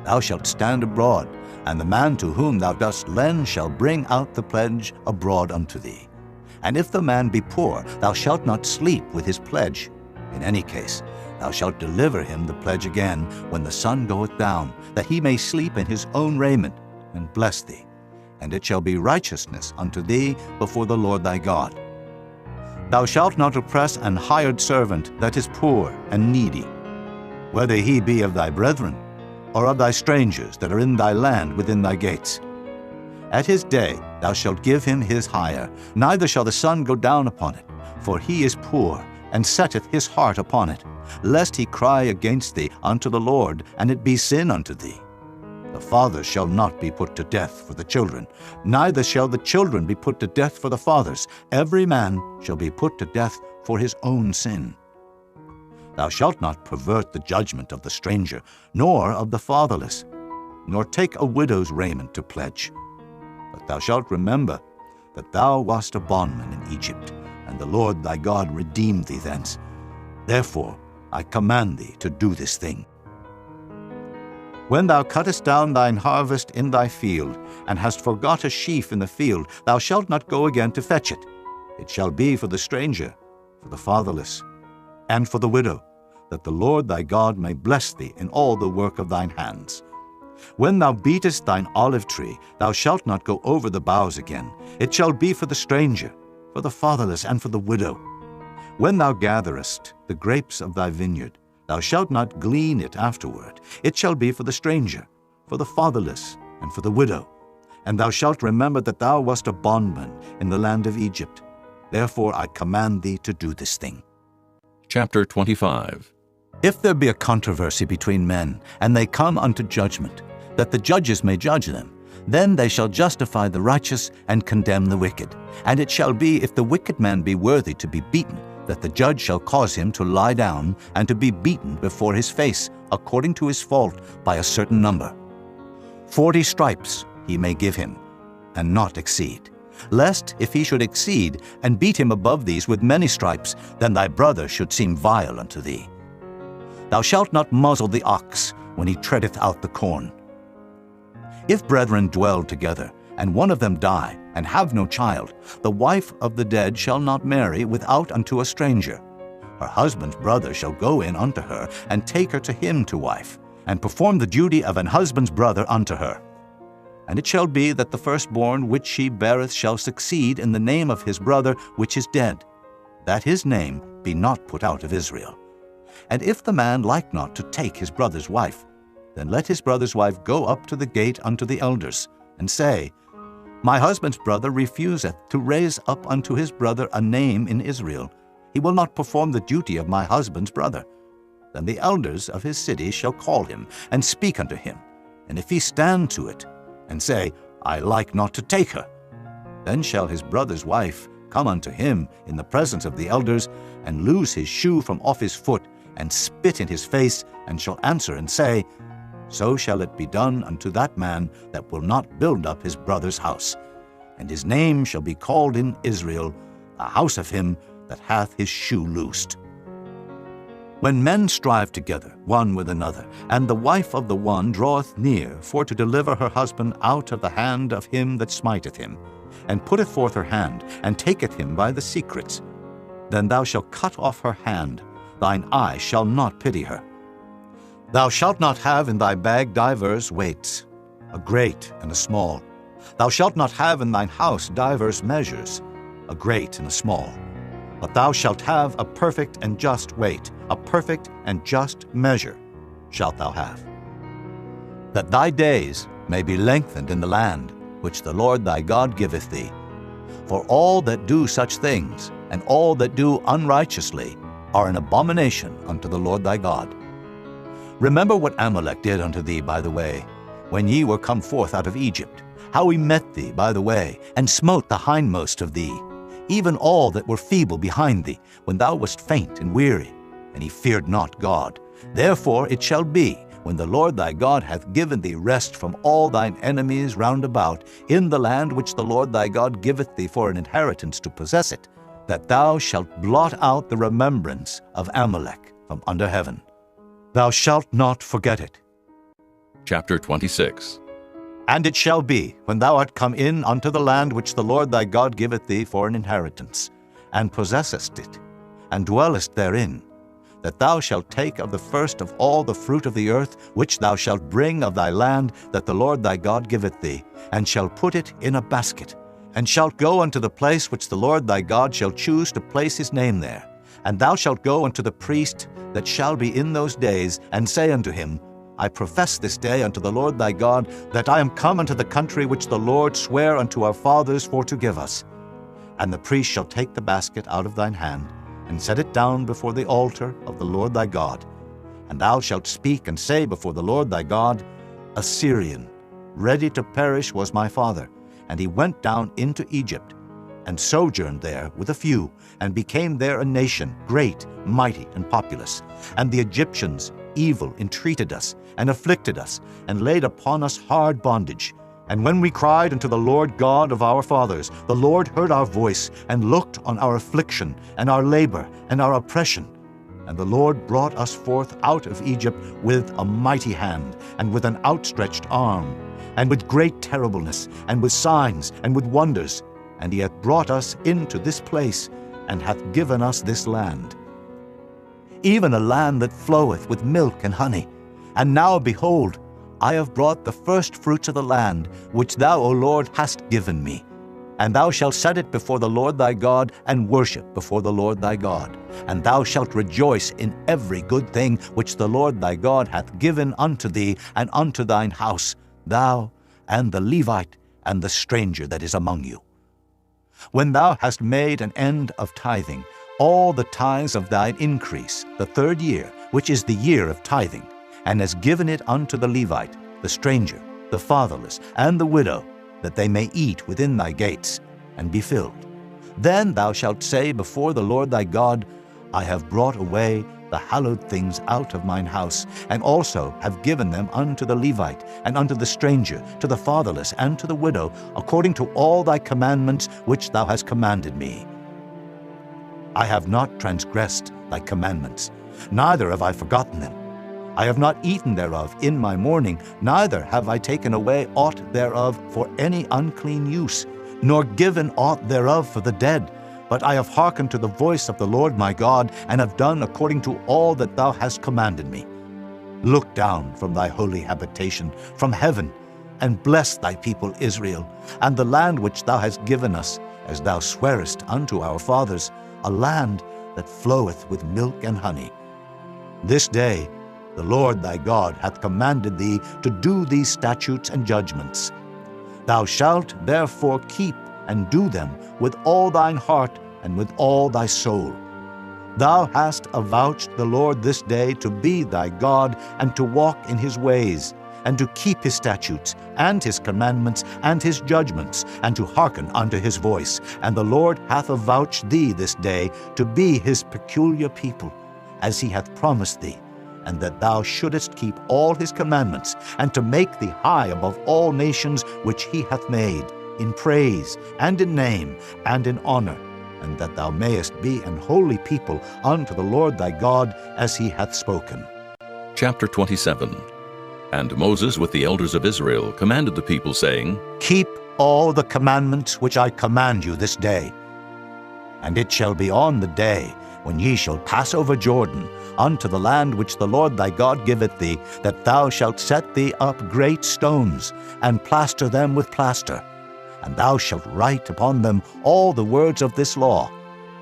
Thou shalt stand abroad, and the man to whom thou dost lend shall bring out the pledge abroad unto thee. And if the man be poor, thou shalt not sleep with his pledge. In any case, thou shalt deliver him the pledge again when the sun goeth down, that he may sleep in his own raiment, and bless thee. And it shall be righteousness unto thee before the Lord thy God. Thou shalt not oppress an hired servant that is poor and needy, whether he be of thy brethren, or of thy strangers that are in thy land within thy gates. At his day thou shalt give him his hire, neither shall the sun go down upon it, for he is poor, and setteth his heart upon it, lest he cry against thee unto the Lord, and it be sin unto thee. The fathers shall not be put to death for the children, neither shall the children be put to death for the fathers. Every man shall be put to death for his own sin. Thou shalt not pervert the judgment of the stranger, nor of the fatherless, nor take a widow's raiment to pledge. But thou shalt remember that thou wast a bondman in Egypt, and the Lord thy God redeemed thee thence. Therefore I command thee to do this thing. When thou cuttest down thine harvest in thy field, and hast forgot a sheaf in the field, thou shalt not go again to fetch it. It shall be for the stranger, for the fatherless, and for the widow, that the Lord thy God may bless thee in all the work of thine hands. When thou beatest thine olive tree, thou shalt not go over the boughs again. It shall be for the stranger, for the fatherless, and for the widow. When thou gatherest the grapes of thy vineyard, thou shalt not glean it afterward. It shall be for the stranger, for the fatherless, and for the widow. And thou shalt remember that thou wast a bondman in the land of Egypt. Therefore I command thee to do this thing. Chapter 25. If there be a controversy between men, and they come unto judgment, that the judges may judge them, then they shall justify the righteous and condemn the wicked. And it shall be, if the wicked man be worthy to be beaten, that the judge shall cause him to lie down and to be beaten before his face, according to his fault, by a certain number. 40 stripes he may give him, and not exceed. Lest, if he should exceed, and beat him above these with many stripes, then thy brother should seem vile unto thee. Thou shalt not muzzle the ox when he treadeth out the corn. If brethren dwell together, and one of them die, and have no child, the wife of the dead shall not marry without unto a stranger. Her husband's brother shall go in unto her, and take her to him to wife, and perform the duty of an husband's brother unto her. And it shall be that the firstborn which she beareth shall succeed in the name of his brother which is dead, that his name be not put out of Israel. And if the man like not to take his brother's wife, then let his brother's wife go up to the gate unto the elders, and say, My husband's brother refuseth to raise up unto his brother a name in Israel. He will not perform the duty of my husband's brother. Then the elders of his city shall call him, and speak unto him. And if he stand to it, and say, I like not to take her, then shall his brother's wife come unto him in the presence of the elders, and loose his shoe from off his foot, and spit in his face, and shall answer and say, So shall it be done unto that man that will not build up his brother's house. And his name shall be called in Israel, a house of him that hath his shoe loosed. When men strive together one with another, and the wife of the one draweth near for to deliver her husband out of the hand of him that smiteth him, and putteth forth her hand, and taketh him by the secrets, then thou shalt cut off her hand, thine eye shall not pity her. Thou shalt not have in thy bag divers weights, a great and a small. Thou shalt not have in thine house divers measures, a great and a small. But thou shalt have a perfect and just weight, a perfect and just measure shalt thou have. that thy days may be lengthened in the land which the Lord thy God giveth thee. For all that do such things, and all that do unrighteously, are an abomination unto the Lord thy God. Remember what Amalek did unto thee by the way, when ye were come forth out of Egypt, how he met thee by the way, and smote the hindmost of thee, even all that were feeble behind thee, when thou wast faint and weary, and he feared not God. Therefore it shall be, when the Lord thy God hath given thee rest from all thine enemies round about, in the land which the Lord thy God giveth thee for an inheritance to possess it, that thou shalt blot out the remembrance of Amalek from under heaven. Thou shalt not forget it. Chapter 26. And it shall be, when thou art come in unto the land which the Lord thy God giveth thee for an inheritance, and possessest it, and dwellest therein, that thou shalt take of the first of all the fruit of the earth, which thou shalt bring of thy land that the Lord thy God giveth thee, and shalt put it in a basket, and shalt go unto the place which the Lord thy God shall choose to place his name there. And thou shalt go unto the priest that shall be in those days, and say unto him, I profess this day unto the Lord thy God, that I am come unto the country which the Lord sware unto our fathers for to give us. And the priest shall take the basket out of thine hand, and set it down before the altar of the Lord thy God. And thou shalt speak and say before the Lord thy God, A Syrian, ready to perish, was my father, and he went down into Egypt, and sojourned there with a few, and became there a nation, great, mighty, and populous. And the Egyptians evil entreated us, and afflicted us, and laid upon us hard bondage. And when we cried unto the Lord God of our fathers, the Lord heard our voice, and looked on our affliction, and our labor, and our oppression. And the Lord brought us forth out of Egypt with a mighty hand, and with an outstretched arm, and with great terribleness, and with signs, and with wonders. And he hath brought us into this place, and hath given us this land, even a land that floweth with milk and honey. And now, behold, I have brought the first fruits of the land, which thou, O Lord, hast given me. And thou shalt set it before the Lord thy God, and worship before the Lord thy God. And thou shalt rejoice in every good thing which the Lord thy God hath given unto thee and unto thine house, thou and the Levite and the stranger that is among you. When thou hast made an end of tithing, all the tithes of thine increase, the third year, which is the year of tithing, and hast given it unto the Levite, the stranger, the fatherless, and the widow, that they may eat within thy gates, and be filled. Then thou shalt say before the Lord thy God, I have brought away the hallowed things out of mine house, and also have given them unto the Levite, and unto the stranger, to the fatherless, and to the widow, according to all thy commandments which thou hast commanded me. I have not transgressed thy commandments, neither have I forgotten them. I have not eaten thereof in my mourning, neither have I taken away aught thereof for any unclean use, nor given aught thereof for the dead. But I have hearkened to the voice of the Lord my God, and have done according to all that thou hast commanded me. Look down from thy holy habitation, from heaven, and bless thy people Israel, and the land which thou hast given us, as thou swarest unto our fathers, a land that floweth with milk and honey. This day the Lord thy God hath commanded thee to do these statutes and judgments. Thou shalt therefore keep and do them with all thine heart and with all thy soul. Thou hast avouched the Lord this day to be thy God, and to walk in his ways, and to keep his statutes, and his commandments, and his judgments, and to hearken unto his voice. And the Lord hath avouched thee this day to be his peculiar people, as he hath promised thee, and that thou shouldest keep all his commandments, and to make thee high above all nations which he hath made, in praise, and in name, and in honor, and that thou mayest be an holy people unto the Lord thy God, as he hath spoken. Chapter 27. And Moses with the elders of Israel commanded the people, saying, Keep all the commandments which I command you this day. And it shall be on the day when ye shall pass over Jordan unto the land which the Lord thy God giveth thee, that thou shalt set thee up great stones, and plaster them with plaster. And thou shalt write upon them all the words of this law.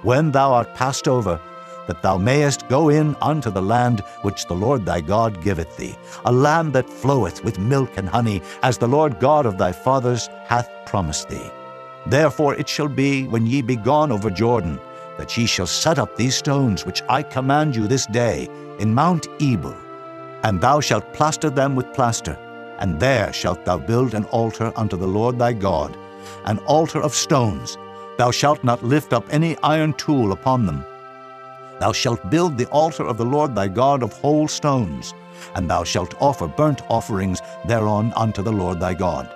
When thou art passed over, that thou mayest go in unto the land which the Lord thy God giveth thee, a land that floweth with milk and honey, as the Lord God of thy fathers hath promised thee. Therefore it shall be, when ye be gone over Jordan, that ye shall set up these stones which I command you this day in Mount Ebal, and thou shalt plaster them with plaster, and there shalt thou build an altar unto the Lord thy God, an altar of stones. Thou shalt not lift up any iron tool upon them. Thou shalt build the altar of the Lord thy God of whole stones, and thou shalt offer burnt offerings thereon unto the Lord thy God.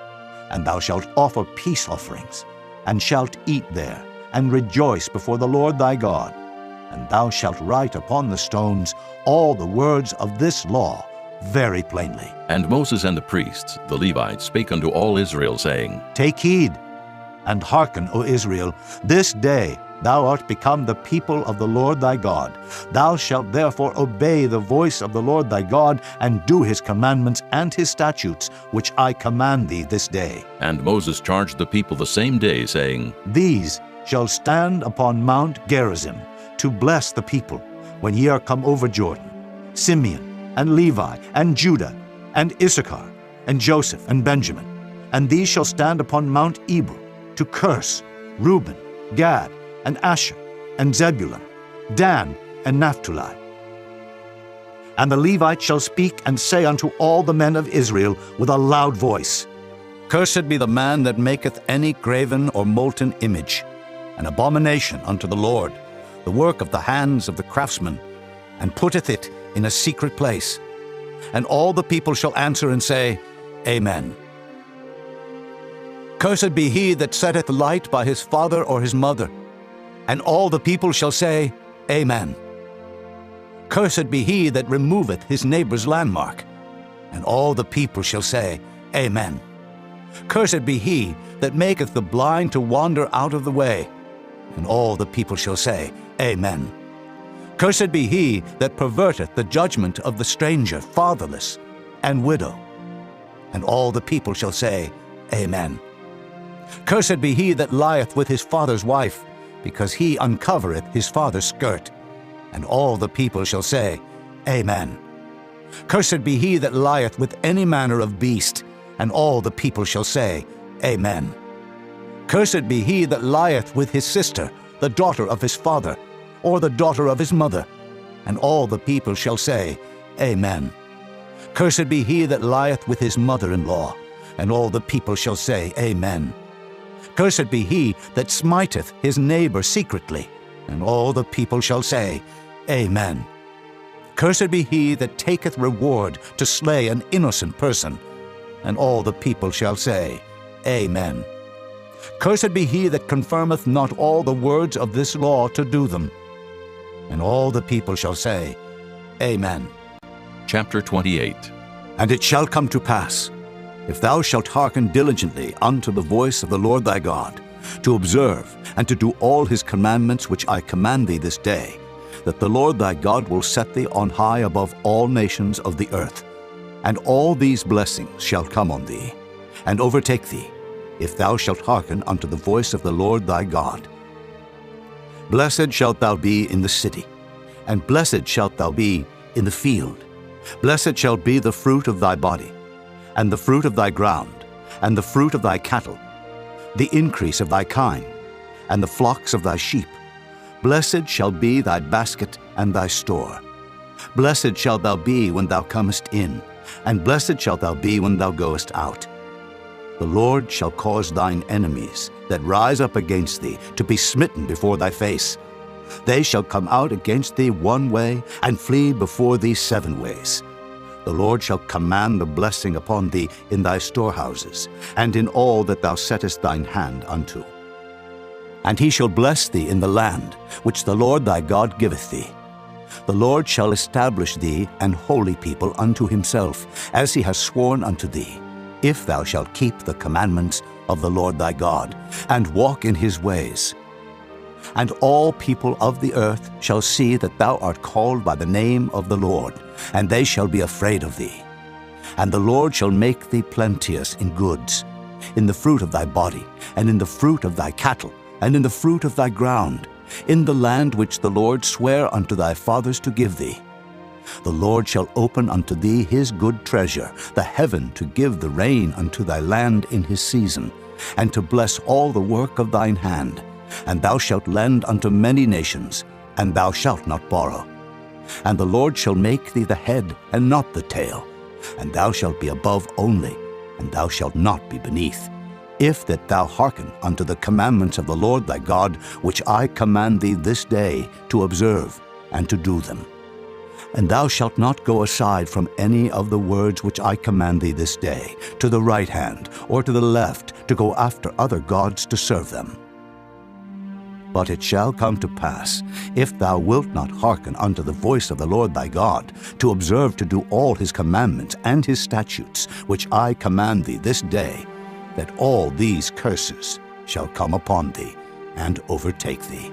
And thou shalt offer peace offerings, and shalt eat there, and rejoice before the Lord thy God. And thou shalt write upon the stones all the words of this law very plainly. And Moses and the priests, the Levites, spake unto all Israel, saying, Take heed, and hearken, O Israel, this day thou art become the people of the Lord thy God. Thou shalt therefore obey the voice of the Lord thy God, and do his commandments and his statutes, which I command thee this day. And Moses charged the people the same day, saying, These shall stand upon Mount Gerizim, to bless the people, when ye are come over Jordan, Simeon, and Levi, and Judah, and Issachar, and Joseph, and Benjamin. And these shall stand upon Mount Ebal, to curse Reuben, Gad, and Asher, and Zebulun, Dan, and Naphtali. And the Levites shall speak and say unto all the men of Israel with a loud voice, Cursed be the man that maketh any graven or molten image, an abomination unto the Lord, the work of the hands of the craftsman, and putteth it in a secret place. And all the people shall answer and say, Amen. Cursed be he that setteth light by his father or his mother. And all the people shall say, Amen. Cursed be he that removeth his neighbor's landmark. And all the people shall say, Amen. Cursed be he that maketh the blind to wander out of the way. And all the people shall say, Amen. Cursed be he that perverteth the judgment of the stranger, fatherless, and widow. And all the people shall say, Amen. Cursed be he that lieth with his father's wife, because he uncovereth his father's skirt. And all the people shall say, Amen. Cursed be he that lieth with any manner of beast, and all the people shall say, Amen. Cursed be he that lieth with his sister, the daughter of his father, or the daughter of his mother. And all the people shall say, Amen. Cursed be he that lieth with his mother-in-law, and all the people shall say, Amen. Cursed be he that smiteth his neighbor secretly, and all the people shall say, Amen. Cursed be he that taketh reward to slay an innocent person, and all the people shall say, Amen. Cursed be he that confirmeth not all the words of this law to do them. And all the people shall say, Amen. Chapter 28. And it shall come to pass, if thou shalt hearken diligently unto the voice of the Lord thy God, to observe and to do all his commandments which I command thee this day, that the Lord thy God will set thee on high above all nations of the earth. And all these blessings shall come on thee, and overtake thee, if thou shalt hearken unto the voice of the Lord thy God. Blessed shalt thou be in the city, and blessed shalt thou be in the field. Blessed shall be the fruit of thy body, and the fruit of thy ground, and the fruit of thy cattle, the increase of thy kine, and the flocks of thy sheep. Blessed shall be thy basket and thy store. Blessed shalt thou be when thou comest in, and blessed shalt thou be when thou goest out. The Lord shall cause thine enemies that rise up against thee to be smitten before thy face. They shall come out against thee one way, and flee before thee 7 ways. The Lord shall command the blessing upon thee in thy storehouses, and in all that thou settest thine hand unto. And he shall bless thee in the land which the Lord thy God giveth thee. The Lord shall establish thee an holy people unto himself, as he has sworn unto thee, if thou shalt keep the commandments of the Lord thy God, and walk in his ways. And all people of the earth shall see that thou art called by the name of the Lord, and they shall be afraid of thee. And the Lord shall make thee plenteous in goods, in the fruit of thy body, and in the fruit of thy cattle, and in the fruit of thy ground, in the land which the Lord sware unto thy fathers to give thee. The Lord shall open unto thee his good treasure, the heaven to give the rain unto thy land in his season, and to bless all the work of thine hand. And thou shalt lend unto many nations, and thou shalt not borrow. And the Lord shall make thee the head, and not the tail. And thou shalt be above only, and thou shalt not be beneath, if that thou hearken unto the commandments of the Lord thy God, which I command thee this day to observe and to do them. And thou shalt not go aside from any of the words which I command thee this day, to the right hand or to the left, to go after other gods to serve them. But it shall come to pass, if thou wilt not hearken unto the voice of the Lord thy God, to observe to do all his commandments and his statutes, which I command thee this day, that all these curses shall come upon thee and overtake thee.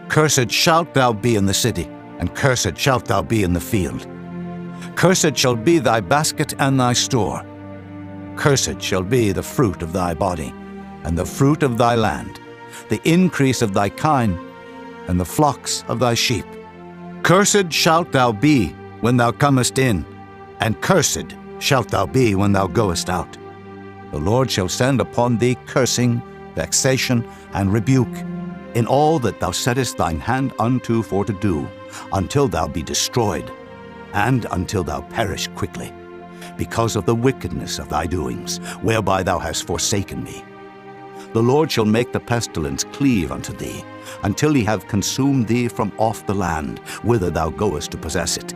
Cursed shalt thou be in the city, and cursed shalt thou be in the field. Cursed shall be thy basket and thy store. Cursed shall be the fruit of thy body, and the fruit of thy land, the increase of thy kine, and the flocks of thy sheep. Cursed shalt thou be when thou comest in, and cursed shalt thou be when thou goest out. The Lord shall send upon thee cursing, vexation, and rebuke, in all that thou settest thine hand unto for to do, until thou be destroyed, and until thou perish quickly, because of the wickedness of thy doings, whereby thou hast forsaken me. The Lord shall make the pestilence cleave unto thee, until he have consumed thee from off the land, whither thou goest to possess it.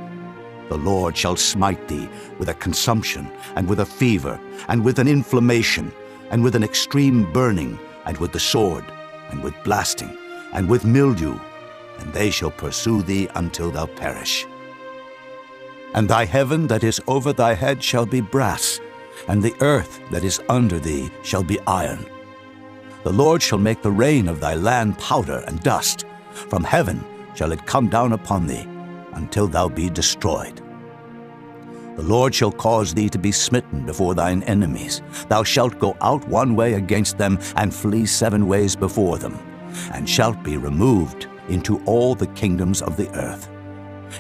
The Lord shall smite thee with a consumption, and with a fever, and with an inflammation, and with an extreme burning, and with the sword, and with blasting, and with mildew, and they shall pursue thee until thou perish. And thy heaven that is over thy head shall be brass, and the earth that is under thee shall be iron. The Lord shall make the rain of thy land powder and dust. From heaven shall it come down upon thee, until thou be destroyed. The Lord shall cause thee to be smitten before thine enemies. Thou shalt go out one way against them, and flee 7 ways before them, and shalt be removed into all the kingdoms of the earth.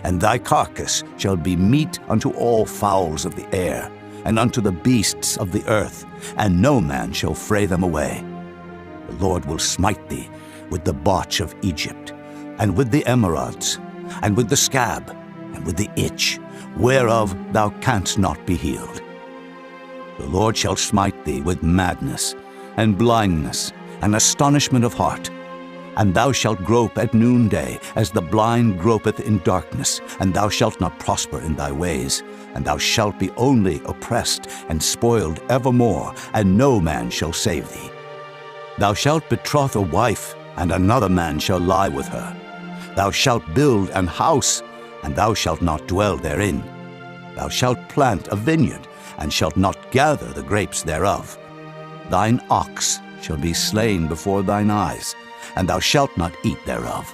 And thy carcass shall be meat unto all fowls of the air, and unto the beasts of the earth, and no man shall fray them away. The Lord will smite thee with the botch of Egypt, and with the emerods, and with the scab, and with the itch, whereof thou canst not be healed. The Lord shall smite thee with madness, and blindness, and astonishment of heart. And thou shalt grope at noonday, as the blind gropeth in darkness, and thou shalt not prosper in thy ways, and thou shalt be only oppressed and spoiled evermore, and no man shall save thee. Thou shalt betroth a wife, and another man shall lie with her. Thou shalt build an house, and thou shalt not dwell therein. Thou shalt plant a vineyard, and shalt not gather the grapes thereof. Thine ox shall be slain before thine eyes, and thou shalt not eat thereof.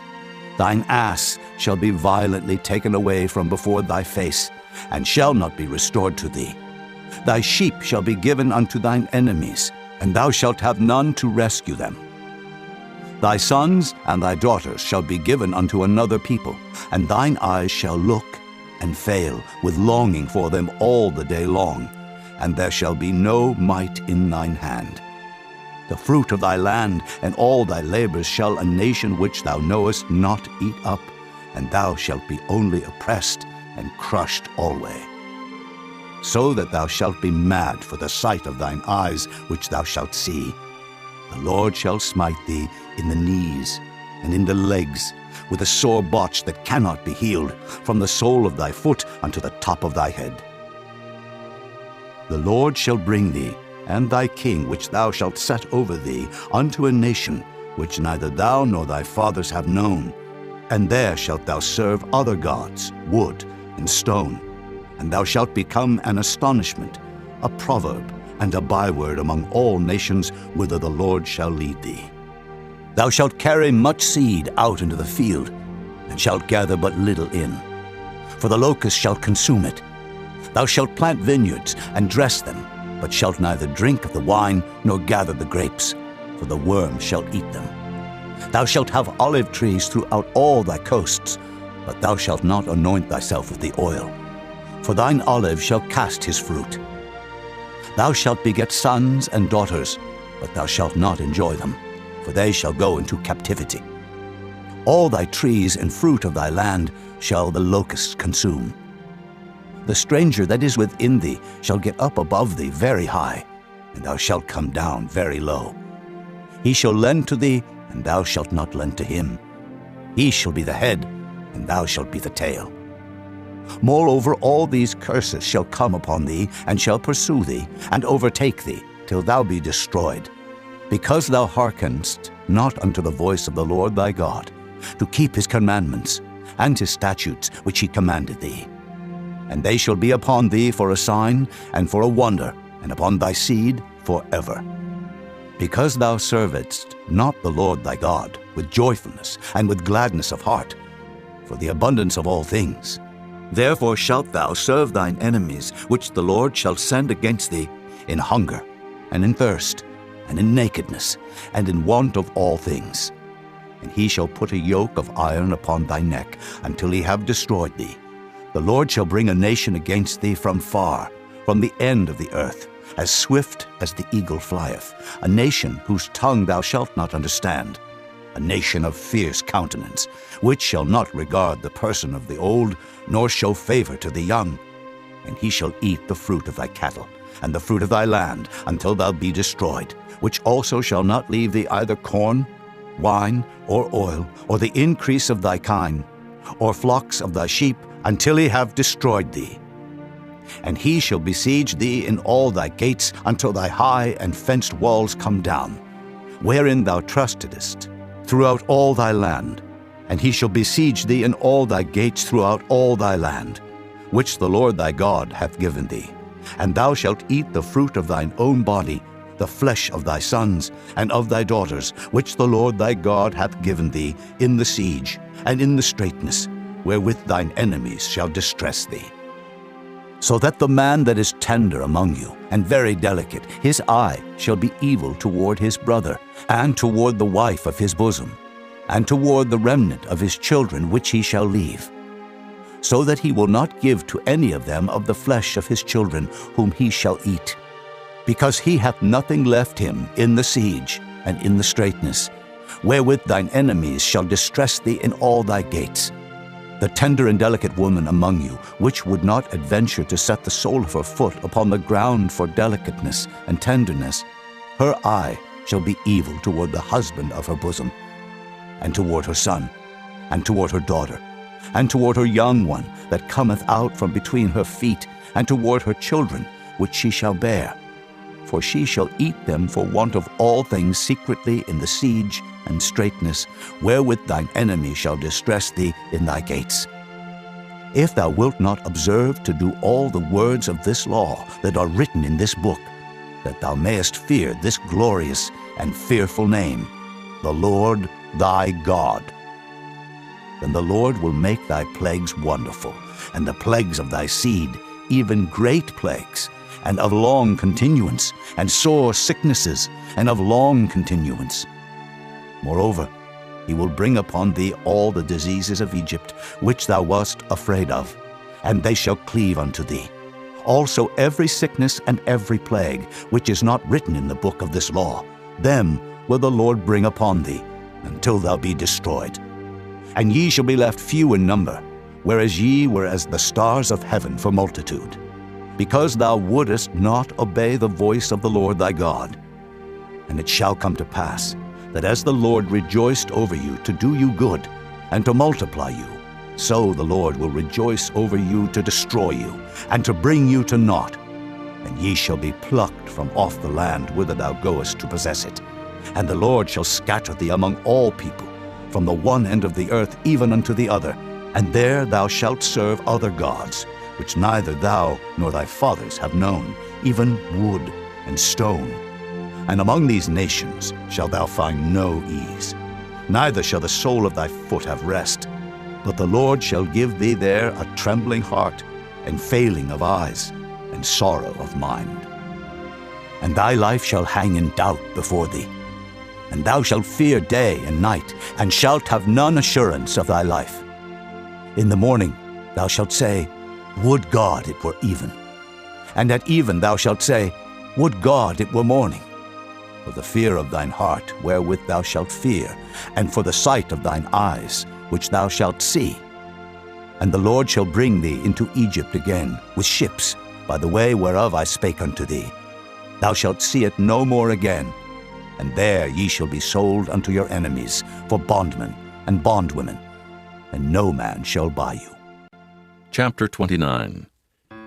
Thine ass shall be violently taken away from before thy face, and shall not be restored to thee. Thy sheep shall be given unto thine enemies, and thou shalt have none to rescue them. Thy sons and thy daughters shall be given unto another people, and thine eyes shall look and fail with longing for them all the day long, and there shall be no might in thine hand. The fruit of thy land and all thy labors shall a nation which thou knowest not eat up, and thou shalt be only oppressed and crushed alway. So that thou shalt be mad for the sight of thine eyes which thou shalt see. The Lord shall smite thee in the knees and in the legs, with a sore botch that cannot be healed, from the sole of thy foot unto the top of thy head. The Lord shall bring thee, and thy king which thou shalt set over thee, unto a nation which neither thou nor thy fathers have known, and there shalt thou serve other gods, wood and stone, and thou shalt become an astonishment, a proverb, and a byword among all nations whither the Lord shall lead thee. Thou shalt carry much seed out into the field, and shalt gather but little in, for the locust shall consume it. Thou shalt plant vineyards and dress them, but shalt neither drink of the wine nor gather the grapes, for the worm shall eat them. Thou shalt have olive trees throughout all thy coasts, but thou shalt not anoint thyself with the oil, for thine olive shall cast his fruit. Thou shalt beget sons and daughters, but thou shalt not enjoy them, for they shall go into captivity. All thy trees and fruit of thy land shall the locusts consume. The stranger that is within thee shall get up above thee very high, and thou shalt come down very low. He shall lend to thee, and thou shalt not lend to him. He shall be the head, and thou shalt be the tail. Moreover, all these curses shall come upon thee, and shall pursue thee, and overtake thee, till thou be destroyed, because thou hearkenedst not unto the voice of the Lord thy God, to keep his commandments, and his statutes which he commanded thee. And they shall be upon thee for a sign, and for a wonder, and upon thy seed forever. Because thou servedst not the Lord thy God with joyfulness and with gladness of heart, for the abundance of all things, therefore shalt thou serve thine enemies, which the Lord shall send against thee, in hunger, and in thirst, and in nakedness, and in want of all things. And he shall put a yoke of iron upon thy neck, until he have destroyed thee. The Lord shall bring a nation against thee from far, from the end of the earth, as swift as the eagle flieth, a nation whose tongue thou shalt not understand, a nation of fierce countenance, which shall not regard the person of the old, nor show favor to the young. And he shall eat the fruit of thy cattle, and the fruit of thy land, until thou be destroyed, which also shall not leave thee either corn, wine, or oil, or the increase of thy kine, or flocks of thy sheep, until he have destroyed thee. And he shall besiege thee in all thy gates, until thy high and fenced walls come down, wherein thou trustedest, throughout all thy land. And he shall besiege thee in all thy gates throughout all thy land, which the Lord thy God hath given thee. And thou shalt eat the fruit of thine own body, the flesh of thy sons and of thy daughters, which the Lord thy God hath given thee in the siege and in the straitness, wherewith thine enemies shall distress thee. So that the man that is tender among you, and very delicate, his eye shall be evil toward his brother, and toward the wife of his bosom, and toward the remnant of his children which he shall leave, so that he will not give to any of them of the flesh of his children whom he shall eat, because he hath nothing left him in the siege and in the straitness, wherewith thine enemies shall distress thee in all thy gates. The tender and delicate woman among you, which would not adventure to set the sole of her foot upon the ground for delicateness and tenderness, her eye shall be evil toward the husband of her bosom, and toward her son, and toward her daughter, and toward her young one that cometh out from between her feet, and toward her children which she shall bear. For she shall eat them for want of all things secretly in the siege and straitness, wherewith thine enemy shall distress thee in thy gates. If thou wilt not observe to do all the words of this law that are written in this book, that thou mayest fear this glorious and fearful name, the Lord thy God, then the Lord will make thy plagues wonderful, and the plagues of thy seed, even great plagues, and of long continuance, and sore sicknesses, and of long continuance. Moreover, he will bring upon thee all the diseases of Egypt, which thou wast afraid of, and they shall cleave unto thee. Also every sickness and every plague, which is not written in the book of this law, them will the Lord bring upon thee, until thou be destroyed. And ye shall be left few in number, whereas ye were as the stars of heaven for multitude, because thou wouldest not obey the voice of the Lord thy God. And it shall come to pass, that as the Lord rejoiced over you to do you good, and to multiply you, so the Lord will rejoice over you to destroy you, and to bring you to naught. And ye shall be plucked from off the land whither thou goest to possess it. And the Lord shall scatter thee among all people, from the one end of the earth even unto the other, and there thou shalt serve other gods, which neither thou nor thy fathers have known, even wood and stone. And among these nations shalt thou find no ease, neither shall the sole of thy foot have rest. But the Lord shall give thee there a trembling heart, and failing of eyes, and sorrow of mind. And thy life shall hang in doubt before thee. and thou shalt fear day and night, and shalt have none assurance of thy life. In the morning thou shalt say, Would God it were even. And at even thou shalt say, Would God it were morning. For the fear of thine heart wherewith thou shalt fear, and for the sight of thine eyes which thou shalt see. And the Lord shall bring thee into Egypt again with ships, by the way whereof I spake unto thee. Thou shalt see it no more again, and there ye shall be sold unto your enemies for bondmen and bondwomen, and no man shall buy you. Chapter 29.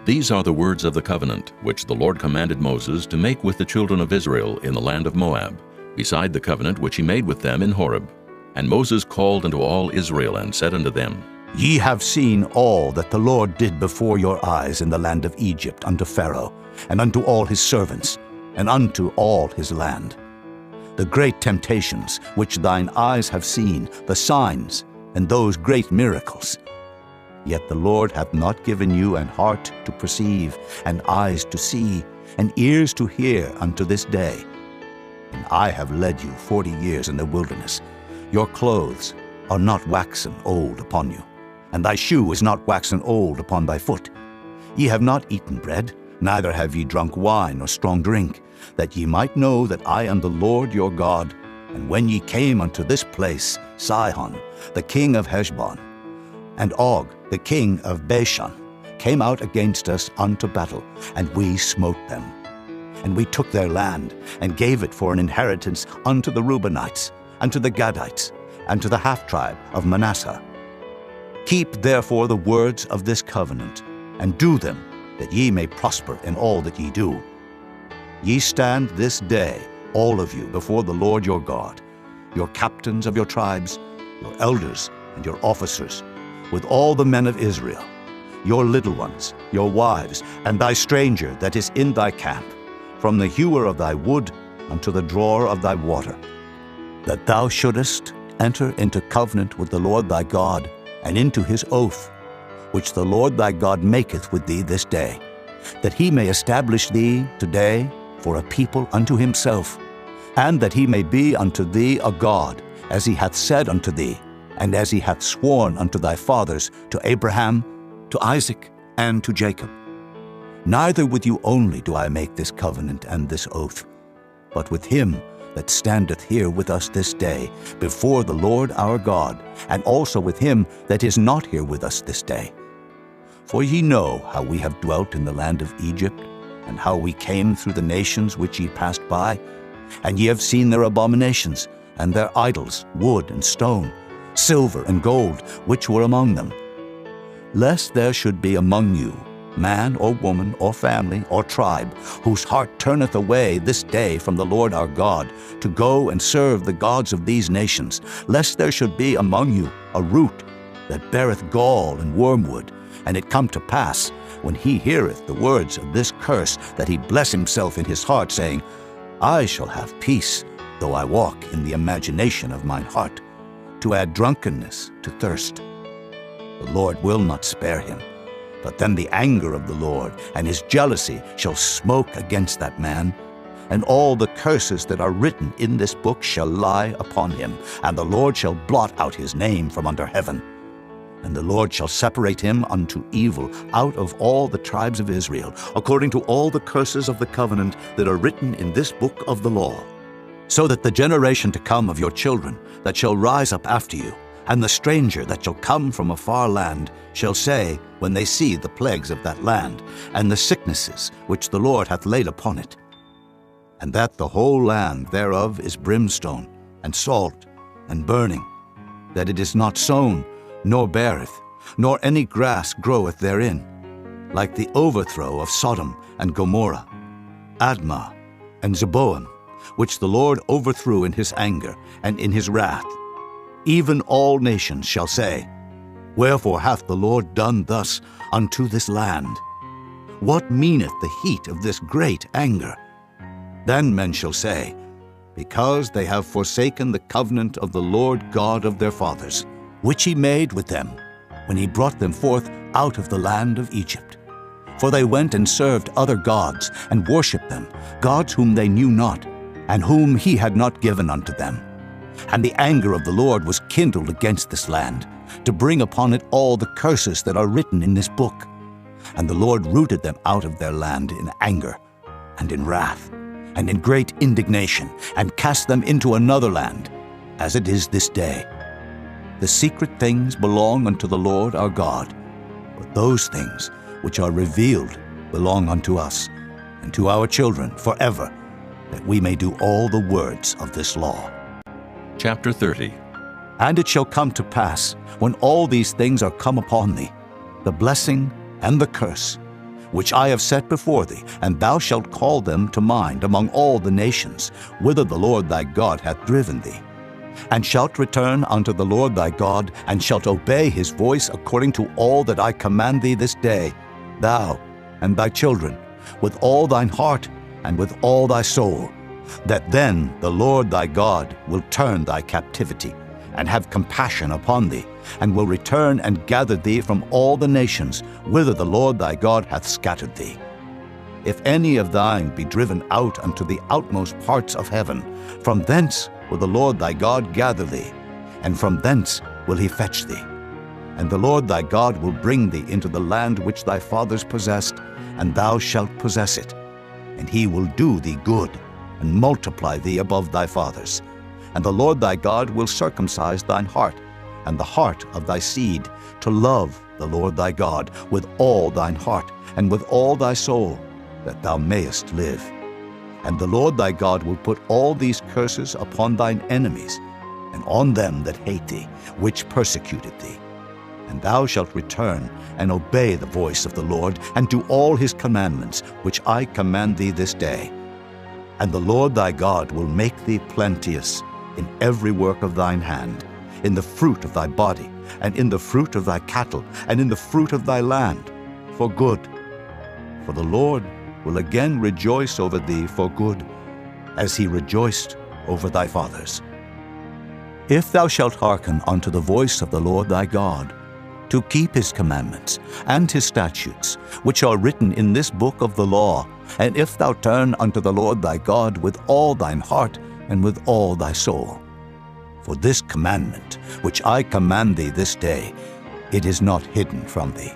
These are the words of the covenant which the Lord commanded Moses to make with the children of Israel in the land of Moab, beside the covenant which he made with them in Horeb. And Moses called unto all Israel, and said unto them, Ye have seen all that the Lord did before your eyes in the land of Egypt unto Pharaoh, and unto all his servants, and unto all his land. The great temptations which thine eyes have seen, the signs, and those great miracles. Yet the Lord hath not given you an heart to perceive, and eyes to see, and ears to hear unto this day. And I have led you 40 years in the wilderness. Your clothes are not waxen old upon you, and thy shoe is not waxen old upon thy foot. Ye have not eaten bread, neither have ye drunk wine or strong drink, that ye might know that I am the Lord your God. And when ye came unto this place, Sihon, the king of Heshbon, and Og, the king of Bashan, came out against us unto battle, and we smote them. And we took their land, and gave it for an inheritance unto the Reubenites, and to the Gadites, and to the half-tribe of Manasseh. Keep therefore the words of this covenant, and do them, that ye may prosper in all that ye do. Ye stand this day, all of you, before the Lord your God, your captains of your tribes, your elders and your officers, with all the men of Israel, your little ones, your wives, and thy stranger that is in thy camp, from the hewer of thy wood unto the drawer of thy water, that thou shouldest enter into covenant with the Lord thy God, and into his oath, which the Lord thy God maketh with thee this day, that he may establish thee today for a people unto himself, and that he may be unto thee a God, as he hath said unto thee, and as he hath sworn unto thy fathers, to Abraham, to Isaac, and to Jacob. Neither with you only do I make this covenant and this oath, but with him that standeth here with us this day before the Lord our God, and also with him that is not here with us this day. For ye know how we have dwelt in the land of Egypt, and how we came through the nations which ye passed by, and ye have seen their abominations, and their idols, wood and stone, silver and gold, which were among them. Lest there should be among you man or woman or family or tribe, whose heart turneth away this day from the Lord our God, to go and serve the gods of these nations, lest there should be among you a root that beareth gall and wormwood, and it come to pass, when he heareth the words of this curse, that he bless himself in his heart, saying, I shall have peace, though I walk in the imagination of mine heart, to add drunkenness to thirst. The Lord will not spare him, but then the anger of the Lord and his jealousy shall smoke against that man, and all the curses that are written in this book shall lie upon him, and the Lord shall blot out his name from under heaven. And the Lord shall separate him unto evil out of all the tribes of Israel, according to all the curses of the covenant that are written in this book of the law, so that the generation to come of your children that shall rise up after you, and the stranger that shall come from a far land, shall say, when they see the plagues of that land, and the sicknesses which the Lord hath laid upon it, and that the whole land thereof is brimstone, and salt, and burning, that it is not sown, nor beareth, nor any grass groweth therein, like the overthrow of Sodom and Gomorrah, Admah, and Zeboim, which the Lord overthrew in his anger and in his wrath. Even all nations shall say, Wherefore hath the Lord done thus unto this land? What meaneth the heat of this great anger? Then men shall say, Because they have forsaken the covenant of the Lord God of their fathers, which he made with them, when he brought them forth out of the land of Egypt. For they went and served other gods, and worshipped them, gods whom they knew not, and whom he had not given unto them. And the anger of the Lord was kindled against this land, to bring upon it all the curses that are written in this book. And the Lord rooted them out of their land in anger, and in wrath, and in great indignation, and cast them into another land, as it is this day. The secret things belong unto the Lord our God, but those things which are revealed belong unto us, and to our children forever, that we may do all the words of this law. Chapter 30. And it shall come to pass, when all these things are come upon thee, the blessing and the curse, which I have set before thee, and thou shalt call them to mind among all the nations, whither the Lord thy God hath driven thee, and shalt return unto the Lord thy God, and shalt obey his voice according to all that I command thee this day, thou and thy children, with all thine heart and with all thy soul, that then the Lord thy God will turn thy captivity, and have compassion upon thee, and will return and gather thee from all the nations whither the Lord thy God hath scattered thee. If any of thine be driven out unto the outmost parts of heaven, from thence will the Lord thy God gather thee, and from thence will he fetch thee. And the Lord thy God will bring thee into the land which thy fathers possessed, and thou shalt possess it. And he will do thee good, and multiply thee above thy fathers. And the Lord thy God will circumcise thine heart, and the heart of thy seed, to love the Lord thy God with all thine heart, and with all thy soul, that thou mayest live. And the Lord thy God will put all these curses upon thine enemies, and on them that hate thee, which persecuted thee. And thou shalt return and obey the voice of the Lord, and do all his commandments, which I command thee this day. And the Lord thy God will make thee plenteous in every work of thine hand, in the fruit of thy body, and in the fruit of thy cattle, and in the fruit of thy land, for good. For the Lord will again rejoice over thee for good, as he rejoiced over thy fathers. If thou shalt hearken unto the voice of the Lord thy God, to keep his commandments and his statutes, which are written in this book of the law, and if thou turn unto the Lord thy God with all thine heart and with all thy soul. For this commandment, which I command thee this day, it is not hidden from thee,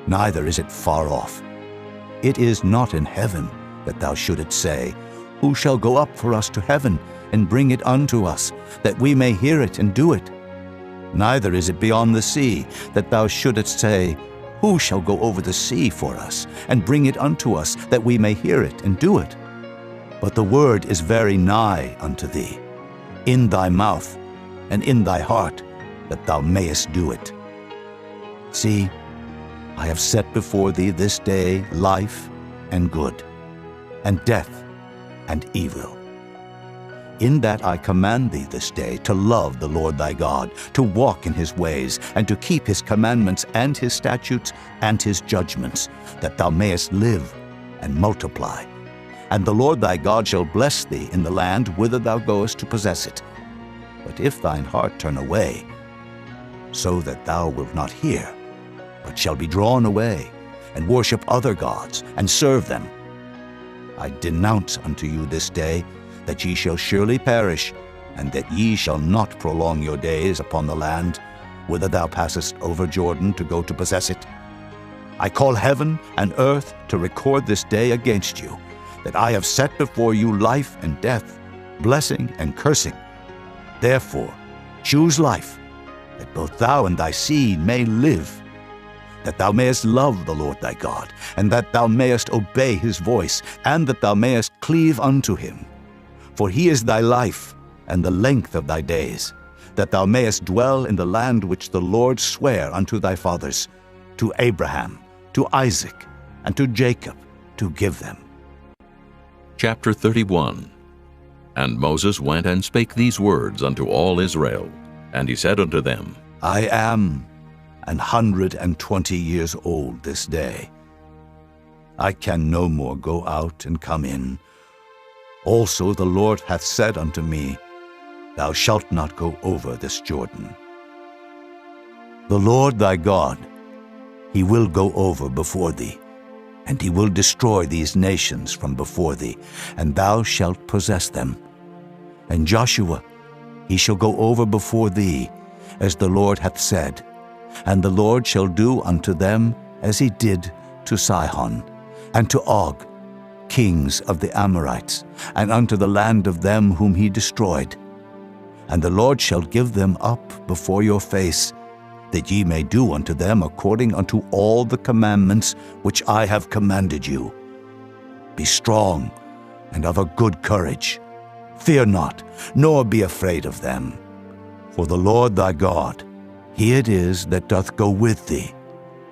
neither is it far off. It is not in heaven, that thou shouldest say, Who shall go up for us to heaven, and bring it unto us, that we may hear it and do it? Neither is it beyond the sea, that thou shouldest say, Who shall go over the sea for us, and bring it unto us, that we may hear it and do it? But the word is very nigh unto thee, in thy mouth and in thy heart, that thou mayest do it. See, I have set before thee this day life and good, and death and evil. In that I command thee this day to love the Lord thy God, to walk in his ways, and to keep his commandments and his statutes and his judgments, that thou mayest live and multiply. And the Lord thy God shall bless thee in the land whither thou goest to possess it. But if thine heart turn away, so that thou wilt not hear, but shall be drawn away, and worship other gods, and serve them, I denounce unto you this day that ye shall surely perish, and that ye shall not prolong your days upon the land, whither thou passest over Jordan to go to possess it. I call heaven and earth to record this day against you, that I have set before you life and death, blessing and cursing. Therefore choose life, that both thou and thy seed may live, that thou mayest love the Lord thy God, and that thou mayest obey his voice, and that thou mayest cleave unto him. For he is thy life, and the length of thy days, that thou mayest dwell in the land which the Lord sware unto thy fathers, to Abraham, to Isaac, and to Jacob, to give them. Chapter 31. And Moses went and spake these words unto all Israel. And he said unto them, I am 120 years old this day. I can no more go out and come in. Also the Lord hath said unto me, Thou shalt not go over this Jordan. The Lord thy God, he will go over before thee, and he will destroy these nations from before thee, and thou shalt possess them, And Joshua, he shall go over before thee, as the Lord hath said, and the Lord shall do unto them as he did to Sihon, and to Og, kings of the Amorites, and unto the land of them whom he destroyed. And the Lord shall give them up before your face, that ye may do unto them according unto all the commandments which I have commanded you. Be strong and of a good courage. Fear not, nor be afraid of them. For the Lord thy God, he it is that doth go with thee.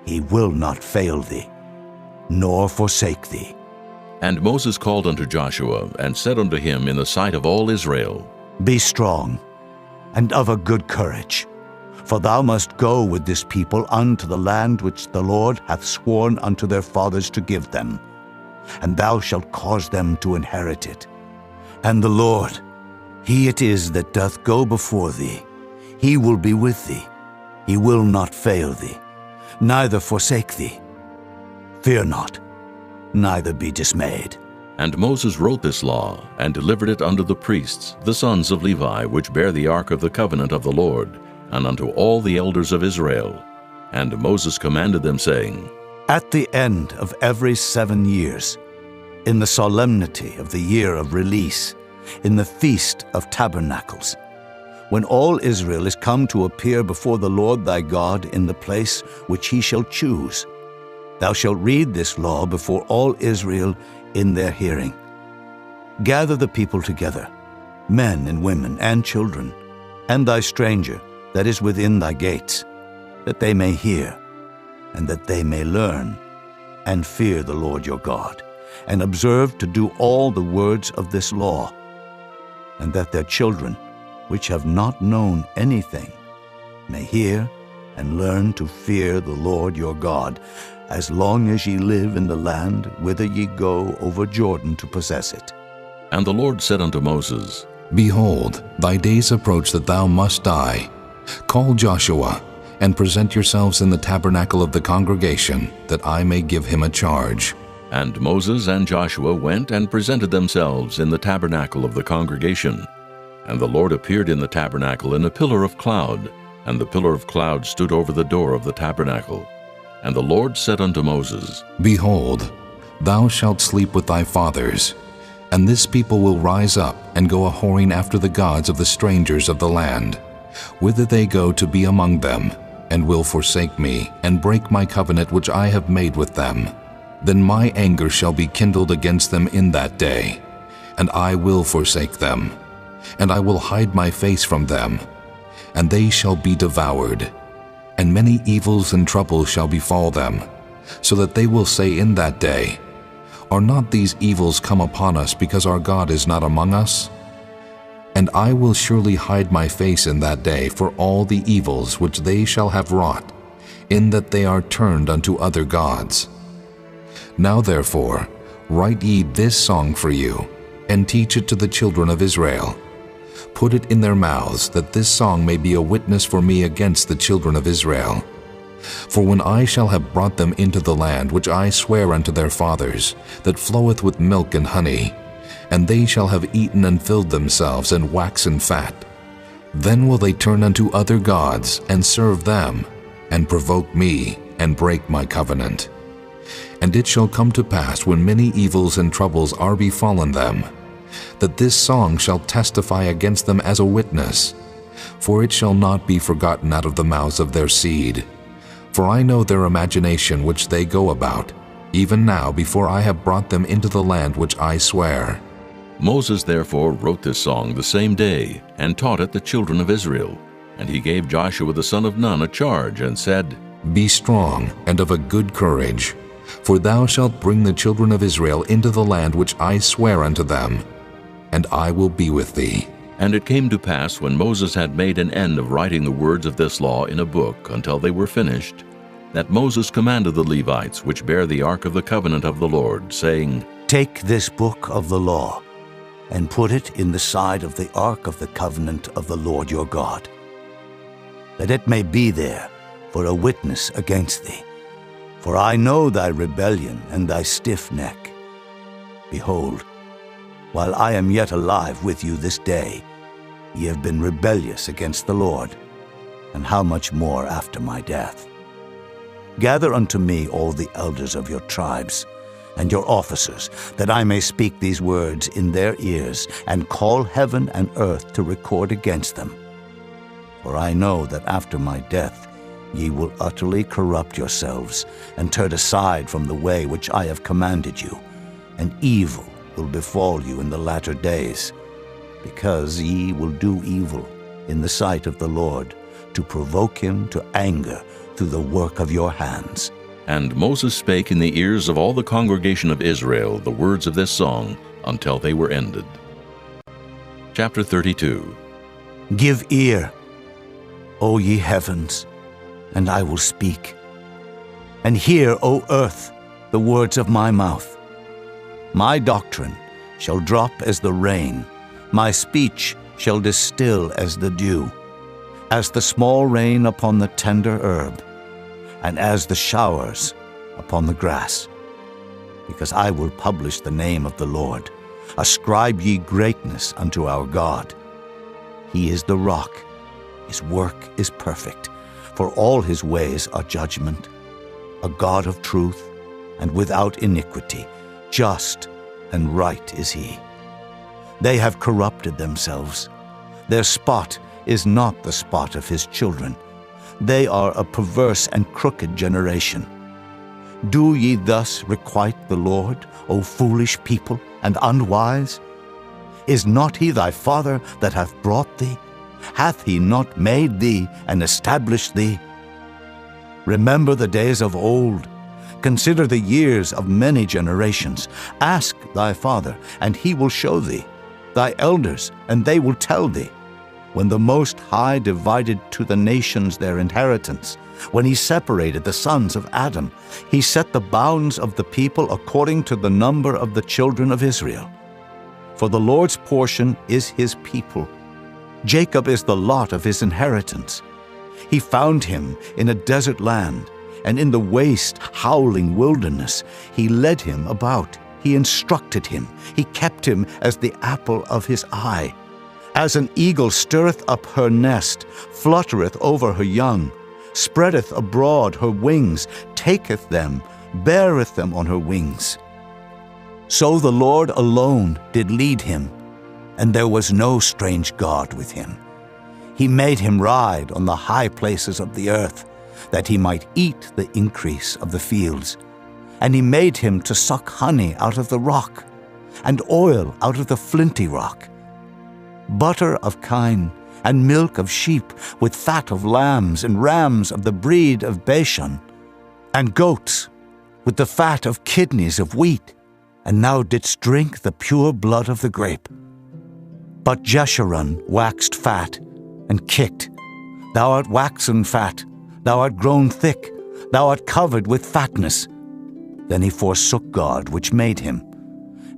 He will not fail thee, nor forsake thee. And Moses called unto Joshua, and said unto him in the sight of all Israel, Be strong and of a good courage, for thou must go with this people unto the land which the Lord hath sworn unto their fathers to give them, and thou shalt cause them to inherit it. And the Lord, he it is that doth go before thee. He will be with thee. He will not fail thee, neither forsake thee. Fear not, neither be dismayed. And Moses wrote this law, and delivered it unto the priests, the sons of Levi, which bear the ark of the covenant of the Lord, and unto all the elders of Israel. And Moses commanded them, saying, At the end of every 7 years, in the solemnity of the year of release, in the feast of tabernacles, when all Israel is come to appear before the Lord thy God in the place which he shall choose, thou shalt read this law before all Israel in their hearing. Gather the people together, men and women and children, and thy stranger that is within thy gates, that they may hear, and that they may learn, and fear the Lord your God, and observe to do all the words of this law, and that their children, which have not known anything, may hear and learn to fear the Lord your God, as long as ye live in the land whither ye go over Jordan to possess it. And the Lord said unto Moses, Behold, thy days approach that thou must die. Call Joshua, and present yourselves in the tabernacle of the congregation, that I may give him a charge. And Moses and Joshua went and presented themselves in the tabernacle of the congregation. And the Lord appeared in the tabernacle in a pillar of cloud, and the pillar of cloud stood over the door of the tabernacle. And the Lord said unto Moses, Behold, thou shalt sleep with thy fathers, and this people will rise up and go a-whoring after the gods of the strangers of the land, whither they go to be among them, and will forsake me, and break my covenant which I have made with them. Then my anger shall be kindled against them in that day, and I will forsake them, and I will hide my face from them, and they shall be devoured. And many evils and troubles shall befall them, so that they will say in that day, Are not these evils come upon us because our God is not among us? And I will surely hide my face in that day for all the evils which they shall have wrought, in that they are turned unto other gods. Now therefore, write ye this song for you, and teach it to the children of Israel. Put it in their mouths, that this song may be a witness for me against the children of Israel. For when I shall have brought them into the land which I swear unto their fathers, that floweth with milk and honey, and they shall have eaten and filled themselves and waxen fat, then will they turn unto other gods and serve them, and provoke me, and break my covenant. And it shall come to pass, when many evils and troubles are befallen them, that this song shall testify against them as a witness, for it shall not be forgotten out of the mouths of their seed. For I know their imagination which they go about, even now before I have brought them into the land which I swear. Moses therefore wrote this song the same day, and taught it the children of Israel. And he gave Joshua the son of Nun a charge, and said, Be strong and of a good courage, for thou shalt bring the children of Israel into the land which I swear unto them, and I will be with thee. And it came to pass, when Moses had made an end of writing the words of this law in a book until they were finished, that Moses commanded the Levites which bear the ark of the covenant of the Lord, saying, Take this book of the law, and put it in the side of the ark of the covenant of the Lord your God, that it may be there for a witness against thee. For I know thy rebellion and thy stiff neck. Behold, While I am yet alive with you this day, ye have been rebellious against the Lord, and how much more after my death? Gather unto me all the elders of your tribes, and your officers, that I may speak these words in their ears, and call heaven and earth to record against them. For I know that after my death ye will utterly corrupt yourselves, and turn aside from the way which I have commanded you, and evil will befall you in the latter days, because ye will do evil in the sight of the Lord, to provoke him to anger through the work of your hands. And Moses spake in the ears of all the congregation of Israel the words of this song until they were ended. Chapter 32. Give ear, O ye heavens, and I will speak. And hear, O earth, the words of my mouth. My doctrine shall drop as the rain, my speech shall distill as the dew, as the small rain upon the tender herb, and as the showers upon the grass. Because I will publish the name of the Lord. Ascribe ye greatness unto our God. He is the rock, his work is perfect, for all his ways are judgment. A God of truth, and without iniquity, just and right is he. They have corrupted themselves. Their spot is not the spot of his children. They are a perverse and crooked generation. Do ye thus requite the Lord, O foolish people, and unwise? Is not he thy father that hath brought thee? Hath he not made thee and established thee? Remember the days of old. Consider the years of many generations. Ask thy father, and he will show thee, thy elders, and they will tell thee. When the Most High divided to the nations their inheritance, when he separated the sons of Adam, he set the bounds of the people according to the number of the children of Israel. For the Lord's portion is his people. Jacob is the lot of his inheritance. He found him in a desert land, and in the waste, howling wilderness. He led him about. He instructed him. He kept him as the apple of his eye. As an eagle stirreth up her nest, fluttereth over her young, spreadeth abroad her wings, taketh them, beareth them on her wings. So the Lord alone did lead him, and there was no strange God with him. He made him ride on the high places of the earth, that he might eat the increase of the fields. And he made him to suck honey out of the rock, and oil out of the flinty rock. Butter of kine, and milk of sheep, with fat of lambs, and rams of the breed of Bashan, and goats, with the fat of kidneys of wheat, and thou didst drink the pure blood of the grape. But Jeshurun waxed fat, and kicked. Thou art waxen fat, thou art grown thick, thou art covered with fatness. Then he forsook God which made him,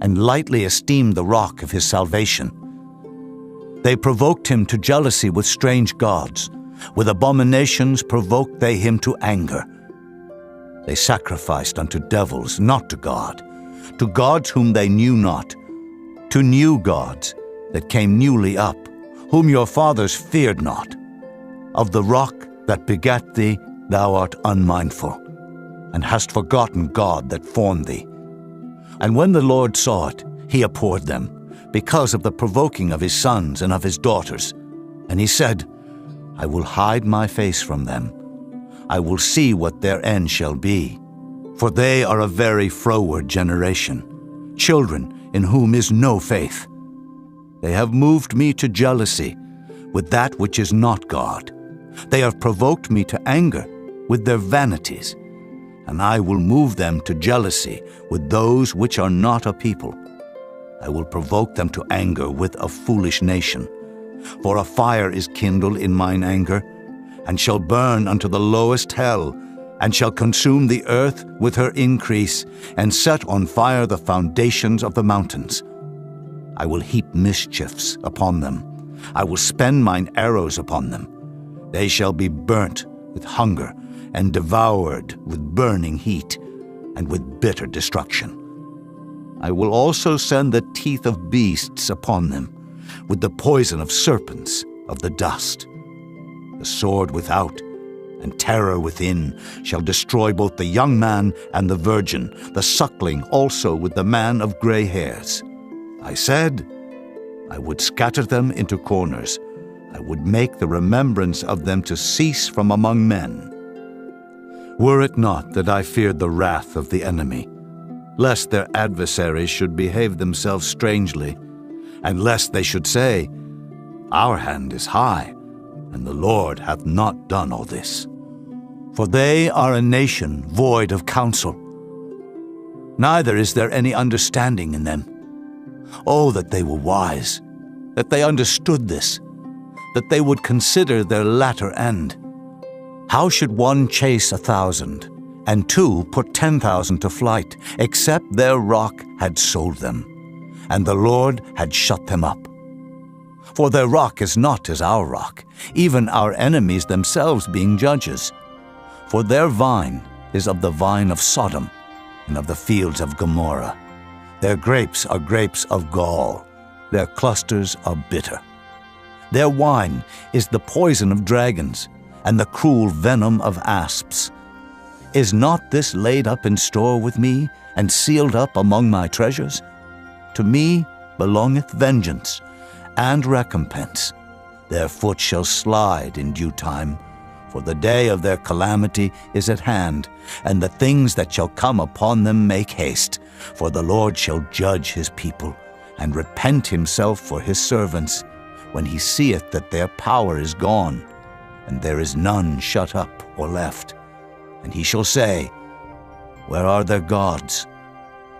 and lightly esteemed the rock of his salvation. They provoked him to jealousy with strange gods. With abominations provoked they him to anger. They sacrificed unto devils, not to gods whom they knew not, to new gods that came newly up, whom your fathers feared not. Of the rock that begat thee thou art unmindful, and hast forgotten God that formed thee. And when the Lord saw it, he abhorred them, because of the provoking of his sons and of his daughters. And he said, I will hide my face from them. I will see what their end shall be. For they are a very froward generation, children in whom is no faith. They have moved me to jealousy with that which is not God. They have provoked me to anger with their vanities. And I will move them to jealousy with those which are not a people. I will provoke them to anger with a foolish nation. For a fire is kindled in mine anger, and shall burn unto the lowest hell, and shall consume the earth with her increase, and set on fire the foundations of the mountains. I will heap mischiefs upon them. I will spend mine arrows upon them. They shall be burnt with hunger, and devoured with burning heat, and with bitter destruction. I will also send the teeth of beasts upon them, with the poison of serpents of the dust. The sword without and terror within shall destroy both the young man and the virgin, the suckling also with the man of gray hairs. I said, I would scatter them into corners. I would make the remembrance of them to cease from among men. Were it not that I feared the wrath of the enemy, lest their adversaries should behave themselves strangely, and lest they should say, Our hand is high, and the Lord hath not done all this. For they are a nation void of counsel, neither is there any understanding in them. Oh, that they were wise, that they understood this, that they would consider their latter end. How should one chase 1,000, and two put 10,000 to flight, except their rock had sold them, and the Lord had shut them up? For their rock is not as our rock, even our enemies themselves being judges. For their vine is of the vine of Sodom, and of the fields of Gomorrah. Their grapes are grapes of gall, their clusters are bitter. Their wine is the poison of dragons, and the cruel venom of asps. Is not this laid up in store with me, and sealed up among my treasures? To me belongeth vengeance and recompense. Their foot shall slide in due time, for the day of their calamity is at hand, and the things that shall come upon them make haste. For the Lord shall judge his people, and repent himself for his servants, when he seeth that their power is gone, and there is none shut up or left. And he shall say, Where are their gods,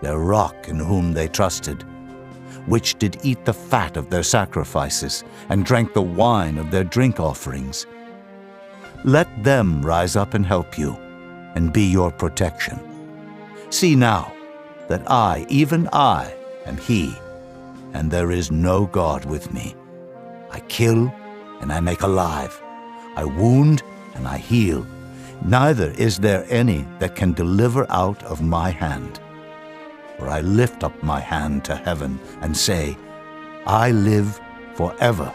their rock in whom they trusted, which did eat the fat of their sacrifices, and drank the wine of their drink offerings? Let them rise up and help you, and be your protection. See now that I, even I, am he, and there is no God with me. I kill, and I make alive. I wound, and I heal. Neither is there any that can deliver out of my hand. For I lift up my hand to heaven, and say, I live forever.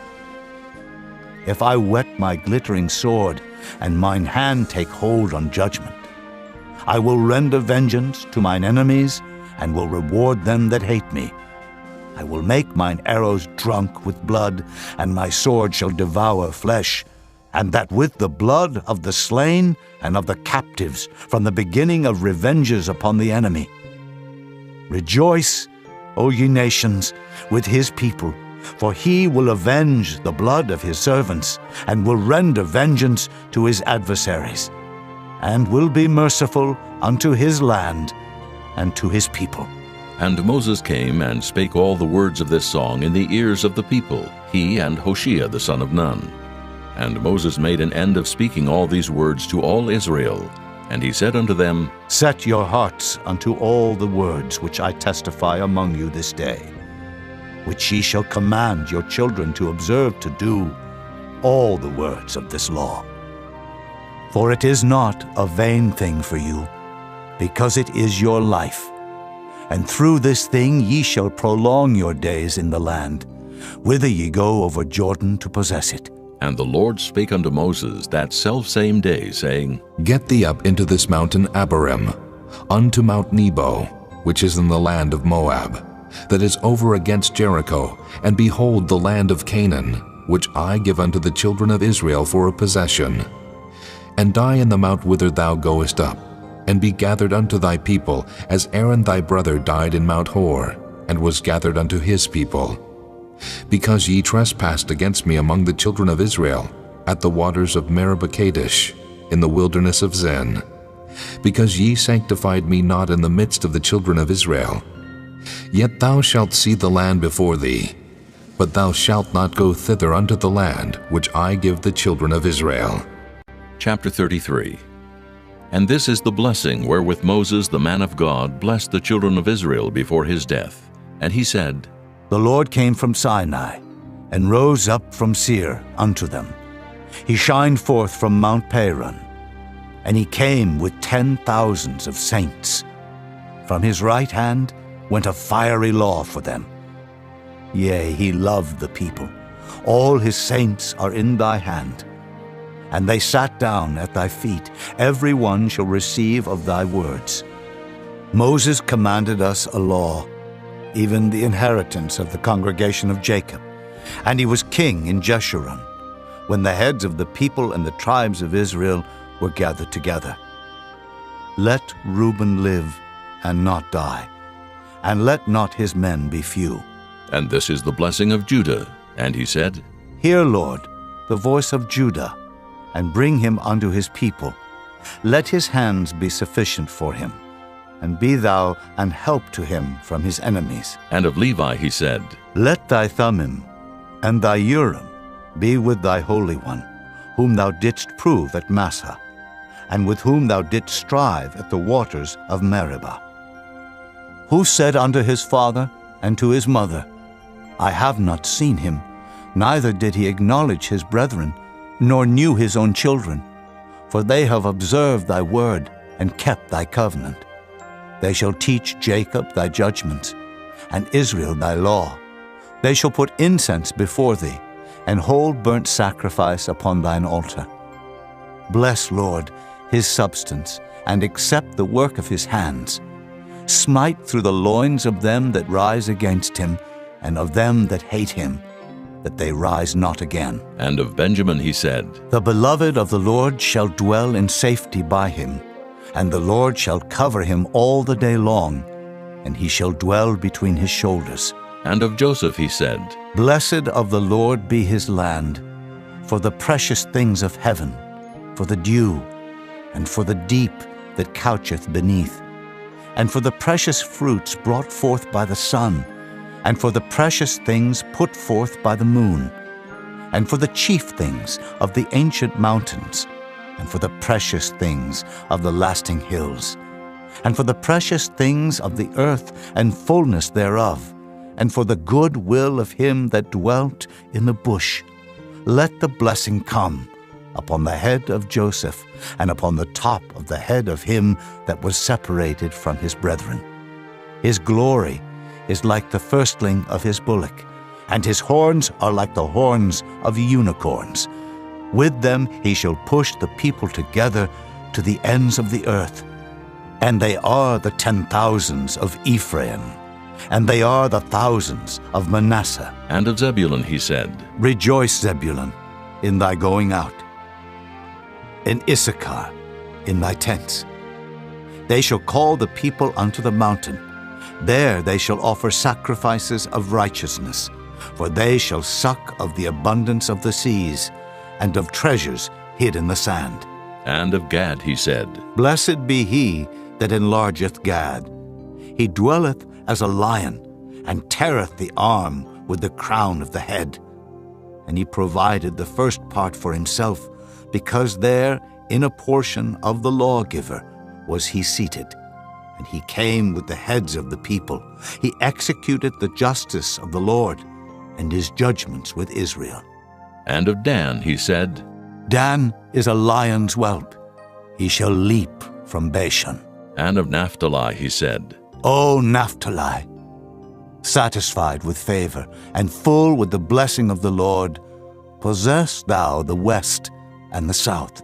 If I whet my glittering sword, and mine hand take hold on judgment, I will render vengeance to mine enemies, and will reward them that hate me. I will make mine arrows drunk with blood, and my sword shall devour flesh, and that with the blood of the slain and of the captives, from the beginning of revenges upon the enemy. Rejoice, O ye nations, with his people, for he will avenge the blood of his servants, and will render vengeance to his adversaries, and will be merciful unto his land and to his people. And Moses came and spake all the words of this song in the ears of the people, he and Hoshea the son of Nun. And Moses made an end of speaking all these words to all Israel. And he said unto them, Set your hearts unto all the words which I testify among you this day, which ye shall command your children to observe to do, all the words of this law. For it is not a vain thing for you, because it is your life. And through this thing ye shall prolong your days in the land, whither ye go over Jordan to possess it. And the Lord spake unto Moses that selfsame day, saying, Get thee up into this mountain Abarim, unto Mount Nebo, which is in the land of Moab, that is over against Jericho, and behold the land of Canaan, which I give unto the children of Israel for a possession. And die in the mount whither thou goest up, and be gathered unto thy people, as Aaron thy brother died in Mount Hor, and was gathered unto his people. Because ye trespassed against me among the children of Israel, at the waters of Meribah Kadesh, in the wilderness of Zin. Because ye sanctified me not in the midst of the children of Israel. Yet thou shalt see the land before thee, but thou shalt not go thither unto the land which I give the children of Israel. Chapter 33. And this is the blessing wherewith Moses the man of God blessed the children of Israel before his death. And he said, The Lord came from Sinai, and rose up from Seir unto them. He shined forth from Mount Paran, and he came with 10,000s of saints. From his right hand went a fiery law for them. Yea, he loved the people. All his saints are in thy hand. And they sat down at thy feet. Every one shall receive of thy words. Moses commanded us a law, even the inheritance of the congregation of Jacob. And he was king in Jeshurun, when the heads of the people and the tribes of Israel were gathered together. Let Reuben live and not die, and let not his men be few. And this is the blessing of Judah. And he said, Hear, Lord, the voice of Judah, and bring him unto his people. Let his hands be sufficient for him, and be thou an help to him from his enemies. And of Levi he said, Let thy Thummim and thy Urim be with thy Holy One, whom thou didst prove at Massah, and with whom thou didst strive at the waters of Meribah. Who said unto his father and to his mother, I have not seen him, neither did he acknowledge his brethren, nor knew his own children. For they have observed thy word, and kept thy covenant. They shall teach Jacob thy judgments, and Israel thy law. They shall put incense before thee, and hold burnt sacrifice upon thine altar. Bless, Lord, his substance, and accept the work of his hands. Smite through the loins of them that rise against him, and of them that hate him, that they rise not again. And of Benjamin he said, The beloved of the Lord shall dwell in safety by him, and the Lord shall cover him all the day long, and he shall dwell between his shoulders. And of Joseph he said, Blessed of the Lord be his land, for the precious things of heaven, for the dew, and for the deep that coucheth beneath, and for the precious fruits brought forth by the sun, and for the precious things put forth by the moon, and for the chief things of the ancient mountains, and for the precious things of the lasting hills, and for the precious things of the earth and fullness thereof, and for the good will of him that dwelt in the bush. Let the blessing come upon the head of Joseph, and upon the top of the head of him that was separated from his brethren. His glory is like the firstling of his bullock, and his horns are like the horns of unicorns. With them he shall push the people together to the ends of the earth. And they are the 10,000s of Ephraim, and they are the thousands of Manasseh. And of Zebulun he said, Rejoice, Zebulun, in thy going out, in Issachar, in thy tents. They shall call the people unto the mountain. There they shall offer sacrifices of righteousness, for they shall suck of the abundance of the seas, and of treasures hid in the sand. And of Gad he said, Blessed be he that enlargeth Gad. He dwelleth as a lion, and teareth the arm with the crown of the head. And he provided the first part for himself, because there in a portion of the lawgiver was he seated. And he came with the heads of the people. He executed the justice of the Lord, and his judgments with Israel. And of Dan he said, Dan is a lion's whelp. He shall leap from Bashan. And of Naphtali he said, O Naphtali, satisfied with favor, and full with the blessing of the Lord, possess thou the west and the south.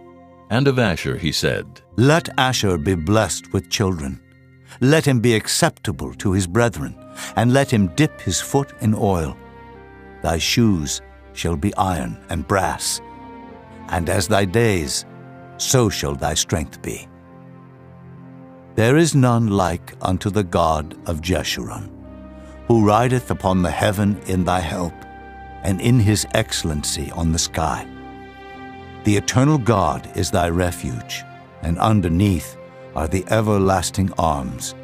And of Asher he said, Let Asher be blessed with children. Let him be acceptable to his brethren, and let him dip his foot in oil. Thy shoes shall be iron and brass, and as thy days, so shall thy strength be. There is none like unto the God of Jeshurun, who rideth upon the heaven in thy help, and in his excellency on the sky. The eternal God is thy refuge, and underneath are the everlasting arms.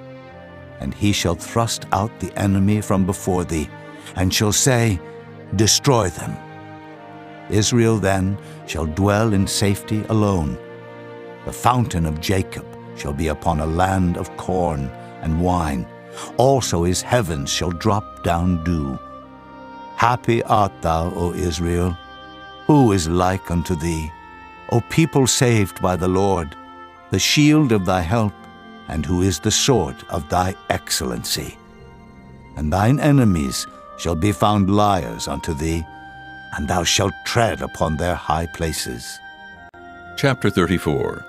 And he shall thrust out the enemy from before thee, and shall say, Destroy them. Israel then shall dwell in safety alone. The fountain of Jacob shall be upon a land of corn and wine. Also his heavens shall drop down dew. Happy art thou, O Israel. Who is like unto thee? O people saved by the Lord, the shield of thy help, and who is the sword of thy excellency. and thine enemies shall be found liars unto thee, and thou shalt tread upon their high places. Chapter 34.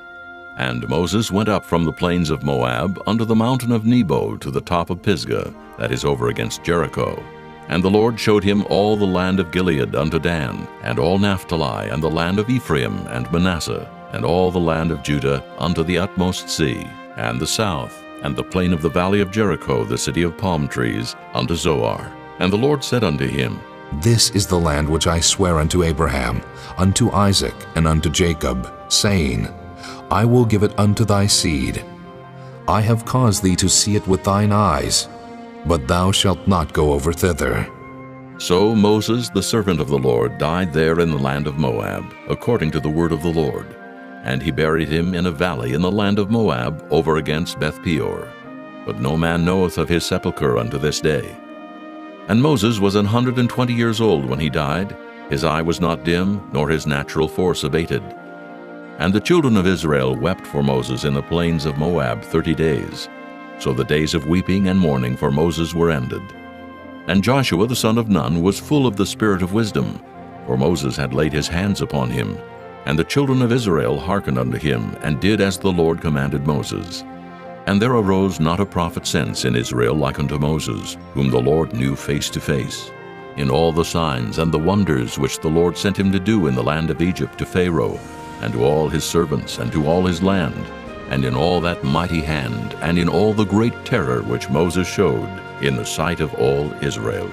And Moses went up from the plains of Moab unto the mountain of Nebo to the top of Pisgah, that is over against Jericho. And the Lord showed him all the land of Gilead unto Dan, and all Naphtali, and the land of Ephraim and Manasseh, and all the land of Judah unto the utmost sea, and the south, and the plain of the valley of Jericho, the city of palm trees, unto Zoar. And the Lord said unto him, This is the land which I swear unto Abraham, unto Isaac, and unto Jacob, saying, I will give it unto thy seed. I have caused thee to see it with thine eyes, but thou shalt not go over thither. So Moses, the servant of the Lord, died there in the land of Moab, according to the word of the Lord. And he buried him in a valley in the land of Moab, over against Beth-peor. But no man knoweth of his sepulchre unto this day. And Moses was 120 years old when he died. His eye was not dim, nor his natural force abated. And the children of Israel wept for Moses in the plains of Moab 30 days. So the days of weeping and mourning for Moses were ended. And Joshua the son of Nun was full of the spirit of wisdom, for Moses had laid his hands upon him. And the children of Israel hearkened unto him, and did as the Lord commanded Moses. And there arose not a prophet since in Israel like unto Moses, whom the Lord knew face to face, in all the signs and the wonders which the Lord sent him to do in the land of Egypt to Pharaoh, and to all his servants, and to all his land, and in all that mighty hand, and in all the great terror which Moses showed in the sight of all Israel.